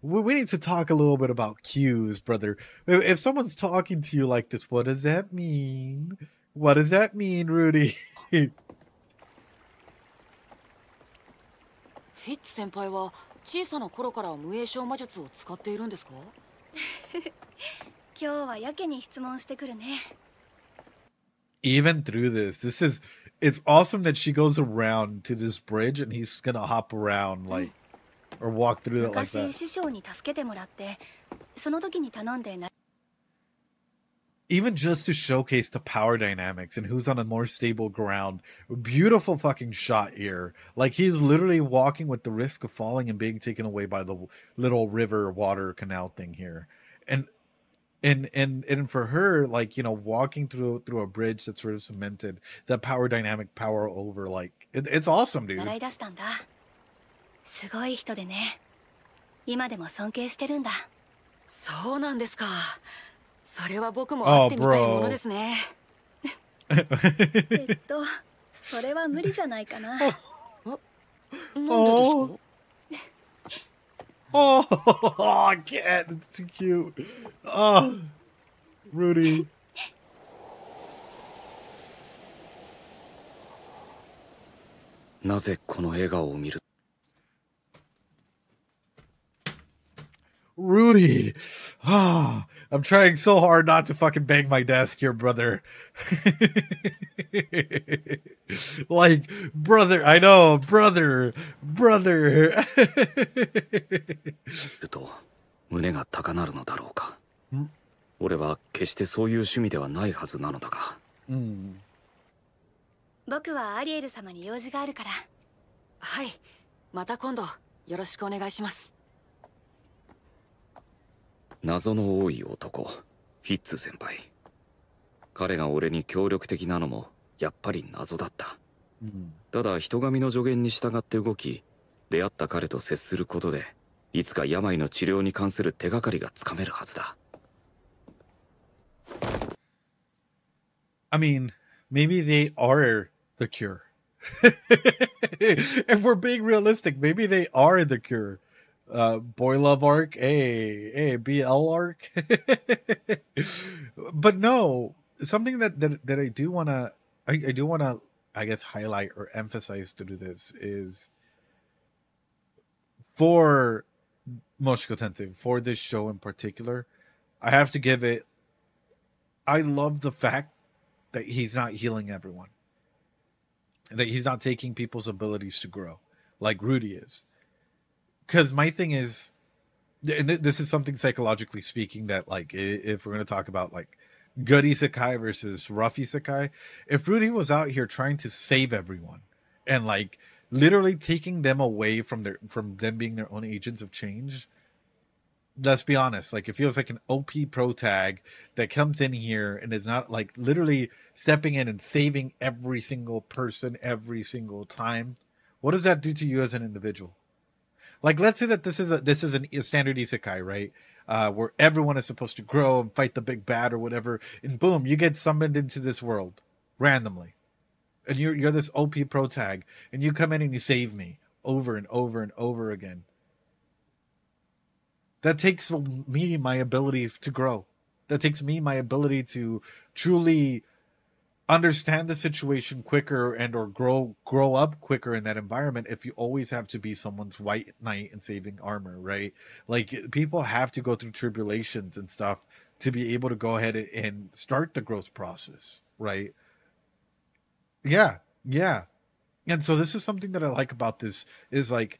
we need to talk a little bit about cues, brother. If someone's talking to you like this, what does that mean? What does that mean, Rudy? フィッツ先輩は小さな頃から無影象魔術を使っているんですか？今日はやけに質問してくるね。Even through it's awesome that she goes around to this bridge and he's gonna hop around like or walk through it like that. 昔師匠に助けてもらって、その時に頼んでな。Even just to showcase the power dynamics and who's on a more stable ground. Beautiful fucking shot here. Like he's literally walking with the risk of falling and being taken away by the little river water canal thing here. And for her, like, you know, walking through a bridge that's sort of cemented, that power dynamic power over, like it's awesome, dude. 習い出したんだ。すごい人でね。今でも尊敬してるんだ。そうなんですか。それは僕も会ってみたいものですね。それは無理じゃないかな。なんでですか？Oh, I can't. It's too cute. Oh, Rudy. Rudy. Ah, I'm trying so hard not to fucking bang my desk here, brother. Like, brother, I know, brother. と胸が高鳴るのだろうか。俺は決してそういう趣味ではないはずなのだが。僕はアリエル様に用事があるから。はい、また今度よろしくお願いします。謎の多い男、フィッツ先輩。彼が俺に協力的なのもやっぱり謎だった。ただ人神の助言に従って動き、出会った彼と接することで、いつか病の治療に関する手がかりがつかめるはずだ。I mean, maybe they are the cure. If we're being realistic, maybe they are the cure. Boy love arc, BL arc. But no, something that I do wanna, I do wanna, I guess, highlight or emphasize through this is for Mushoku Tensei, for this show in particular, I have to give it, I love the fact that he's not healing everyone. That he's not taking people's abilities to grow like Rudy is. Because my thing is, and this is something psychologically speaking that, like, if we're going to talk about, like, good isekai versus rough isekai, if Rudy was out here trying to save everyone and, like, literally taking them away from them being their own agents of change, let's be honest, like, it feels like an OP pro tag that comes in here and is not, like, literally stepping in and saving every single person every single time. What does that do to you as an individual? Like, let's say that this is a standard isekai, right? Where everyone is supposed to grow and fight the big bad or whatever, and boom, you get summoned into this world randomly, and you're this OP pro tag, and you come in and you save me over and over and over again. That takes me my ability to grow. That takes me my ability to truly understand the situation quicker and or grow up quicker in that environment if you always have to be someone's white knight and saving armor, right? Like, people have to go through tribulations and stuff to be able to go ahead and start the growth process, right? Yeah. And so this is something that I like about this is, like,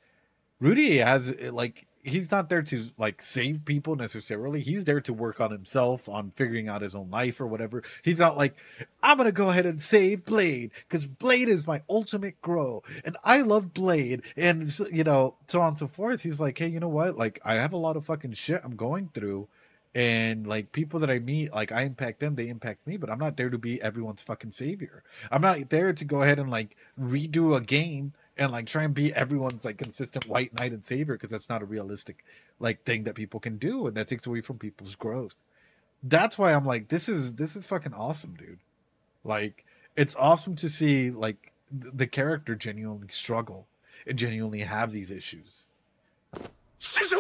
Rudy has, like, he's not there to, like, save people necessarily. He's there to work on himself, on figuring out his own life or whatever. He's not like, I'm gonna go ahead and save Blade because Blade is my ultimate grow and I love Blade, and, you know, so on and so forth. He's like, hey, you know what, like, I have a lot of fucking shit I'm going through, and, like, people that I meet, like, I impact them, they impact me, but I'm not there to be everyone's fucking savior. I'm not there to go ahead and, like, redo a game and, like, try and be everyone's, like, consistent white knight and savior, because that's not a realistic, like, thing that people can do, and that takes away from people's growth. That's why I'm like, this is fucking awesome, dude. Like, it's awesome to see, like, the character genuinely struggle. and genuinely have these issues. 師匠、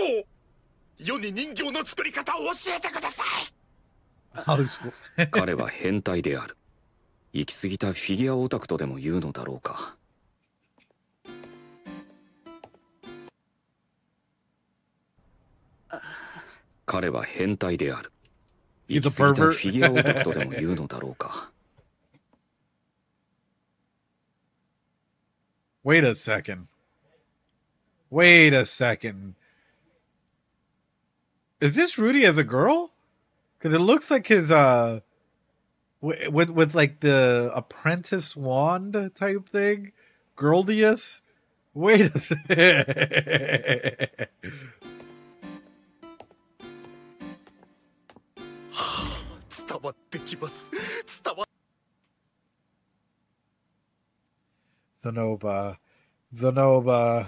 世に人形の作り方を教えてください。How to 彼は変態である。行き過ぎたフィギュアオタクとでも言うのだろうか。彼は変態である。行き過ぎたフィギュアオタクとでも言うのだろうか。Wait a second. Wait a second. Is this Rudy as a girl? Because it looks like his with like the apprentice wand type thing, Girldius. Wait a second. 伝わってきます。伝わ。Zanoba.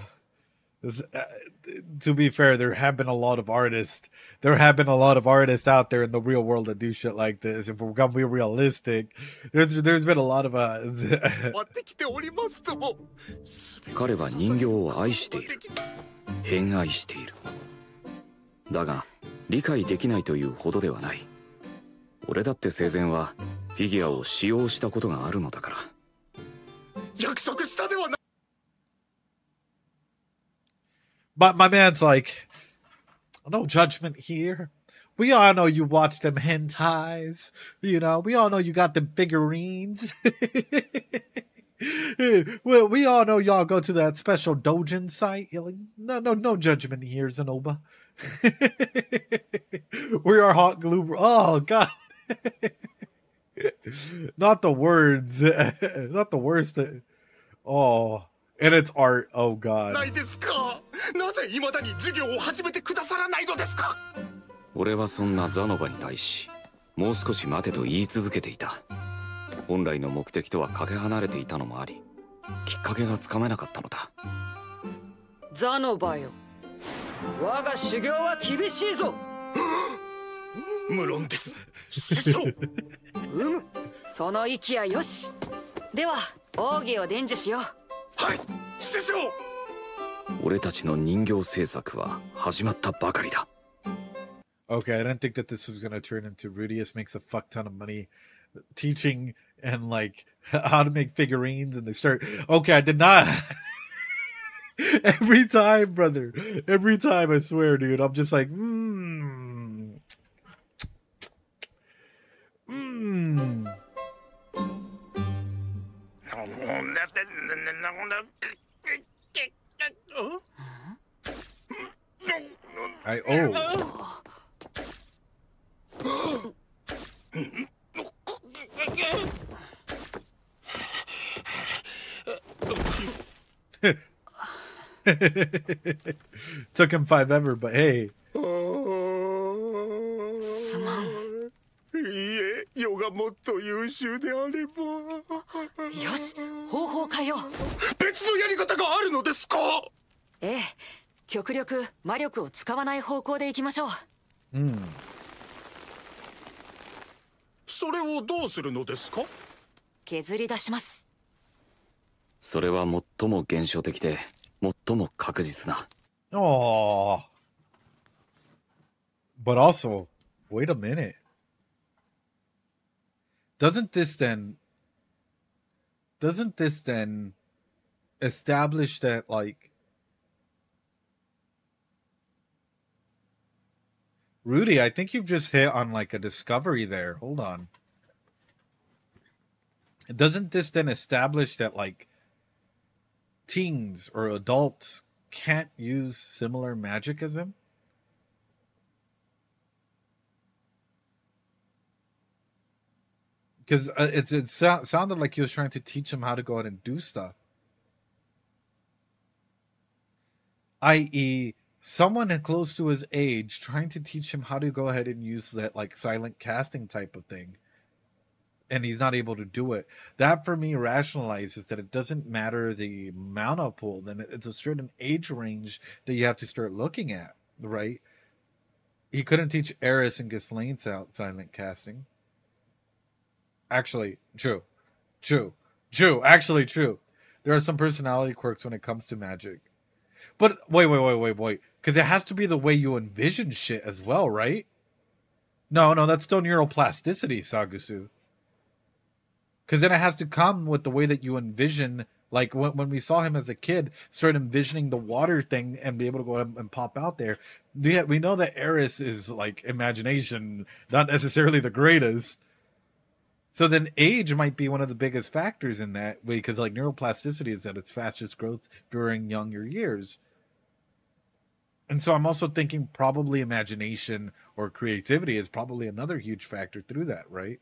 To be fair, there have been a lot of artists. There have been a lot of artists out there in the real world that do shit like this. If we're gonna be realistic, there's been a lot of 彼は人形を愛している。偏愛している。だが理解できないというほどではない。俺だって生前はフィギュアを使用したことがあるのだから。約束したではない。But my man's like, no judgment here. We all know you watch them hentais. You know, we all know you got them figurines. Well, we all know y'all go to that special doujin site. You're like, no judgment here, Zanoba. We are hot glue. Oh, God. Not the words. Not the worst. Oh. And it's art. Oh, God. ないですか。なぜ未だに授業を始めてくださらないのですか。俺はそんなザノバに対し、もう少し待てと言い続けていた。本来の目的とはかけ離れていたのもあり、きっかけがつかめなかったのだ。ザノバよ、我が修行は厳しいぞ。無論です、師匠。その息やよし。では奥義を伝授しよう。はい、師匠。俺たちの人形制作は始まったばかりだ。Okay, I didn't think that this was going to turn into Rudius makes a fuck ton of money teaching and like how to make figurines and they start. Okay, I did not. Every time, brother. Every time, I swear, dude. I'm just like, Took him 5 ever, but hey. すまん。いいえ、世がもっと優秀であれば。よし、方法変えよう。別のやり方があるのですか。ええ、極力魔力を使わない方向でいきましょう。それをどうするのですか。削り出します。それは最も現象的で最も確実な。Oh. But also, wait a minute. Doesn't this then establish that, like, Rudy, I think you've just hit on like a discovery there. Hold on. Doesn't this then establish that, like, teens or adults can't use similar magic as him? Because it sounded like he was trying to teach him how to go ahead and do stuff. I.e., someone close to his age trying to teach him how to go ahead and use that, like, silent casting type of thing. And he's not able to do it. That, for me, rationalizes that it doesn't matter the mana pool. Then it's a certain age range that you have to start looking at, right? He couldn't teach Eris and Ghislaine silent casting. Actually, true. Actually, true. There are some personality quirks when it comes to magic. But wait. Because it has to be the way you envision shit as well, right? No, that's still neuroplasticity, Sagusu. Because then it has to come with the way that you envision. Like when we saw him as a kid, start envisioning the water thing and be able to go and pop out there. We know that Eris is like imagination, not necessarily the greatest. So then age might be one of the biggest factors in that way, because like neuroplasticity is at its fastest growth during younger years. And so I'm also thinking probably imagination or creativity is probably another huge factor through that, right?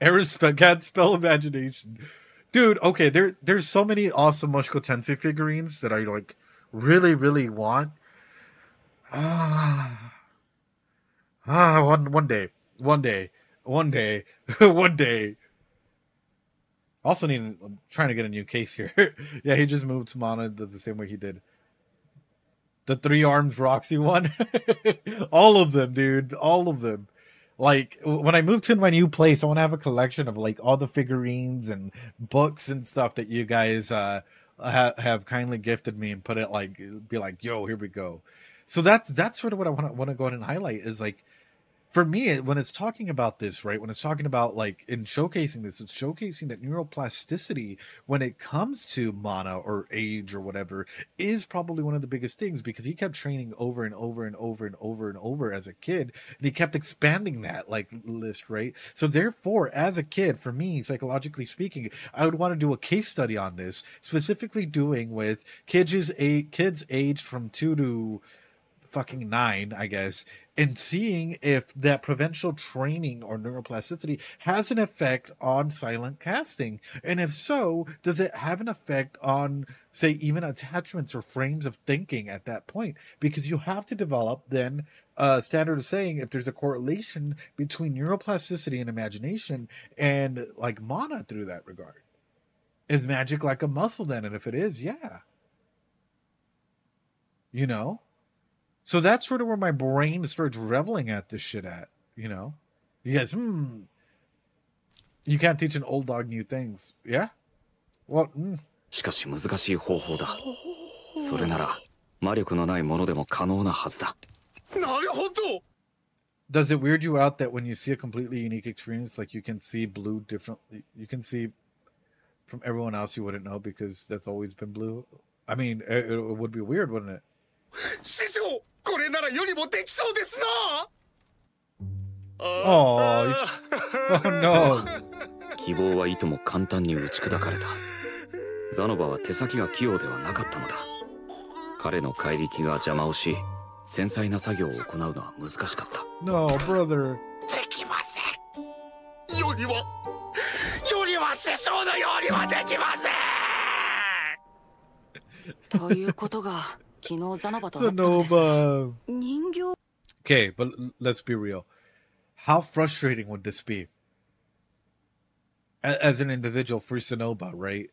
Eris can't spell imagination. Dude, okay, there's so many awesome Mushoku Tensei figurines that I like really, really want. One day. Also I'm trying to get a new case here. Yeah, he just moved to Mana the same way he did. The 3 arms Roxy one. All of them, dude. All of them. Like, when I move to my new place, I want to have a collection of, like, all the figurines and books and stuff that you guys have kindly gifted me and put it, like, be like, yo, here we go. So that's sort of what I want to go ahead and highlight is, like, for me, when it's talking about this, right, when it's talking about, like, in showcasing this, it's showcasing that neuroplasticity, when it comes to mana or age or whatever, is probably one of the biggest things, because he kept training over and over and over and over and over as a kid, and he kept expanding that, like, list, right? So therefore, as a kid, for me, psychologically speaking, I would want to do a case study on this, specifically doing with kids aged from 2 to fucking 9, I guess, and seeing if that provincial training or neuroplasticity has an effect on silent casting. And if so, does it have an effect on, say, even attachments or frames of thinking at that point? Because you have to develop then a standard of saying if there's a correlation between neuroplasticity and imagination and like mana through that regard. Is magic like a muscle then? And if it is, yeah. You know? So that's sort of where my brain starts reveling at this shit at, you know? You guys, you can't teach an old dog new things. Yeah? Well, しかし難しい方法だ。それなら魔力のないものでも可能なはずだ。なるほど。 Does it weird you out that when you see a completely unique experience, like you can see blue differently, you can see from everyone else you wouldn't know because that's always been blue? I mean, it would be weird, wouldn't it? 師匠、これなら世にもできそうですな。Oh, oh no. 希望はいとも簡単に打ち砕かれた。ザノバは手先が器用ではなかったのだ。彼の怪力が邪魔をし、繊細な作業を行うのは難しかった。No, brother. できません。よりは師匠のようにはできません。ということが昨日ザノバと会ったのです。人形 Okay, but let's be real. How frustrating would this be? As an individual for Sonoba, right?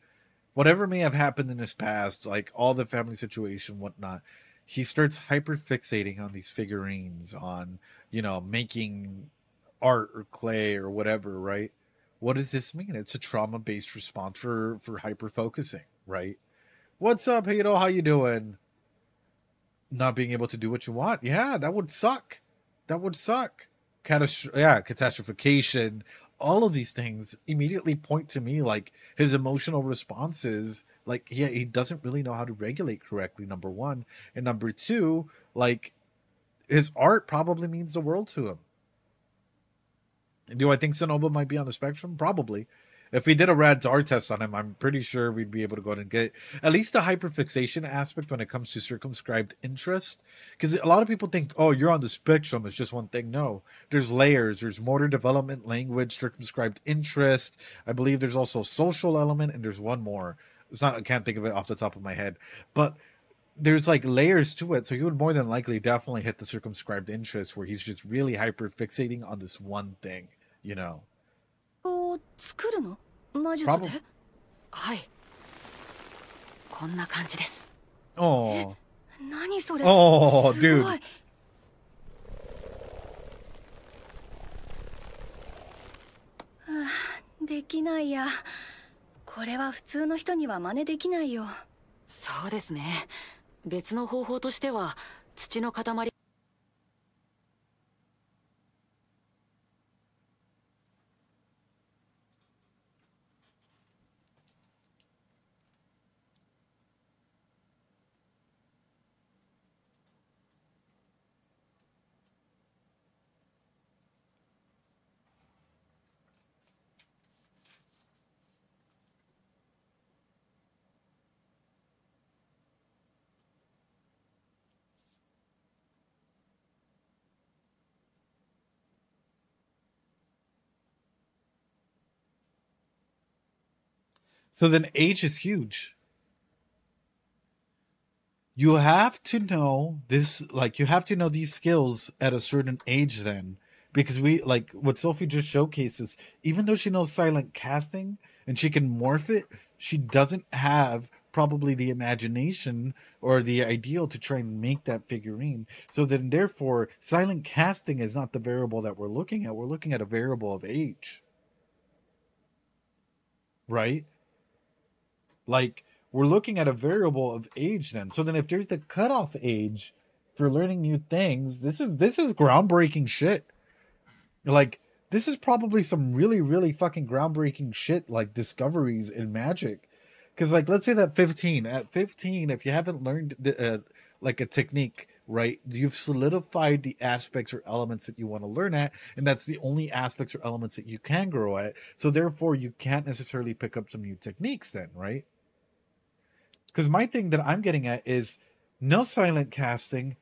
Whatever may have happened in his past, like all the family situation, whatnot, he starts hyper-fixating on these figurines, on, you know, making art or clay or whatever, right? What does this mean? It's a trauma-based response for hyper-focusing, right? What's up, Hito? How you doing? Not being able to do what you want. Yeah, that would suck. That would suck. Catastrophication. All of these things immediately point to me like his emotional responses. Like, yeah, he doesn't really know how to regulate correctly, number one. And number two, like, his art probably means the world to him. Do I think Sonoba might be on the spectrum? Probably. If we did a Rad's art test on him, I'm pretty sure we'd be able to go ahead and get at least a hyperfixation aspect when it comes to circumscribed interest. Because a lot of people think, oh, you're on the spectrum, it's just one thing. No, there's layers. There's motor development, language, circumscribed interest. I believe there's also a social element, and there's one more. It's not, I can't think of it off the top of my head. But there's like layers to it. So he would more than likely definitely hit the circumscribed interest where he's just really hyperfixating on this one thing, you know. 作るの魔術ではい。こんな感じです。Oh. 何それ Oh, dude. すごいできないやこれは普通の人には真似できないよ。そうですね。別の方法としては土の塊。So then age is huge. You have to know this, like, you have to know these skills at a certain age then. Because we, like, what Sophie just showcases, even though she knows silent casting and she can morph it, she doesn't have probably the imagination or the ideal to try and make that figurine. So then, therefore, silent casting is not the variable that we're looking at. We're looking at a variable of age. Right? Like, we're looking at a variable of age then. So then if there's the cutoff age for learning new things, this is groundbreaking shit. Like, this is probably some really, really fucking groundbreaking shit, like discoveries in magic. Because, like, let's say that at 15, if you haven't learned like a technique, right, you've solidified the aspects or elements that you want to learn at, and that's the only aspects or elements that you can grow at. So therefore, you can't necessarily pick up some new techniques then, right? Because my thing that I'm getting at is no silent casting,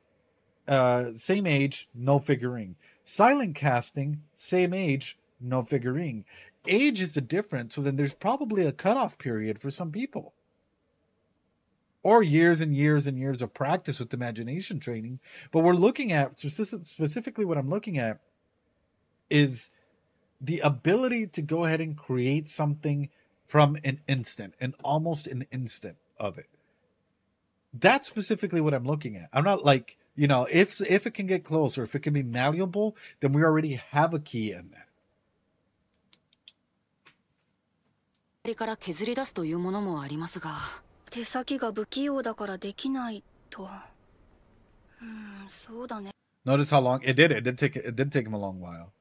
same age, no figurine. Silent casting, same age, no figurine. Age is the difference, so then there's probably a cutoff period for some people. Or years and years and years of practice with imagination training. But we're looking at, specifically what I'm looking at, is the ability to go ahead and create something from an instant, and almost an instant of it. That's specifically what I'm looking at. I'm not like, you know, if it can get close or if it can be malleable, then we already have a key in that. から削り出すというものもありますが、手先が不器用だからできないと。そうだね。Notice how long it did take him a long while.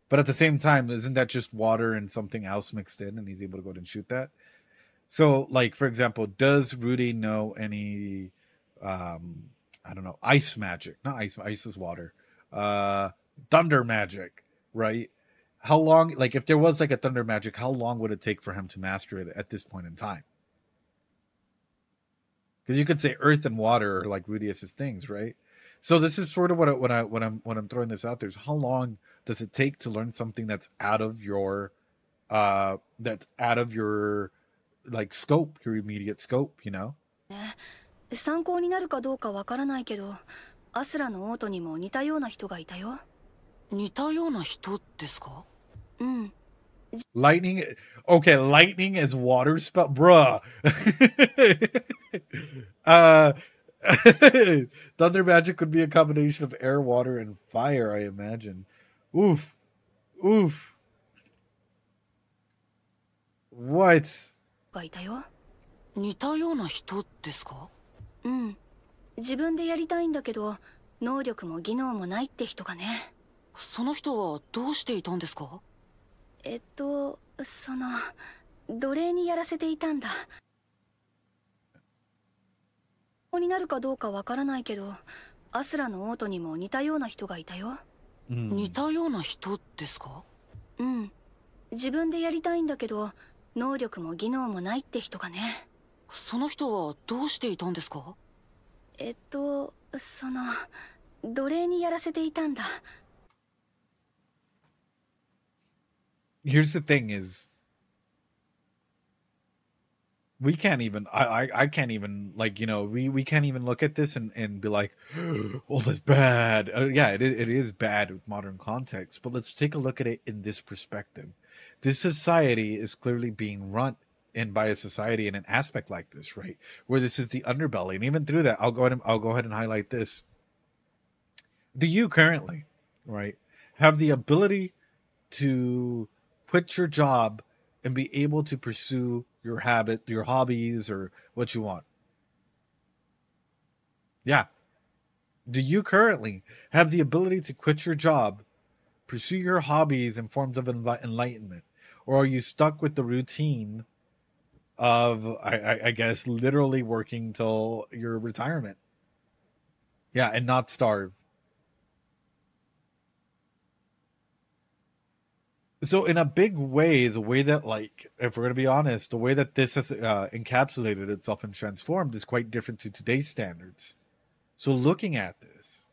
But at the same time, isn't that just water and something else mixed in, and he's able to go ahead and shoot that? So, like, for example, does Rudy know any, I don't know, ice magic? Not ice is water. Thunder magic, right? How long, like, if there was, like, a thunder magic, how long would it take for him to master it at this point in time? Because you could say earth and water are, like, Rudius's things, right? So this is sort of what I'm throwing this out there is how long does it take to learn something that's out of your, like, scope, your immediate scope, you know? 参考になるかどうかわからないけど、アスラのオートにも似たような人がいたよ。似たような人ですか？うん。Lightning, okay, lightning is water spell, bruh. Thunder magic could be a combination of air, water, and fire, I imagine. Oof. What? がいたよ。似たような人ですか？うん。自分でやりたいんだけど、能力も技能もないって人がね。その人はどうしていたんですか？奴隷にやらせていたんだ。になるかどうかわからないけど、アスラのオートにも似たような人がいたよ。似たような人ですか？うん。自分でやりたいんだけど、能力も技能もないって人がね。その人はどうしていたんですか？奴隷にやらせていたんだ。Here's the thing is, we can't even, I can't even, like, you know, we can't even look at this and be like, oh, that's bad. Yeah, it is bad with modern context, but let's take a look at it in this perspective. This society is clearly being run in by a society in an aspect like this, right? Where this is the underbelly. And even through that, I'll go ahead and highlight this. Do you currently, right, have the ability to quit your job and be able to pursue your hobbies, or what you want. Yeah. Do you currently have the ability to quit your job, pursue your hobbies and forms of enlightenment? Or are you stuck with the routine of, I guess, literally working till your retirement? Yeah, and not starve. So in a big way, the way that, like, if we're going to be honest, the way that this has encapsulated itself and transformed is quite different to today's standards. So looking at this,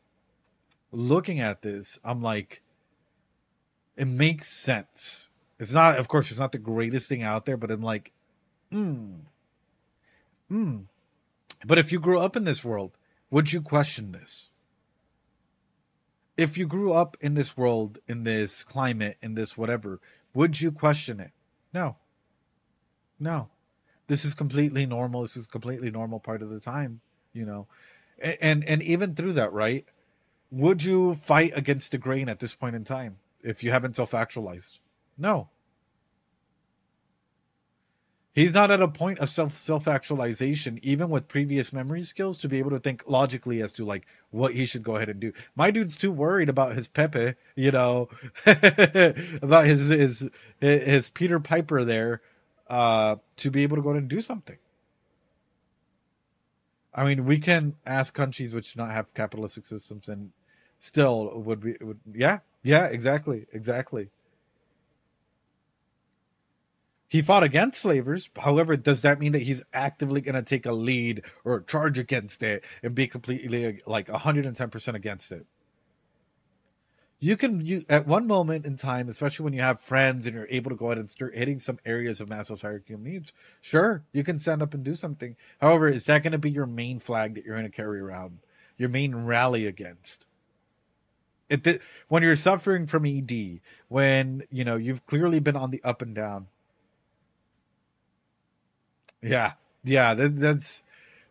I'm like, it makes sense. It's not, of course, it's not the greatest thing out there, but I'm like, But if you grew up in this world, would you question this? If you grew up in this world, in this climate, in this whatever, would you question it? No. No. This is completely normal. This is completely normal part of the time, you know. And even through that, right? Would you fight against the grain at this point in time if you haven't self-actualized? No. He's not at a point of self-actualization, even with previous memory skills, to be able to think logically as to, like, what he should go ahead and do. My dude's too worried about his Pepe, you know, about his Peter Piper there, to be able to go ahead and do something. I mean, we can ask countries which do not have capitalistic systems and still yeah, exactly. He fought against slavers. However, does that mean that he's actively going to take a lead or a charge against it and be completely, like, 110% against it? You at one moment in time, especially when you have friends and you're able to go ahead and start hitting some areas of Maslow's hierarchy of needs, sure, you can stand up and do something. However, is that going to be your main flag that you're going to carry around? Your main rally against? When you're suffering from ED, when, you know, you've clearly been on the up and down. Yeah, that's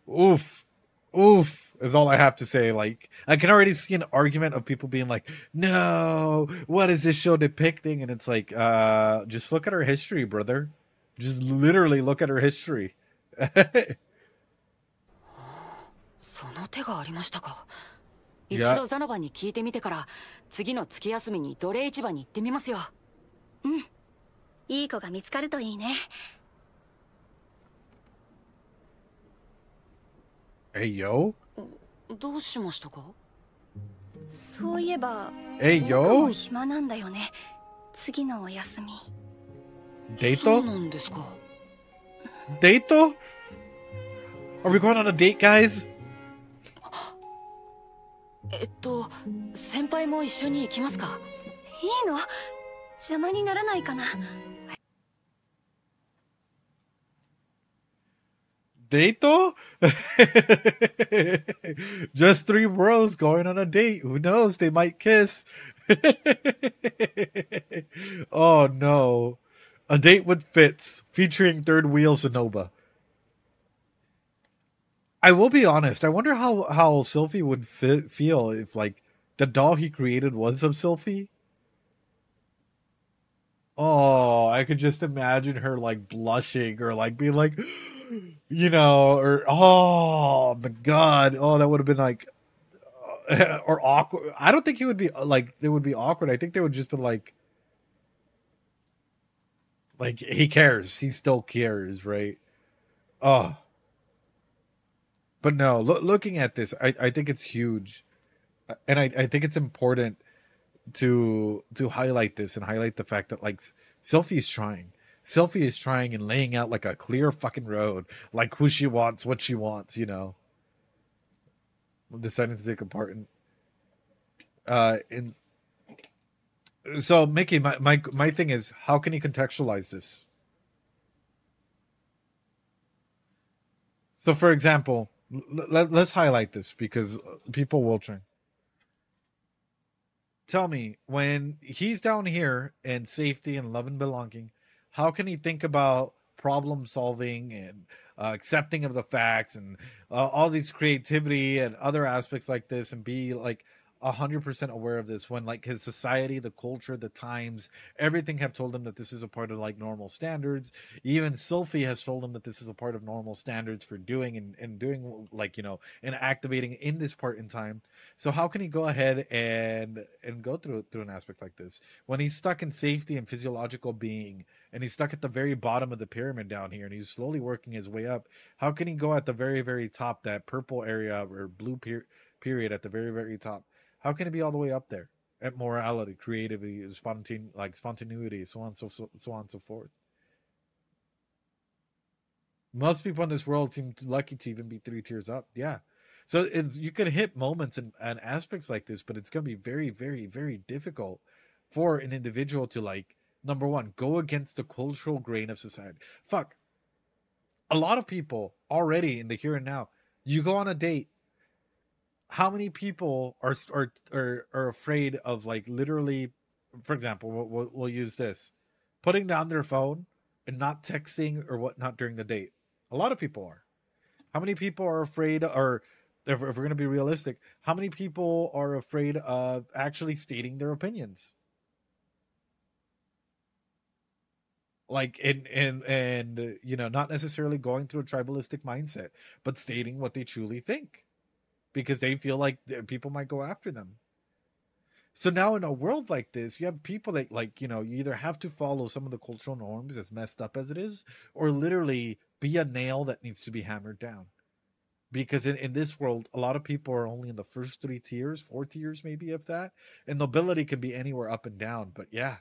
oof is all I have to say. Like, I can already see an argument of people being like, no, what is this show depicting? And it's like, just look at her history, brother. Just literally look at her history. その手がありましたか。一度ザノバに聞いてみてから次の月休みに奴隷市場に行ってみますよ。うん、いい子が見つかるといいね。Hey, yo? どうしましたか？そういえば、Hey, yo? 僕も暇なんだよね。次のお休み。デート？そうなんですか。デート？ Are we going on a date, guys? 先輩も一緒に行きますか？いいの？邪魔にならないかな。Date? Just three bros going on a date. Who knows? They might kiss. Oh no. A date with Fitz, featuring Third Wheel Sonoba. I will be honest. I wonder how Sylphie would feel if, like, the doll he created was of Sylphie. Oh, I could just imagine her, like, blushing or, like, being like, you know, or, oh my god, oh, that would have been like, or awkward. I don't think he would be like, they would be awkward. I think they would just be like he cares. He still cares, right? Oh, but no, looking at this, I think it's huge, and I think it's important to highlight this and highlight the fact that, like, Sylphie is trying. Sylphie is trying and laying out, like, a clear fucking road, like, who she wants, what she wants, you know. I'm deciding to take a part in. So, Mickey, my thing is, how can you contextualize this? So, for example, let's highlight this because people will try. Tell me, when he's down here in safety and love and belonging, how can he think about problem solving and accepting of the facts and all these creativity and other aspects like this and be, like, 100% aware of this when like his society, the culture, the times, everything have told him that this is a part of like normal standards. Even Sophie has told him that this is a part of normal standards for doing and doing like, you know, and activating in this part in time. So how can he go ahead and go through an aspect like this when he's stuck in safety and physiological being, and he's stuck at the very bottom of the pyramid down here, and he's slowly working his way up? How can he go at the very, very top, that purple area or blue period at the very, very top? How can it be all the way up there at morality, creativity, spontaneity, so on, so on and so forth? Most people in this world seem lucky to even be 3 tiers up. Yeah. So you could hit moments and aspects like this, but it's going to be very, very, very difficult for an individual to, like, number one, go against the cultural grain of society. Fuck. A lot of people already in the here and now, you go on a date, how many people are afraid of, like, literally, for example, we'll use this, putting down their phone and not texting or whatnot during the date? A lot of people are. How many people are afraid, or if we're going to be realistic, how many people are afraid of actually stating their opinions? Like, and you know, not necessarily going through a tribalistic mindset, but stating what they truly think, because they feel like people might go after them. So now in a world like this, you have people that, like, you know, you either have to follow some of the cultural norms, as messed up as it is, or literally be a nail that needs to be hammered down. Because in this world, a lot of people are only in the first 3 tiers, 4 tiers maybe, if that. And nobility can be anywhere up and down. But yeah.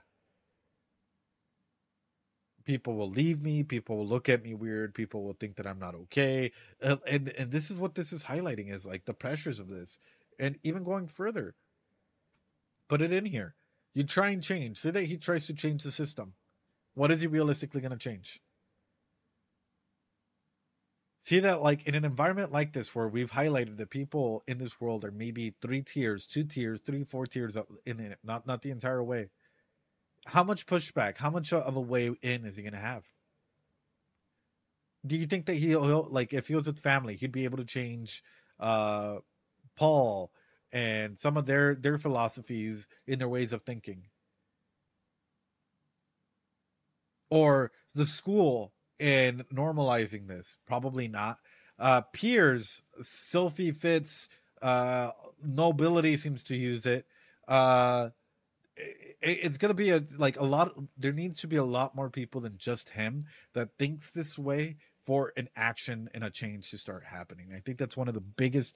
People will leave me. People will look at me weird. People will think that I'm not okay. And this is what this is highlighting, is like the pressures of this. And even going further, put it in here. You try and change. Say that he tries to change the system. What is he realistically going to change? See that, like, in an environment like this, where we've highlighted that people in this world are maybe 3 tiers, 2 tiers, 3, 4 tiers in it, not the entire way. How much pushback, how much of a way in is he going to have? Do you think that he'll, like, if he was with family, he'd be able to change Paul and some of their philosophies in their ways of thinking? Or the school and normalizing this? Probably not. Peers, Sylphie fits, nobility seems to use it. It's going to be there needs to be a lot more people than just him that thinks this way for an action and a change to start happening. I think that's one of the biggest,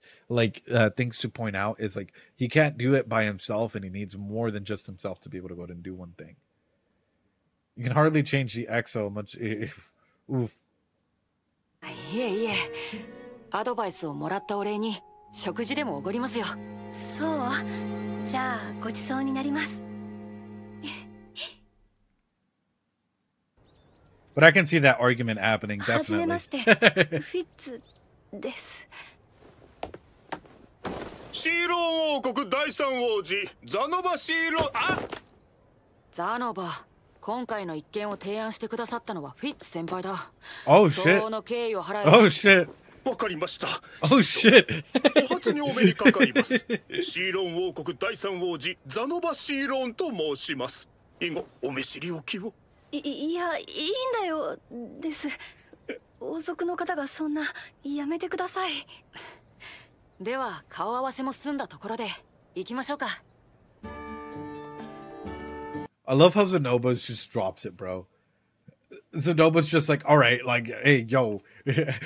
things to point out, is, like, he can't do it by himself, and he needs more than just himself to be able to go out and do one thing. You can hardly change the EXO much. Oof. いえいえ、アドバイスをもらったお礼に食事でもおごりますよ。そう。じゃあごちそうになります。But I can see that argument happening, definitely. はじめまして、フィッツです。シーロン王国第三王子ザノバシーロン。ザノバ、今回の一件を提案してくださったのはフィッツ先輩だ。Oh shit. 相応の敬意を払え。Oh shit. わかりました。Oh shit. お初にお目にかかります。シーロン王国第三王子ザノバシーロンと申します。以後お見知りおきを。いや、いいんだよです。王族の方がそんな、やめてください。では顔合わせも済んだところで行きましょうか。I love how Zenoba's just drops it, bro. Zenoba's just like, all right, like, hey, yo,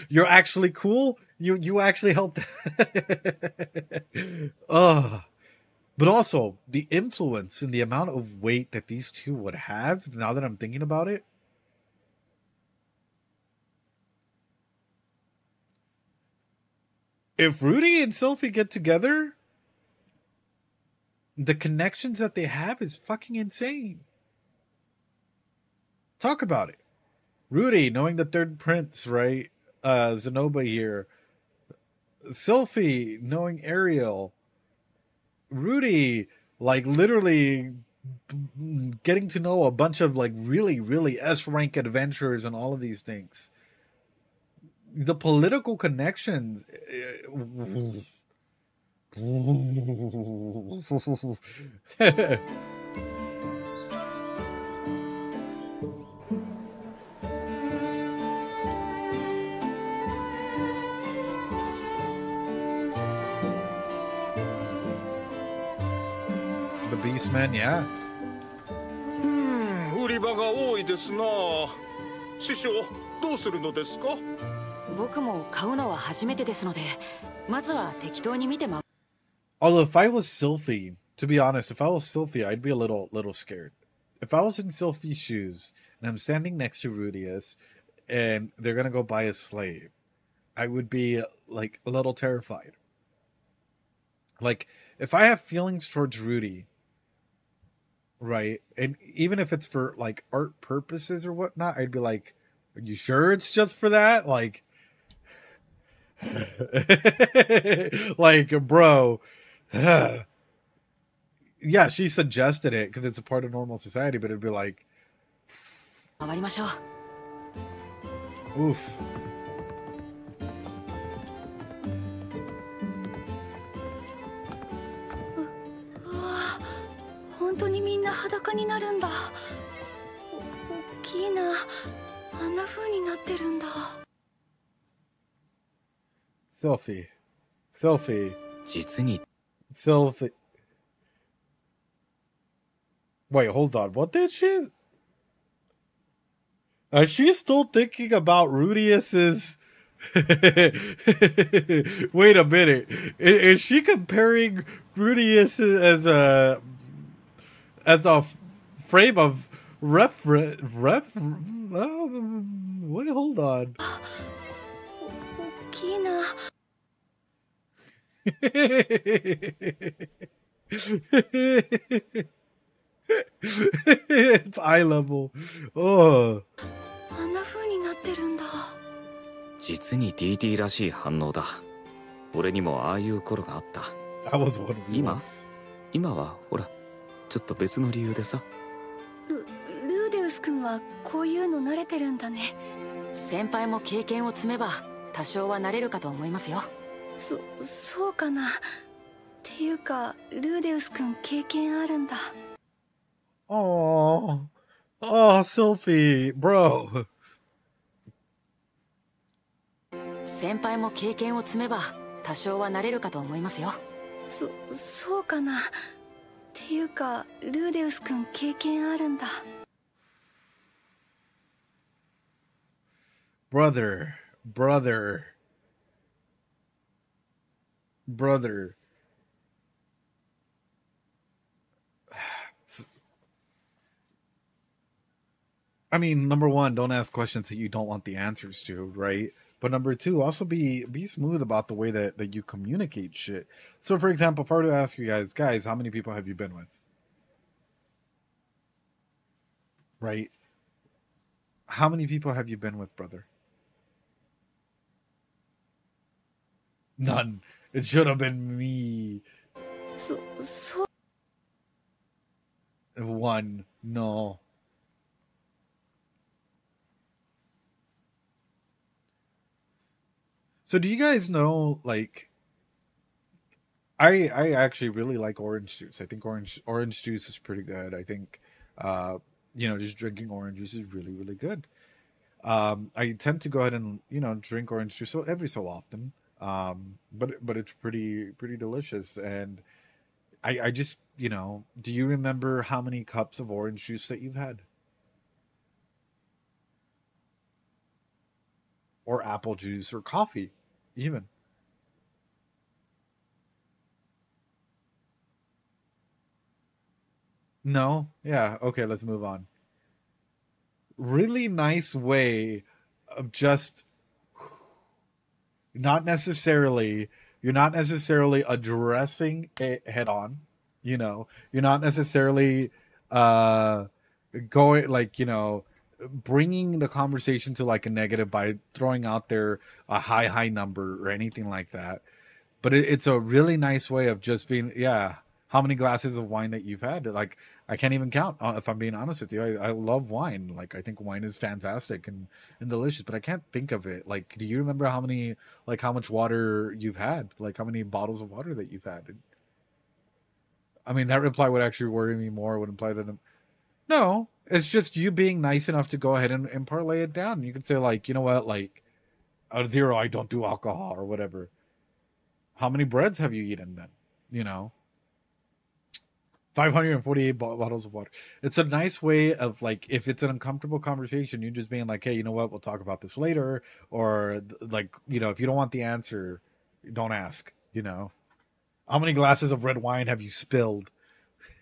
you're actually cool. You actually helped. But also the influence and the amount of weight that these two would have, now that I'm thinking about it. If Rudy and Sophie get together, the connections that they have is fucking insane. Talk about it. Rudy knowing the third prince, right? Zenoba here. Sophie knowing Ariel. Rudy, like, literally getting to know a bunch of, like, really, really S-rank adventurers and all of these things. The political connections. The Beastmen, yeah. 売り場が多いですな。師匠、どうするのですか？僕も買うのは初めてですので、まずは適当に見てま。Although if I was Sylphie, to be honest, if I was Sylphie, I'd be a little scared. If I was in Sylphie's shoes and I'm standing next to Rudius and they're gonna go buy a slave, I would be like a little terrified. Like if I have feelings towards Rudy, right, and even if it's for like art purposes or whatnot, I'd be like, are you sure it's just for that? Like like bro. Yeah, she suggested it because it's a part of normal society, but it'd be like, 回りましょう。 oof. 本当にみんな裸になるんだ。大きいな。あんな風になってるんだ。Sylphie. 実に Sylphie. Wait, hold on. What did she? Is she still thinking about Rudius's? Wait a minute. Is she comparing Rudius as a frame of reference? Wait, hold on. 大きいな。 It's eye level. Oh. あんな風になってるんだ。実に DD らしい反応だ。俺にもああいう頃があった。I was one of you 今はほらちょっと別の理由でさ。ルーデウス君はこういうの慣れてるんだね。先輩も経験を積めば多少は慣れるかと思いますよ。そうかな。っていうかルーデウス君経験あるんだ。 Oh, Sylphie, bro. 先輩も経験を積めば多少は慣れるかと思いますよ。そうかな。っていうかルーデウス君経験あるんだ。 Brother. I mean, number one, don't ask questions that you don't want the answers to, right? But number two, also be smooth about the way that you communicate shit. So, for example, if I were to ask you guys, how many people have you been with? Right? How many people have you been with, brother? None. It should have been me. One. No. So do you guys know, like, I actually really like orange juice. I think orange juice is pretty good. I think, just drinking orange juice is really, really good. I tend to go ahead and, drink orange juice every so often. But it's pretty delicious. And I just, do you remember how many cups of orange juice that you've had? Or apple juice or coffee, even. No? Yeah, okay, let's move on. Really nice way of just you're not necessarily addressing it head on, you're not necessarily going like, bringing the conversation to like a negative by throwing out there a high number or anything like that. But it's a really nice way of just being, how many glasses of wine that you've had. Like, I can't even count, if I'm being honest with you. I love wine. Like, I think wine is fantastic and delicious, but I can't think of it. Like, do you remember how much water you've had? Like, how many bottles of water that you've had? I mean, that reply would actually worry me more. Would imply that no, it's just you being nice enough to go ahead and parlay it down. You could say, like, you know what, like, 0, I don't do alcohol or whatever. How many breads have you eaten then? You know? 548 bottles of water. It's a nice way of, like, if it's an uncomfortable conversation, you just being like, hey, you know what, we'll talk about this later. Or, like, you know, if you don't want the answer, don't ask, you know. How many glasses of red wine have you spilled?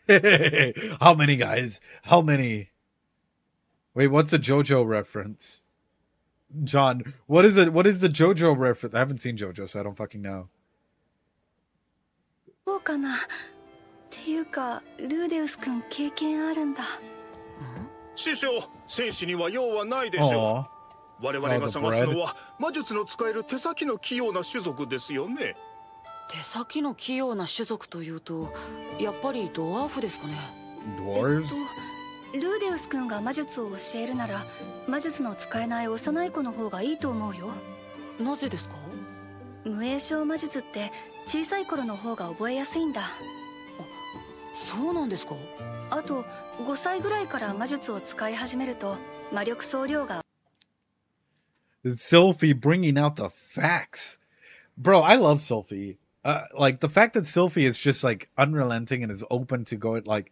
How many, guys? How many? Wait, what's a JoJo reference? John, what is the JoJo reference? I haven't seen JoJo, so I don't fucking know. そうかなっていうかルーデウス君経験あるんだ師匠戦士には用はないでしょう我々が探すのは魔術の使える手先の器用な種族ですよね手先の器用な種族というとやっぱりドワーフですかねDwarves? ルーデウス君が魔術を教えるなら魔術の使えない幼い子の方がいいと思うよなぜですか無影小魔術って小さい頃の方が覚えやすいんだそうなんですかあと5歳ぐらいから魔術を使い始めると魔力総量が Sylphie bringing out the facts. Bro, I love Sylphie. Like, the fact that Sylphie is just, like, unrelenting and is open to go, like,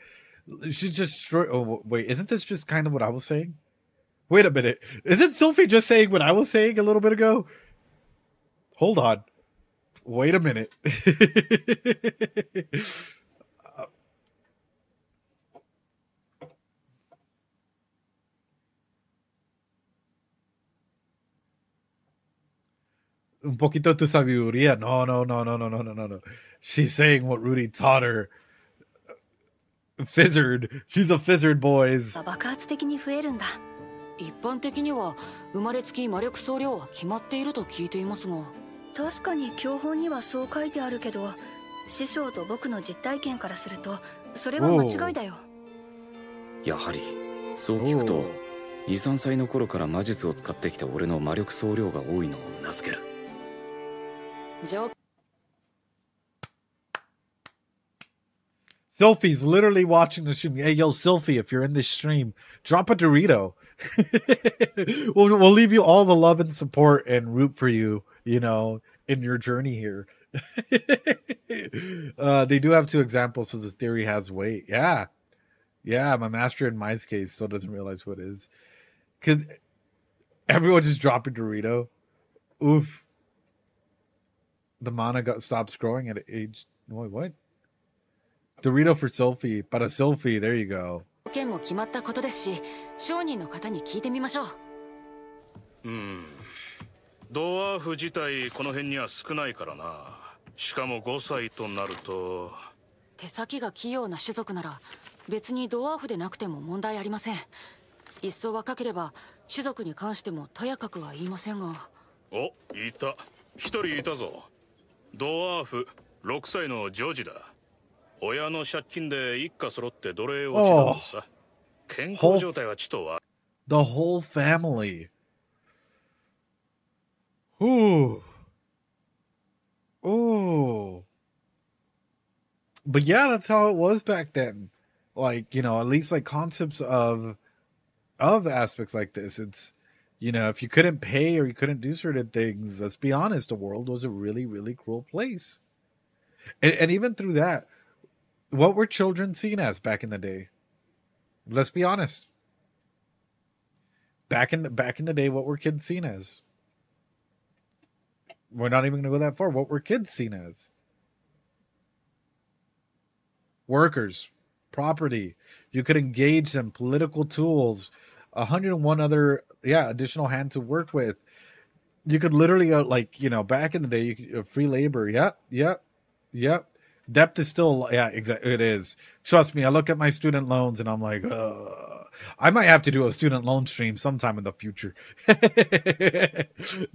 she's just oh, wait, isn't this just kind of what I was saying? Wait a minute. Isn't Sylphie just saying what I was saying a little bit ago? Hold on. Wait a minute. Un poquito tu sabiduría. No. She's saying what Rudy taught her. Fizzard. She's a fizzard, boys. 爆発的に増えるんだ一般的には生まれつき魔力総量は決まっていると聞いていますが確かに教本にはそう書いてあるけど師匠と僕の実体験からするとそれは間違いだよやはりそう聞くと2、3歳の頃から魔術を使ってきた俺の魔力総量が多いのをうなずける Sylphie's literally watching the stream. Hey, yo, Sylphie, if you're in this stream, drop a Dorito. we'll leave you all the love and support and root for you, you know, in your journey here. They do have 2 examples, so this theory has weight. Yeah, my master in Mai's case still doesn't realize what it is. Because everyone just dropped a Dorito. Oof. The mana stops growing at age... Wait, what? Dorito for Sylphie. Para Sylphie, there you go. 件も決まったことですし、商人の方に聞いてみましょう。ドワーフ自体この辺には少ないからな。しかも5歳となると。手先が器用な種族なら別にドワーフでなくても問題ありません。一層若ければ種族に関してもとやかくは言いませんが。お、いた。一人いたぞ。ドワーフ6歳のジョージだ。親の借金で一家揃って奴隷落ちたんですさ。健康状態はちとは。The whole family. Ooh. But yeah, that's how it was back then. Like, you know, at least like concepts of aspects like this. It's, you know, if you couldn't pay or you couldn't do certain things, let's be honest, the world was a really, really cruel place. And even through that, what were children seen as back in the day? Let's be honest. Back in the day, what were kids seen as? We're not even going to go that far. What were kids seen as? Workers, property. You could engage them, political tools, 101 other, additional hand to work with. You could literally, like, you know, back in the day, you could, free labor. Yep. Debt is still, exactly. It is. Trust me, I look at my student loans and I'm like, I might have to do a student loan stream sometime in the future.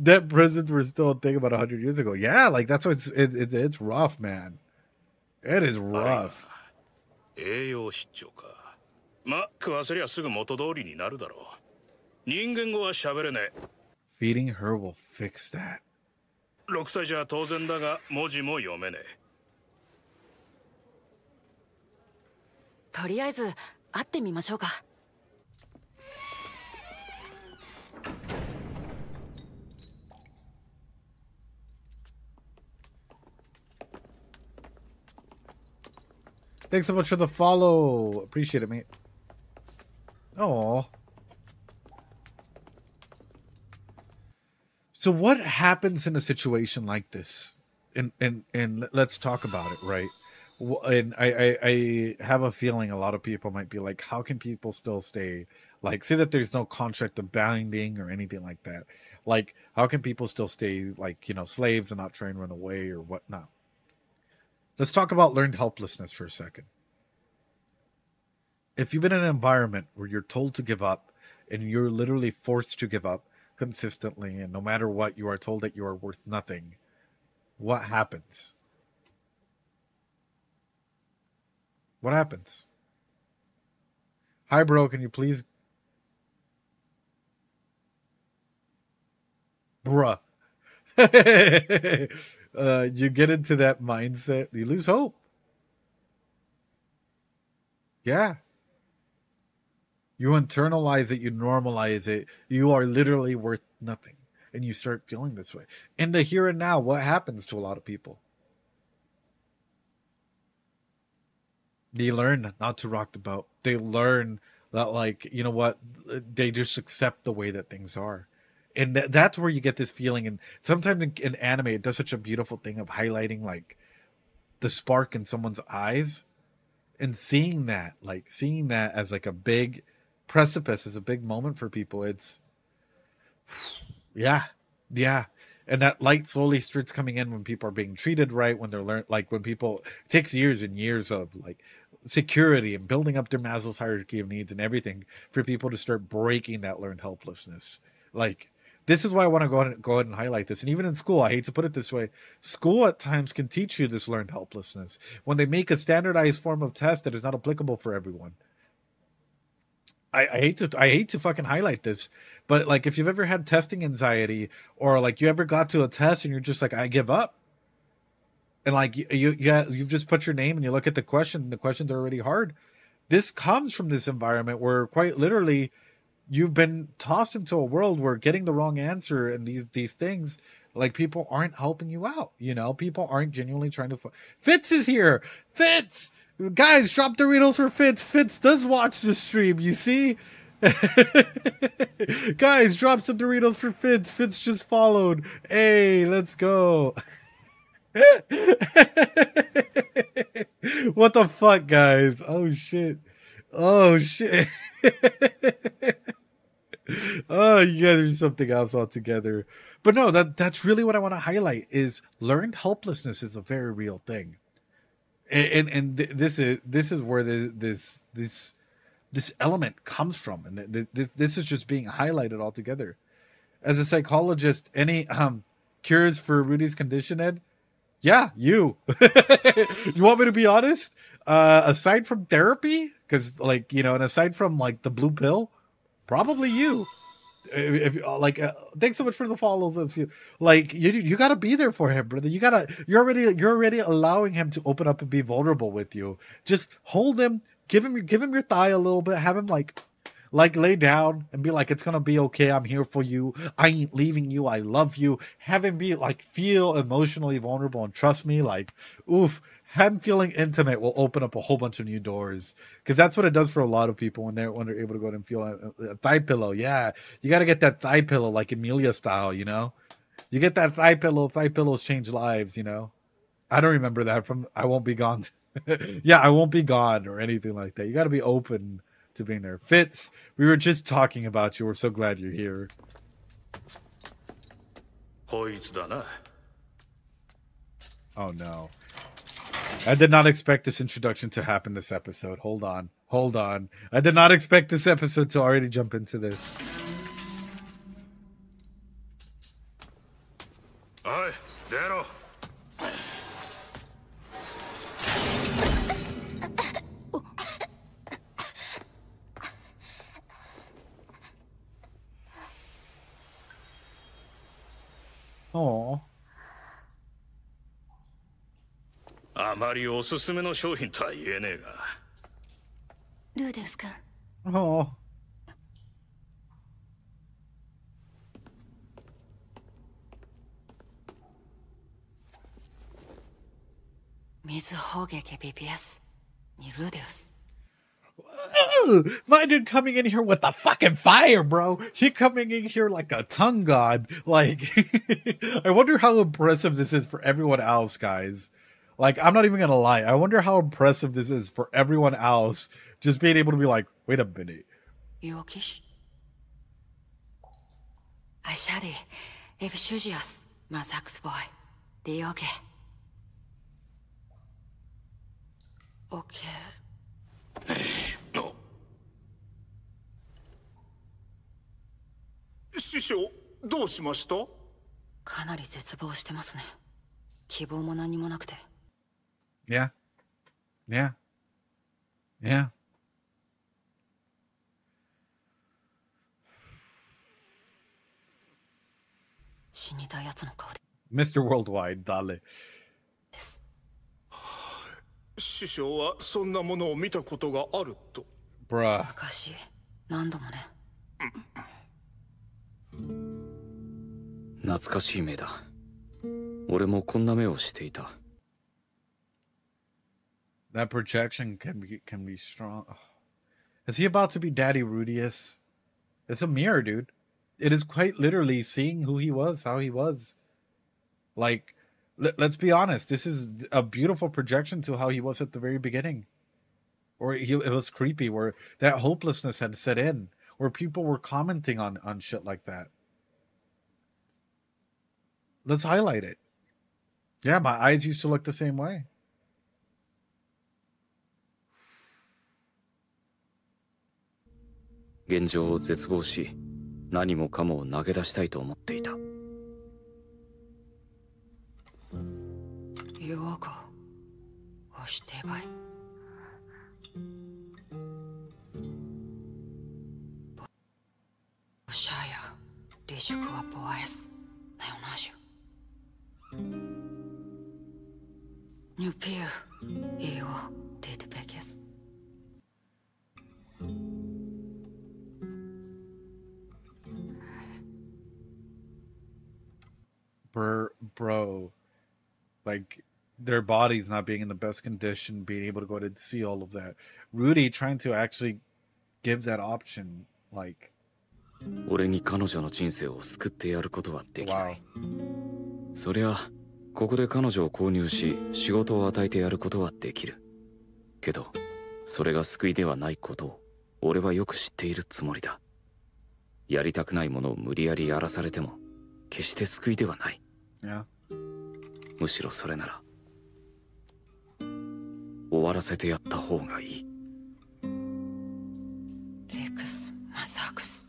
Debt prisons were still a thing about 100 years ago. Yeah, like that's what it's rough, man. It is rough. ま、食わせりゃすぐ元通りになるだろう。人間語は喋れねえ。Feeding her will fix that. 6歳じゃ当然だが文字も読めねえ。とりあえず会ってみましょうか。Thanks so much for the follow. Appreciate it, mate. Oh. So what happens in a situation like this? And let's talk about it, right? And I have a feeling a lot of people might be like, how can people still stay, like, say that there's no contract of binding or anything like that. Like, how can people still stay, like, you know, slaves and not try and run away or whatnot? Let's talk about learned helplessness for a second. If you've been in an environment where you're told to give up and you're literally forced to give up consistently, and no matter what, you are told that you are worth nothing, what happens? What happens? Hi, bro, can you please... Bruh. You get into that mindset, you lose hope. Yeah. You internalize it, you normalize it. You are literally worth nothing. And you start feeling this way. In the here and now, what happens to a lot of people? They learn not to rock the boat. They learn that, like, you know what? They just accept the way that things are. And that's where you get this feeling. And sometimes in anime, it does such a beautiful thing of highlighting, like, the spark in someone's eyes. And seeing that as, like, a big precipice, is a big moment for people. It's, yeah. And that light slowly starts coming in when people are being treated right, when they're when people, it takes years and years of, like, security and building up their Maslow's hierarchy of needs and everything for people to start breaking that learned helplessness. Like, this is why I want to go ahead and highlight this. And even in school, I hate to put it this way, school at times can teach you this learned helplessness when they make a standardized form of test that is not applicable for everyone. I hate to fucking highlight this, but, like, if you've ever had testing anxiety, or, like, you ever got to a test and you're just like, I give up, and, like, you've just put your name and you look at the question and the questions are already hard. This comes from this environment where, quite literally, you've been tossed into a world where getting the wrong answer and these things, like, people aren't helping you out. You know, people aren't genuinely trying to. Fitz is here. Fitz, guys, drop Doritos for Fitz. Fitz does watch the stream. You see, guys, drop some Doritos for Fitz. Fitz just followed. Hey, let's go. What the fuck, guys? Oh shit. Oh you guys are something else altogether. But no, that's really what I want to highlight, is learned helplessness is a very real thing. And this is where this element comes from, and this is just being highlighted altogether. As a psychologist, any cures for Rudy's condition, Ed? Yeah, you. You want me to be honest? Aside from therapy, because, like, you know, and aside from, like, the blue pill, probably you. If like, thanks so much for the follows. As you, like, you gotta be there for him, brother. You're already allowing him to open up and be vulnerable with you. Just hold him, give him your thigh a little bit, have him like lay down and be like, it's gonna be okay. I'm here for you. I ain't leaving you. I love you. Have him be like, feel emotionally vulnerable, and trust me, like, oof, him feeling intimate will open up a whole bunch of new doors, because that's what it does for a lot of people when they're able to go and feel a thigh pillow. Yeah, you got to get that thigh pillow, like Emilia style, you know. You get that thigh pillow. Thigh pillows change lives, you know. I don't remember that from I Won't Be Gone. Yeah, I Won't Be Gone or anything like that. You got to be open to being there. Fitz, we were just talking about you. We're so glad you're here. Oh no. I did not expect this introduction to happen this episode. Hold on. I did not expect this episode to already jump into this. Oi, Dero. Oh. あまりおすすめの商品とは言えねえが。ルーデス君。Oh. 水砲撃 BPS にルーデウス。 My dude coming in here with the fucking fire, bro. He coming in here like a tongue god. Like, I wonder how impressive this is for everyone else, guys. Like, I'm not even gonna lie. I wonder how impressive this is for everyone else. Just being able to be like, wait a minute. Yokish? Ashadi, Effusius, Masax boy. The okay. Okay. 師匠、どうしました？かなり絶望してますね。希望も何もなくて。Yeah. Yeah. Yeah. Mr. Worldwide, dale. です。師匠はそんなものを見たことがあると。Bruh. 昔、何度もね。懐かしい目だ。俺もこんな目をしていた。That projection can be strong. Is he about to be Daddy Rudius? It's a mirror, dude. It is quite literally seeing who he was, how he was. Like, let's be honest. This is a beautiful projection to how he was at the very beginning. Or it was creepy, where that hopelessness had set in, where people were commenting on shit like that. Let's highlight it. Yeah, my eyes used to look the same way. 現状を絶望し、何もかもを投げ出したいと思っていた。よく押してばい。ボシャーやリシュクはボアエスなよなじゅ。ニューピュー、イオ、ディテペケス。Bro, like their bodies not being in the best condition, being able to go to see all of that. Rudy trying to actually give that option, like. 俺に彼女の人生を救ってやることはできない。そりゃ、ここで彼女を購入し、仕事を与えてやることはできる。けど、それが救いではないことを、俺はよく知っているつもりだ。やりたくないものを無理やりやらされても、決して救いではない。Yeah. むしろそれなら、終わらせてやった方がいい。レクス、マサークス。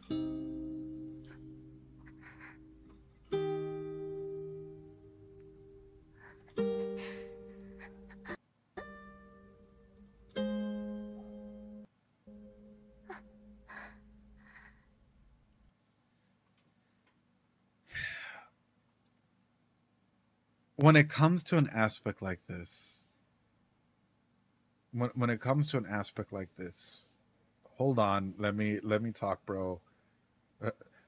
When it comes to an aspect like this, when it comes to an aspect like this, hold on, let me talk, bro.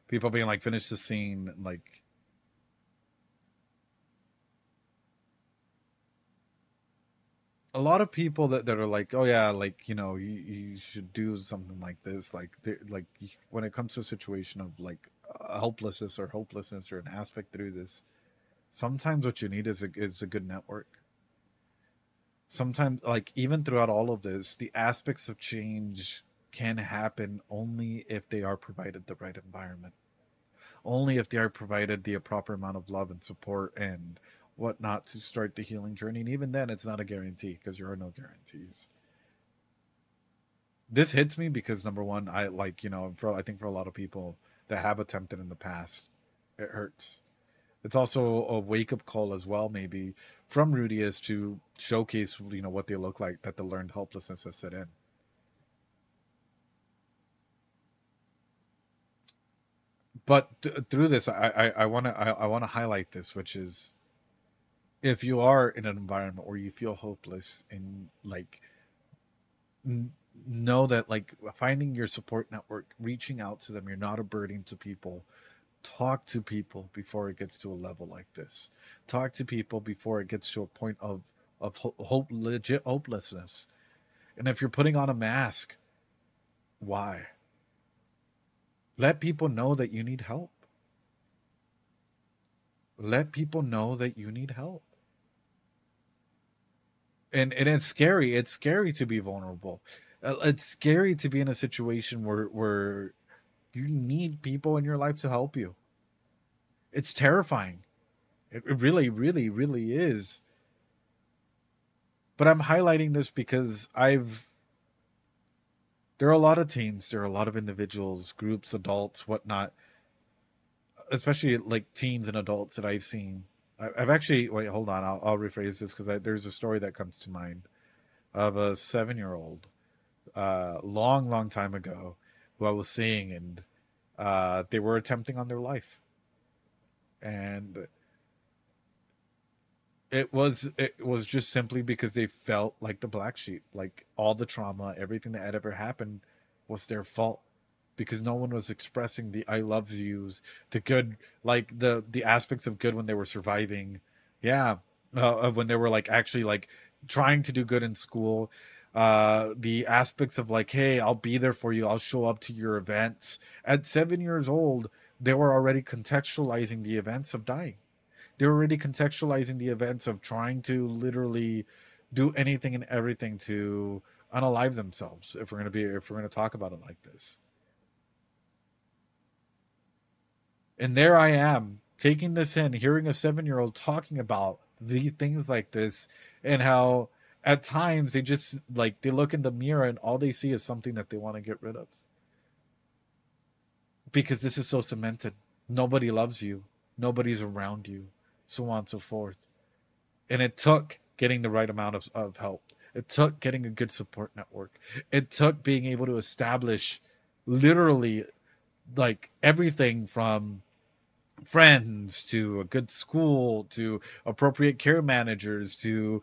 People being like, finish the scene, like. A lot of people that are like, oh yeah, like, you know, you should do something like this, like when it comes to a situation of like helplessness or hopelessness or an aspect through this. Sometimes what you need is a good network. Sometimes, like, even throughout all of this, the aspects of change can happen only if they are provided the right environment. Only if they are provided the proper amount of love and support and whatnot to start the healing journey. And even then, it's not a guarantee, because there are no guarantees. This hits me because, number one, I think for a lot of people that have attempted in the past, it hurts. It's also a wake-up call as well, maybe, from Rudius to showcase, you know, what they look like, that the learned helplessness has set in. But through this, I want to highlight this, which is, if you are in an environment where you feel hopeless, and like know that like finding your support network, reaching out to them, you're not a burden to people. Talk to people before it gets to a level like this. Talk to people before it gets to a point of legit hopelessness. And if you're putting on a mask, why? Let people know that you need help. Let people know that you need help. And it's scary. It's scary to be vulnerable. It's scary to be in a situation where you need people in your life to help you. It's terrifying. It really, really, really is. But I'm highlighting this because there are a lot of teens, there are a lot of individuals, groups, adults, whatnot, especially like teens and adults that I've seen. I've actually, wait, hold on, I'll rephrase this because there's a story that comes to mind of a 7-year-old, long time ago, who I was seeing, and they were attempting on their life. And it was just simply because they felt like the black sheep, like all the trauma, everything that had ever happened was their fault, because no one was expressing the I love yous, the good, like the aspects of good when they were surviving. Yeah. When they were like actually like trying to do good in school, the aspects of like, hey, I'll be there for you, I'll show up to your events. At 7 years old, they were already contextualizing the events of dying. They were already contextualizing the events of trying to literally do anything and everything to unalive themselves, if we're going to talk about it like this. And there I am taking this in, hearing a 7-year-old talking about these things like this, and how at times they just like, they look in the mirror and all they see is something that they want to get rid of. Because this is so cemented. Nobody loves you. Nobody's around you. So on and so forth. And it took getting the right amount of help. It took getting a good support network. It took being able to establish literally like everything from friends to a good school to appropriate care managers to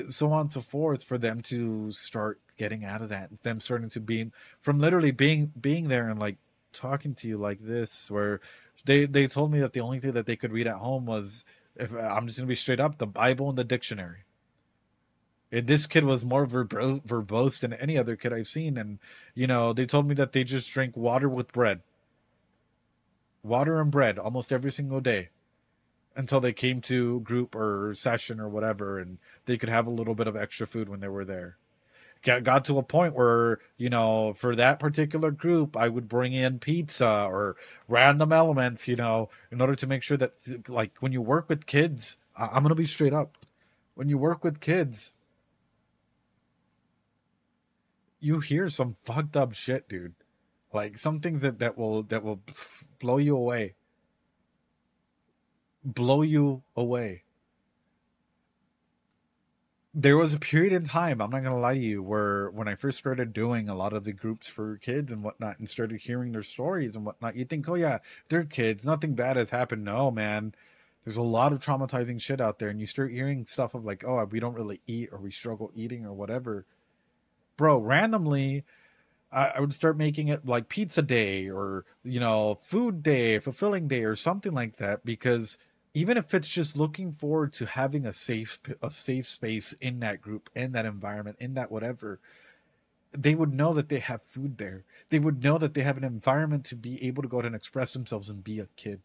so on and so forth, for them to start getting out of that. Them starting to be from literally being there and like talking to you like this, where they told me that the only thing that they could read at home was, if I'm just gonna be straight up, the Bible and the dictionary. And this kid was more verbose than any other kid I've seen. And you know, they told me that they just drank water with bread, water and bread almost every single day, until they came to group or session or whatever, and they could have a little bit of extra food when they were there. Got to a point where, you know, for that particular group, I would bring in pizza or random elements, you know, in order to make sure that, like, when you work with kids, I'm going to be straight up. When you work with kids, you hear some fucked up shit, dude. Like, some things that will blow you away. Blow you away. There was a period in time, I'm not going to lie to you, where when I first started doing a lot of the groups for kids and whatnot, and started hearing their stories and whatnot, you think, oh yeah, they're kids, nothing bad has happened. No, man, there's a lot of traumatizing shit out there. And you start hearing stuff of like, oh, we don't really eat, or we struggle eating, or whatever. Bro, randomly, I would start making it like pizza day, or, you know, food day, fulfilling day, or something like that, because even if it's just looking forward to having a safe space in that group, in that environment, in that whatever, they would know that they have food there. They would know that they have an environment to be able to go out and express themselves and be a kid.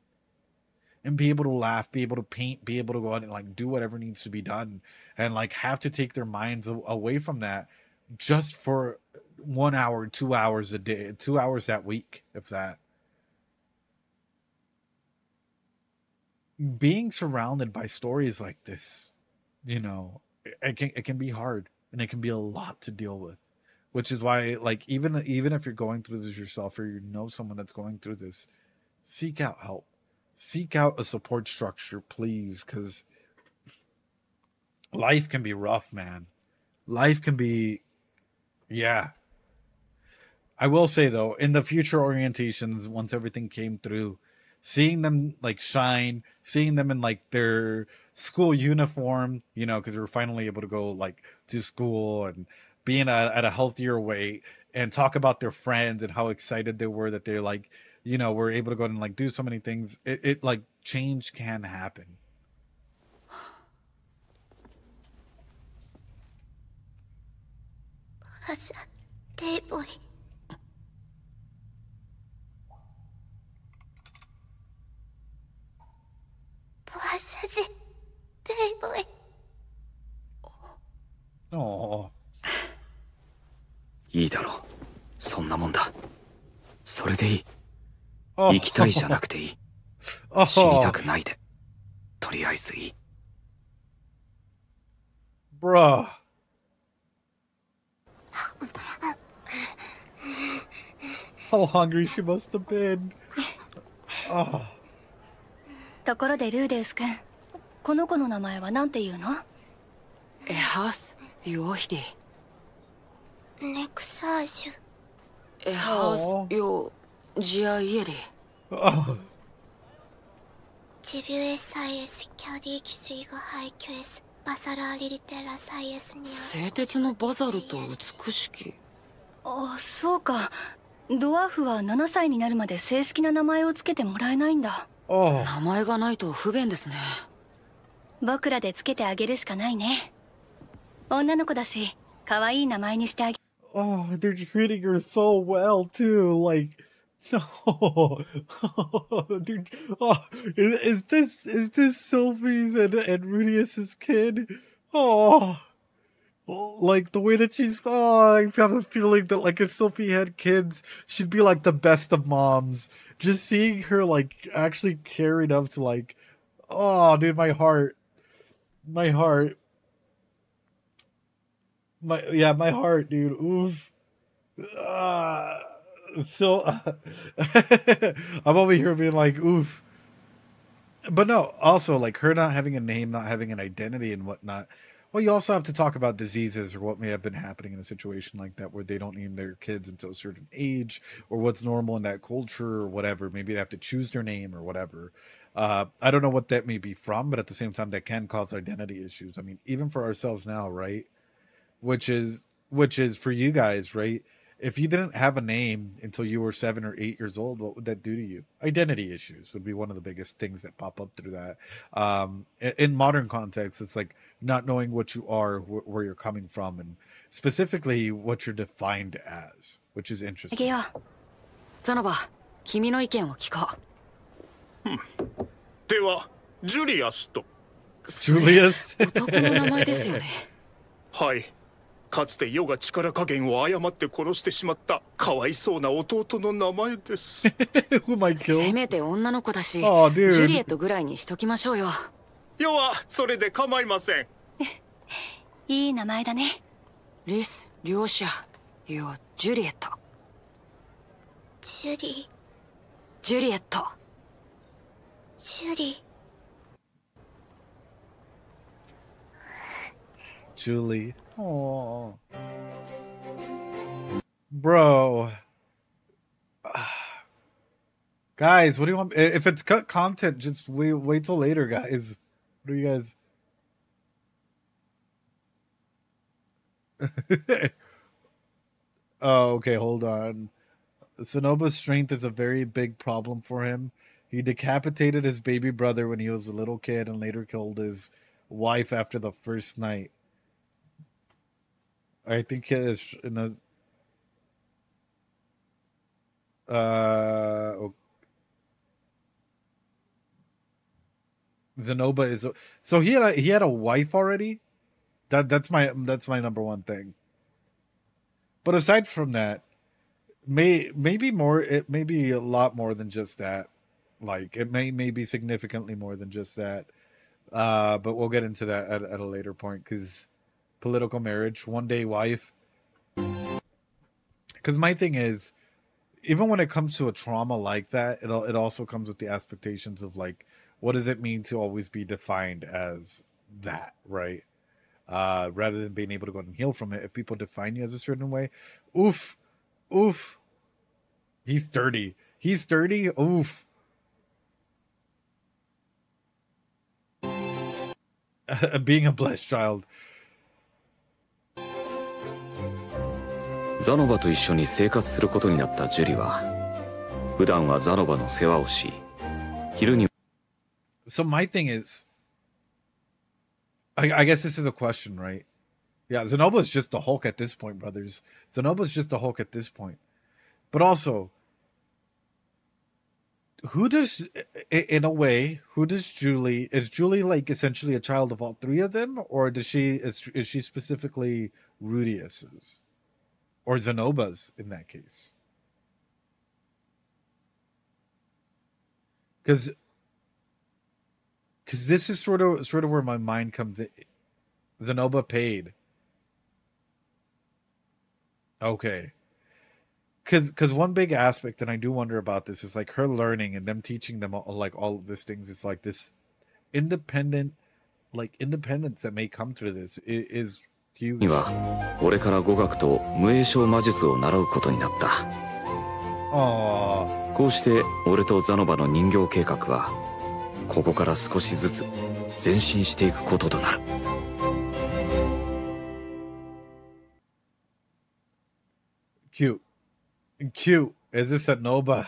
And be able to laugh, be able to paint, be able to go out and like do whatever needs to be done. And like have to take their minds away from that just for 1 hour, 2 hours a day, 2 hours that week, if that. Being surrounded by stories like this, you know, it can be hard, and it can be a lot to deal with, which is why, like, even if you're going through this yourself, or you know someone that's going through this, seek out help, seek out a support structure, please, because life can be rough, man. Life can be, yeah. I will say though, in the future orientations, once everything came through, seeing them like shine, seeing them in like their school uniform, you know, because they were finally able to go like to school and being at a healthier weight, and talk about their friends and how excited they were that they're like, you know, were able to go and like do so many things. It like change can happen. Boy. Boy. Oh. いいだろう。そんなもんだ。それでいい。 Oh. 行きたいじゃなくていい。 Oh. 死にたくないで。とりあえずいい。 Bruh. How hungry she must have been. Oh. ところでルーデウス君、この子の名前はなんて言うの？エハスヨヒデネクサージュ。エハスヨジアイエデ Oh. ジビュエサイエスキャディキスイガハイキュエスバサラーリリテラサイエスニア。製鉄のバザルと美しき。あ、そうか。ドワーフは7歳になるまで正式な名前をつけてもらえないんだ。Oh. 名前がないと不便ですね。僕らでつけてあげるしかないね。女の子だし、可愛い名前にしてあげ。Oh, they're treating her so well too. Like, no. Dude, oh, is this Sophie's and Rudius's kid? Oh, like the way that she's. Oh, I have a feeling that like if Sophie had kids, she'd be like the best of moms. Just seeing her like actually carried up to like, oh, dude, my heart. My heart, dude. Oof. So I'm over here being like, oof. But no, also like her not having a name, not having an identity and whatnot. Well, you also have to talk about diseases or what may have been happening in a situation like that where they don't name their kids until a certain age, or what's normal in that culture or whatever. Maybe they have to choose their name or whatever. I don't know what that may be from, but at the same time, that can cause identity issues. I mean, even for ourselves now, right? Which is for you guys, right? If you didn't have a name until you were 7 or 8 years old, what would that do to you? Identity issues would be one of the biggest things that pop up through that. In modern context, it's like not knowing what you are, where you're coming from, and specifically what you're defined as, which is interesting. ザノバ、君の意見を聞こう。ではジュリアスと。 Julius? 男の名前ですよね。はい。かつて世が力加減を誤って殺してしまったかわいそうな弟の名前です。Who am I せ killed? めて女の子だし、 Oh, dude. ジュリエットぐらいにしときましょうよ。世はそれで構いません。いい名前だね。リス、リョーシャ、よ、ジュリエット。ジュリジュリエット。ジュリ Julie. Oh. Bro. Guys, what do you want? If it's cut content, just wait till later, guys. What are you guys? Oh, okay, hold on. Sonoba's strength is a very big problem for him. He decapitated his baby brother when he was a little kid and later killed his wife after the first night. I think it is in a Zenoba is so he had a wife already. That's my number one thing. But aside from that, maybe more. It may be a lot more than just that. Like it may be significantly more than just that. But we'll get into that at a later point because political marriage, one day wife. Because my thing is, even when it comes to a trauma like that, it also comes with the expectations of like, what does it mean to always be defined as that, right? Rather than being able to go and heal from it. If people define you as a certain way, oof. He's 30. Oof. Being a blessed child. ザノバと一緒に生活することになったジュリは普段はザノバの世話をし昼に So my thing is, I guess this is a question, right? Yeah, Zenoba's just a Hulk at this point, brothers. Zenoba's just a Hulk at this point. But also, who does, in a way, who does Julie, is Julie like essentially a child of all three of them? Or is she specifically Rudius's? Or Zenoba's in that case? Because this is sort of where my mind comes in. Zenoba paid. Okay. Because one big aspect, and I do wonder about this, is like her learning and them teaching them like all of these things. It's like this independence that may come through this is huge. には俺から語学と無影響魔術を習うことになった。こうして俺とザノバの人形計画はここから少しずつ前進していくこととなる。Cute. Is this a Nova?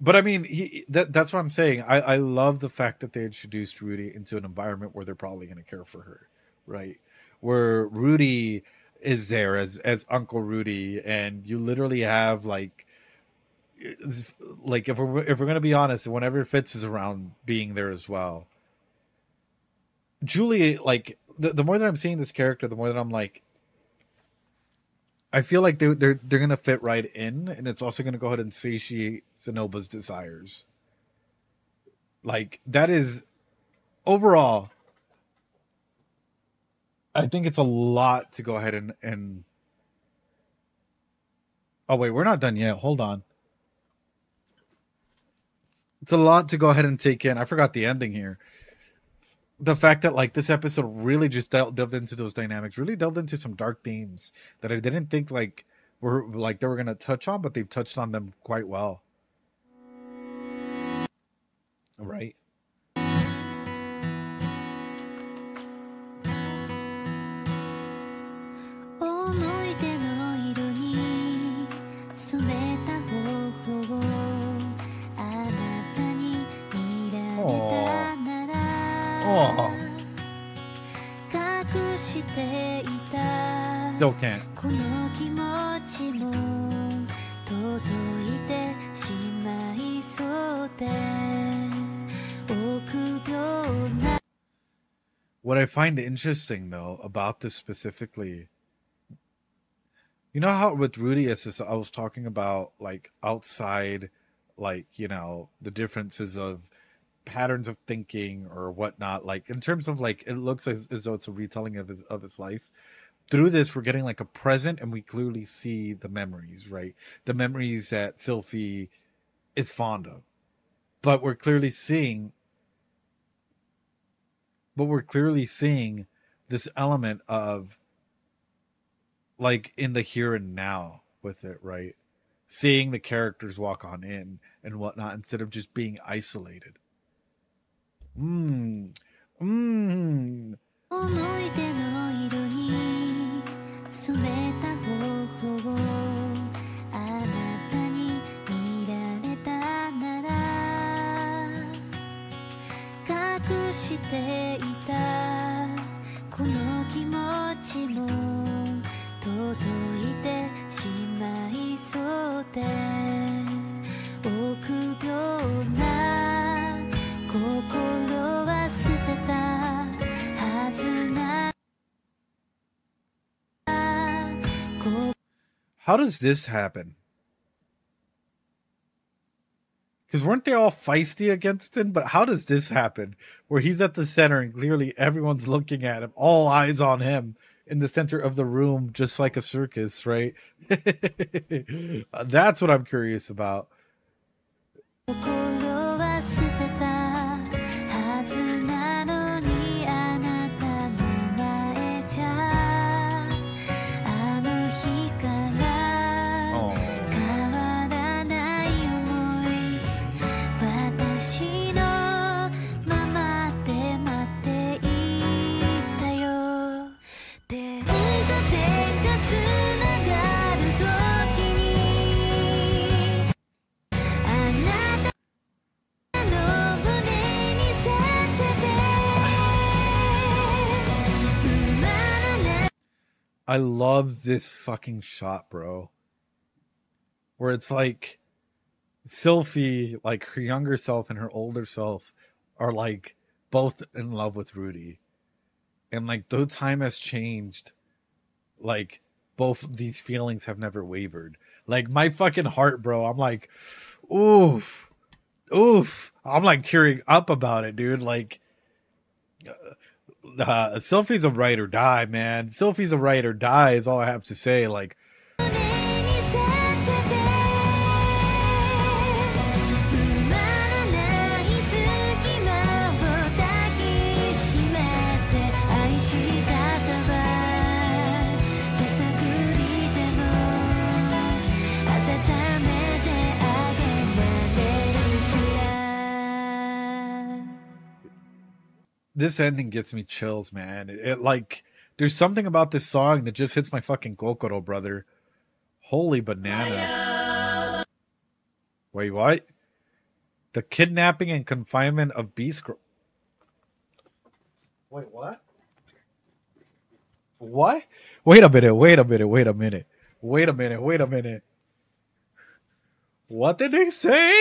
But I mean, that's what I'm saying. I love the fact that they introduced Rudy into an environment where they're probably going to care for her, right? Where Rudy is there as Uncle Rudy, and you literally have like if we're going to be honest, whenever Fitz is around, being there as well. Julie, like the more that I'm seeing this character, the more that I'm like, I feel like they're gonna fit right in, and it's also gonna go ahead and satiate Zenoba's desires. Like that is overall, I think it's a lot to go ahead and oh wait, we're not done yet. Hold on. It's a lot to go ahead and take in. I forgot the ending here. The fact that like this episode really just delved into those dynamics, really delved into some dark themes that I didn't think like they were gonna touch on, but they've touched on them quite well. All right. Still can't. What I find interesting though about this specifically, you know how with Rudius I was talking about like outside, like, you know, the differences of patterns of thinking or whatnot, like in terms of like it looks as though it's a retelling of his life. Through this we're getting like a present, and we clearly see the memories, right? The memories that Sylphie is fond of, but we're clearly seeing this element of like in the here and now with it, right? Seeing the characters walk on in and whatnot instead of just being isolated. How does this happen? Because weren't they all feisty against him? But how does this happen? Where he's at the center and clearly everyone's looking at him, all eyes on him in the center of the room, just like a circus, right? That's what I'm curious about. I love this fucking shot, bro. Where it's like Sylphie, like her younger self and her older self are like both in love with Rudy. And like though time has changed, like both of these feelings have never wavered. Like my fucking heart, bro. I'm like, oof. I'm like tearing up about it, dude. Like Sylphie's a ride or die, man. Sylphie's a ride or die is all I have to say. Like this ending gets me chills, man. It like there's something about this song that just hits my fucking kokoro, brother. Holy bananas. Wait, what? The kidnapping and confinement of Beast Girl. Wait, what? What? Wait a minute. What did he say?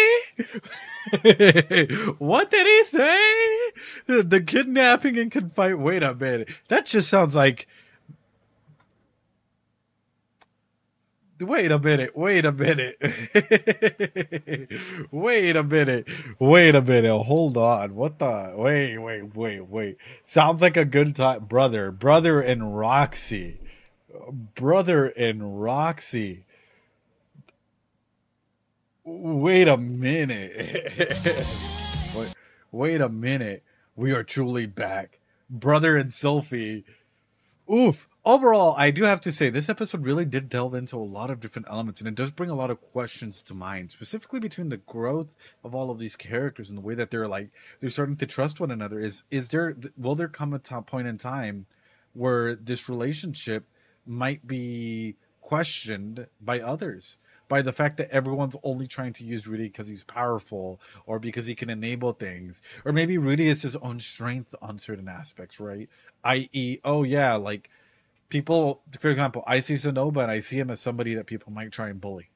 What did he say? The kidnapping and confinement. Wait a minute. That just sounds like. Wait a minute. Hold on. What the? Wait. Sounds like a good time. Brother and Roxy. Wait a minute. Wait a minute. We are truly back. Brother and Sylphie. Oof. Overall, I do have to say this episode really did delve into a lot of different elements, and it does bring a lot of questions to mind, specifically between the growth of all of these characters and the way that they're starting to trust one another. Will there come a point in time where this relationship might be questioned by others? By the fact that everyone's only trying to use Rudy because he's powerful or because he can enable things. Or maybe Rudy is his own strength on certain aspects, right? I.e., oh yeah, like people, for example, I see Sonoba and I see him as somebody that people might try and bully,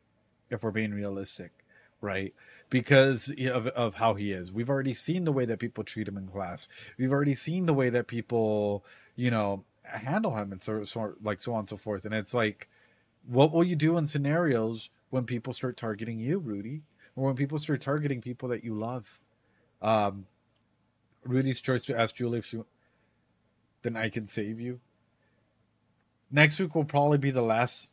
if we're being realistic, right? Because of how he is. We've already seen the way that people treat him in class. We've already seen the way that people, handle him and so on and so forth. And it's like, what will you do in scenarios when people start targeting you, Rudy? Or when people start targeting people that you love? Rudy's choice to ask Julie if she... Then I can save you. Next week will probably be the last...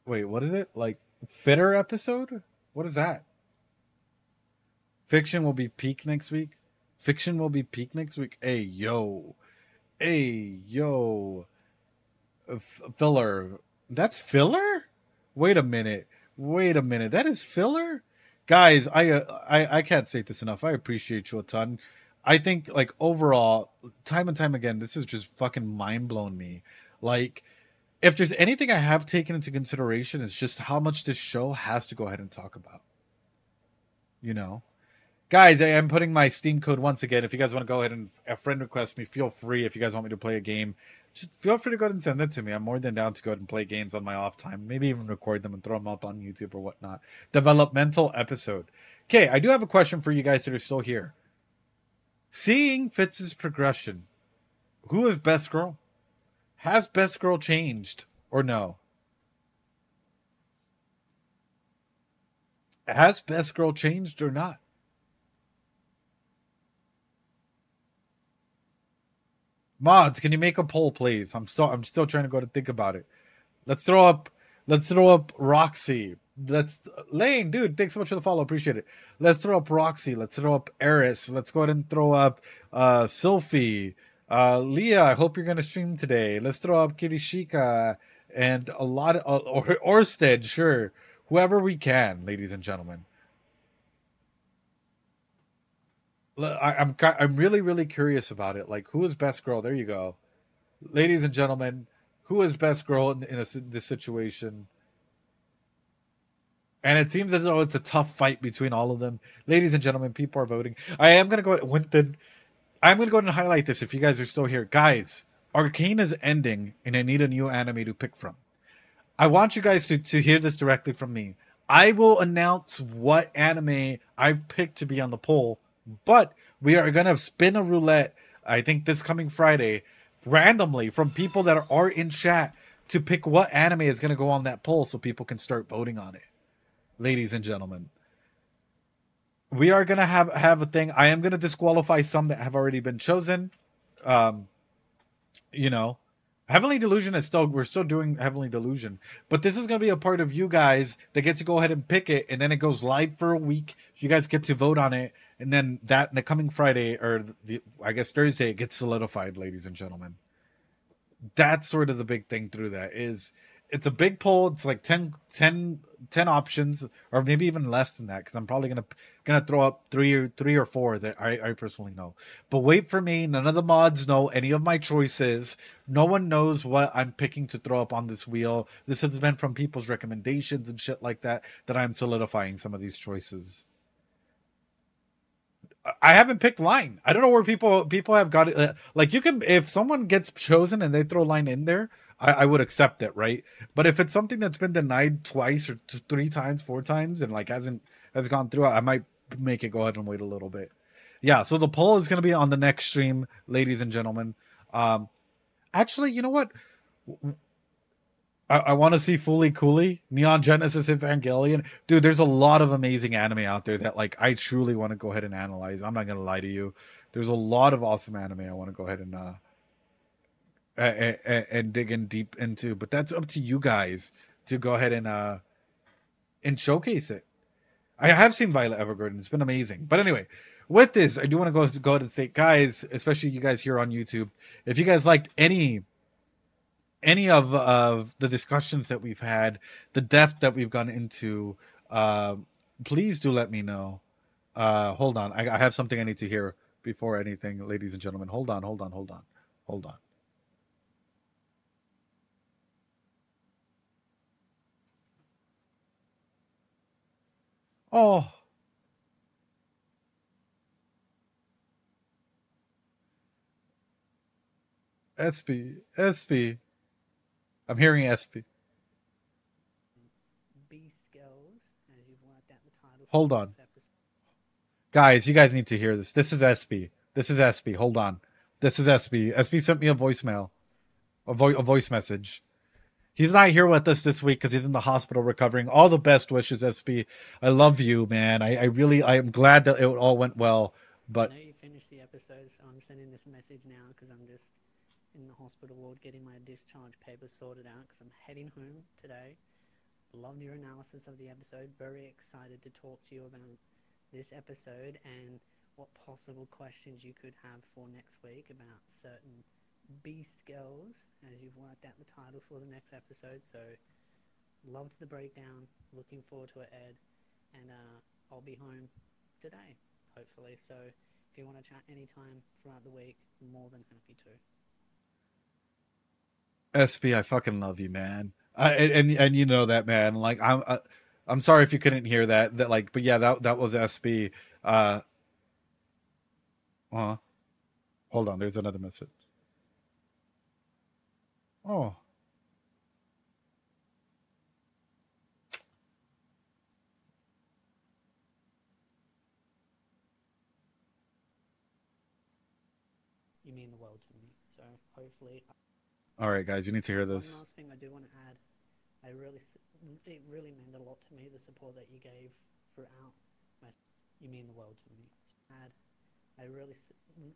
Wait, what is it? Like, fitter episode? What is that? Fiction will be peak next week? Hey, yo. Filler. That's filler? Wait a minute. That is filler? Guys, I can't say this enough. I appreciate you a ton. I think, like, overall, time and time again, this has just fucking mind-blown me. Like, if there's anything I have taken into consideration, it's just how much this show has to go ahead and talk about. Guys, I am putting my Steam code once again. If you guys want to go ahead and friend request me, feel free. If you guys want me to play a game, just feel free to go ahead and send it to me. I'm more than down to go ahead and play games on my off time. Maybe even record them and throw them up on YouTube or whatnot. Developmental episode. Okay, I do have a question for you guys that are still here. Seeing Fitz's progression, who is best girl? Has best girl changed or no? Has best girl changed or not? Mods, can you make a poll, please? I'm still trying to go to think about it. Let's throw up Roxy. Lane, dude, thanks so much for the follow. Appreciate it. Let's throw up Roxy. Let's throw up Eris. Let's go ahead and throw up Sylphie. Leah, I hope you're gonna stream today. Let's throw up Kirishika and a lot of Orsted, sure. Whoever we can, ladies and gentlemen. I'm really curious about it. Like, who is best girl? There you go, ladies and gentlemen. Who is best girl in this situation? And it seems as though it's a tough fight between all of them. Ladies and gentlemen, people are voting. I am gonna go Winston. I'm gonna go ahead and highlight this if you guys are still here, guys. Arcane is ending, and I need a new anime to pick from. I want you guys to hear this directly from me. I will announce what anime I've picked to be on the poll, but we are going to spin a roulette, I think this coming Friday, randomly from people that are in chat to pick what anime is going to go on that poll so people can start voting on it. Ladies and gentlemen, we are going to have a thing. I am going to disqualify some that have already been chosen. You know, Heavenly Delusion is we're still doing Heavenly Delusion, but this is going to be a part of you guys that get to go ahead and pick it, and then it goes live for a week. You guys get to vote on it, and then that the coming Friday, or I guess Thursday, it gets solidified, ladies and gentlemen. That's sort of the big thing through that is it's a big poll. It's like 10 options, or maybe even less than that, because I'm probably gonna throw up three or four that I personally know. But wait for me. None of the mods know any of my choices. No one knows what I'm picking to throw up on this wheel. This has been from people's recommendations and shit like that I'm solidifying some of these choices. I haven't picked line. I don't know where people have got it. Like, you can, if someone gets chosen and they throw line in there, I would accept it, right? But if it's something that's been denied twice or 3 times, 4 times, and like has gone through, I might make it go ahead and wait a little bit. Yeah, so the poll is going to be on the next stream, ladies and gentlemen. Actually, you know what? I want to see Fooly Cooly, Neon Genesis Evangelion. Dude, there's a lot of amazing anime out there that like I truly want to go ahead and analyze. I'm not going to lie to you. There's a lot of awesome anime I want to go ahead and dig in deep into, but that's up to you guys to go ahead and showcase it. I have seen Violet Evergarden. It's been amazing. But anyway, with this, I do want to go ahead and say, guys, especially you guys here on YouTube, if you guys liked any of the discussions that we've had, the depth that we've gone into, please do let me know. Hold on. I have something I need to hear before anything, ladies and gentlemen. Hold on. Oh. SP. I'm hearing SP. Beast Girls, as you've worked out the title. Hold on. Guys, you guys need to hear this. This is SP. Hold on. This is SP. SP sent me a voicemail. A voice message. He's not here with us this week because he's in the hospital recovering. All the best wishes, SP. I love you, man. I am glad that it all went well. But I know you finished the episode, so I'm sending this message now because I'm just in the hospital ward getting my discharge papers sorted out because I'm heading home today. Loved your analysis of the episode. Very excited to talk to you about this episode and what possible questions you could have for next week about certain Beast Girls, as you've worked out the title for the next episode. So loved the breakdown, looking forward to it, Ed, and I'll be home today, hopefully. So if you want to chat anytime throughout the week, more than happy to. SP, I fucking love you, man. And you know that, man. Like, I'm sorry if you couldn't hear that. Like, but yeah, that was SP. Hold on, there's another message. Oh. You mean the world to me. So hopefully. All right, guys, you need to hear this. One last thing I do want to add. It really meant a lot to me, the support that you gave throughout my. You mean the world to me.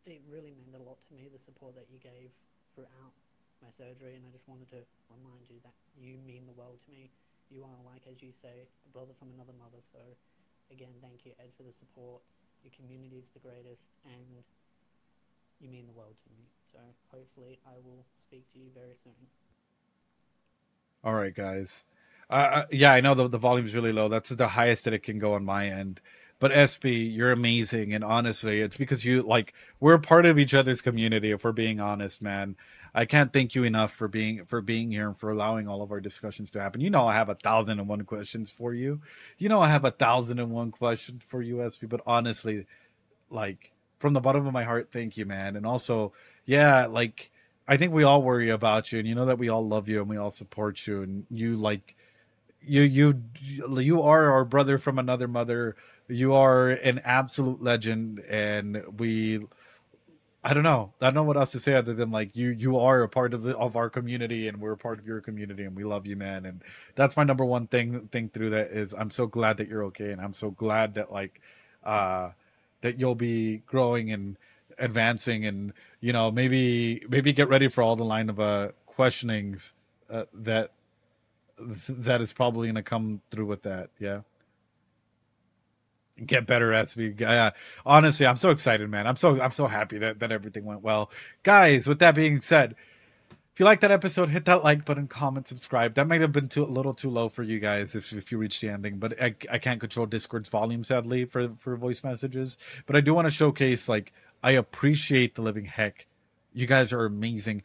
It really meant a lot to me, the support that you gave throughout my surgery, and I just wanted to remind you that you mean the world to me. You are, like, as you say, a brother from another mother. So again, thank you, Ed, for the support. Your community is the greatest, and you mean the world to me. So hopefully I will speak to you very soon. All right, guys. Yeah, I know the volume's really low. That's the highest that it can go on my end. But SP, you're amazing, and honestly, it's because we're part of each other's community. If we're being honest, man, I can't thank you enough for being here and for allowing all of our discussions to happen. You know, I have 1,001 questions for you. You know, I have 1,001 questions for you, SP. But honestly, like, from the bottom of my heart, thank you, man. And also, yeah, like, I think we all worry about you, and you know that we all love you and we all support you, and you like you are our brother from another mother. You are an absolute legend, and I don't know. I don't know what else to say other than like you are a part of our community, and we're a part of your community, and we love you, man. And that's my number one thing through that is I'm so glad that you're okay, and I'm so glad that like that you'll be growing and advancing, and you know, maybe get ready for all the line of questionings that is probably gonna come through with that. Yeah. Get better as we honestly, I'm so excited, man. I'm so happy that everything went well. Guys, with that being said, if you like that episode, hit that like button, comment, subscribe. That might have been a little too low for you guys if you reach the ending, but I can't control Discord's volume, sadly, for voice messages. But I do want to showcase, like, I appreciate the living heck. You guys are amazing.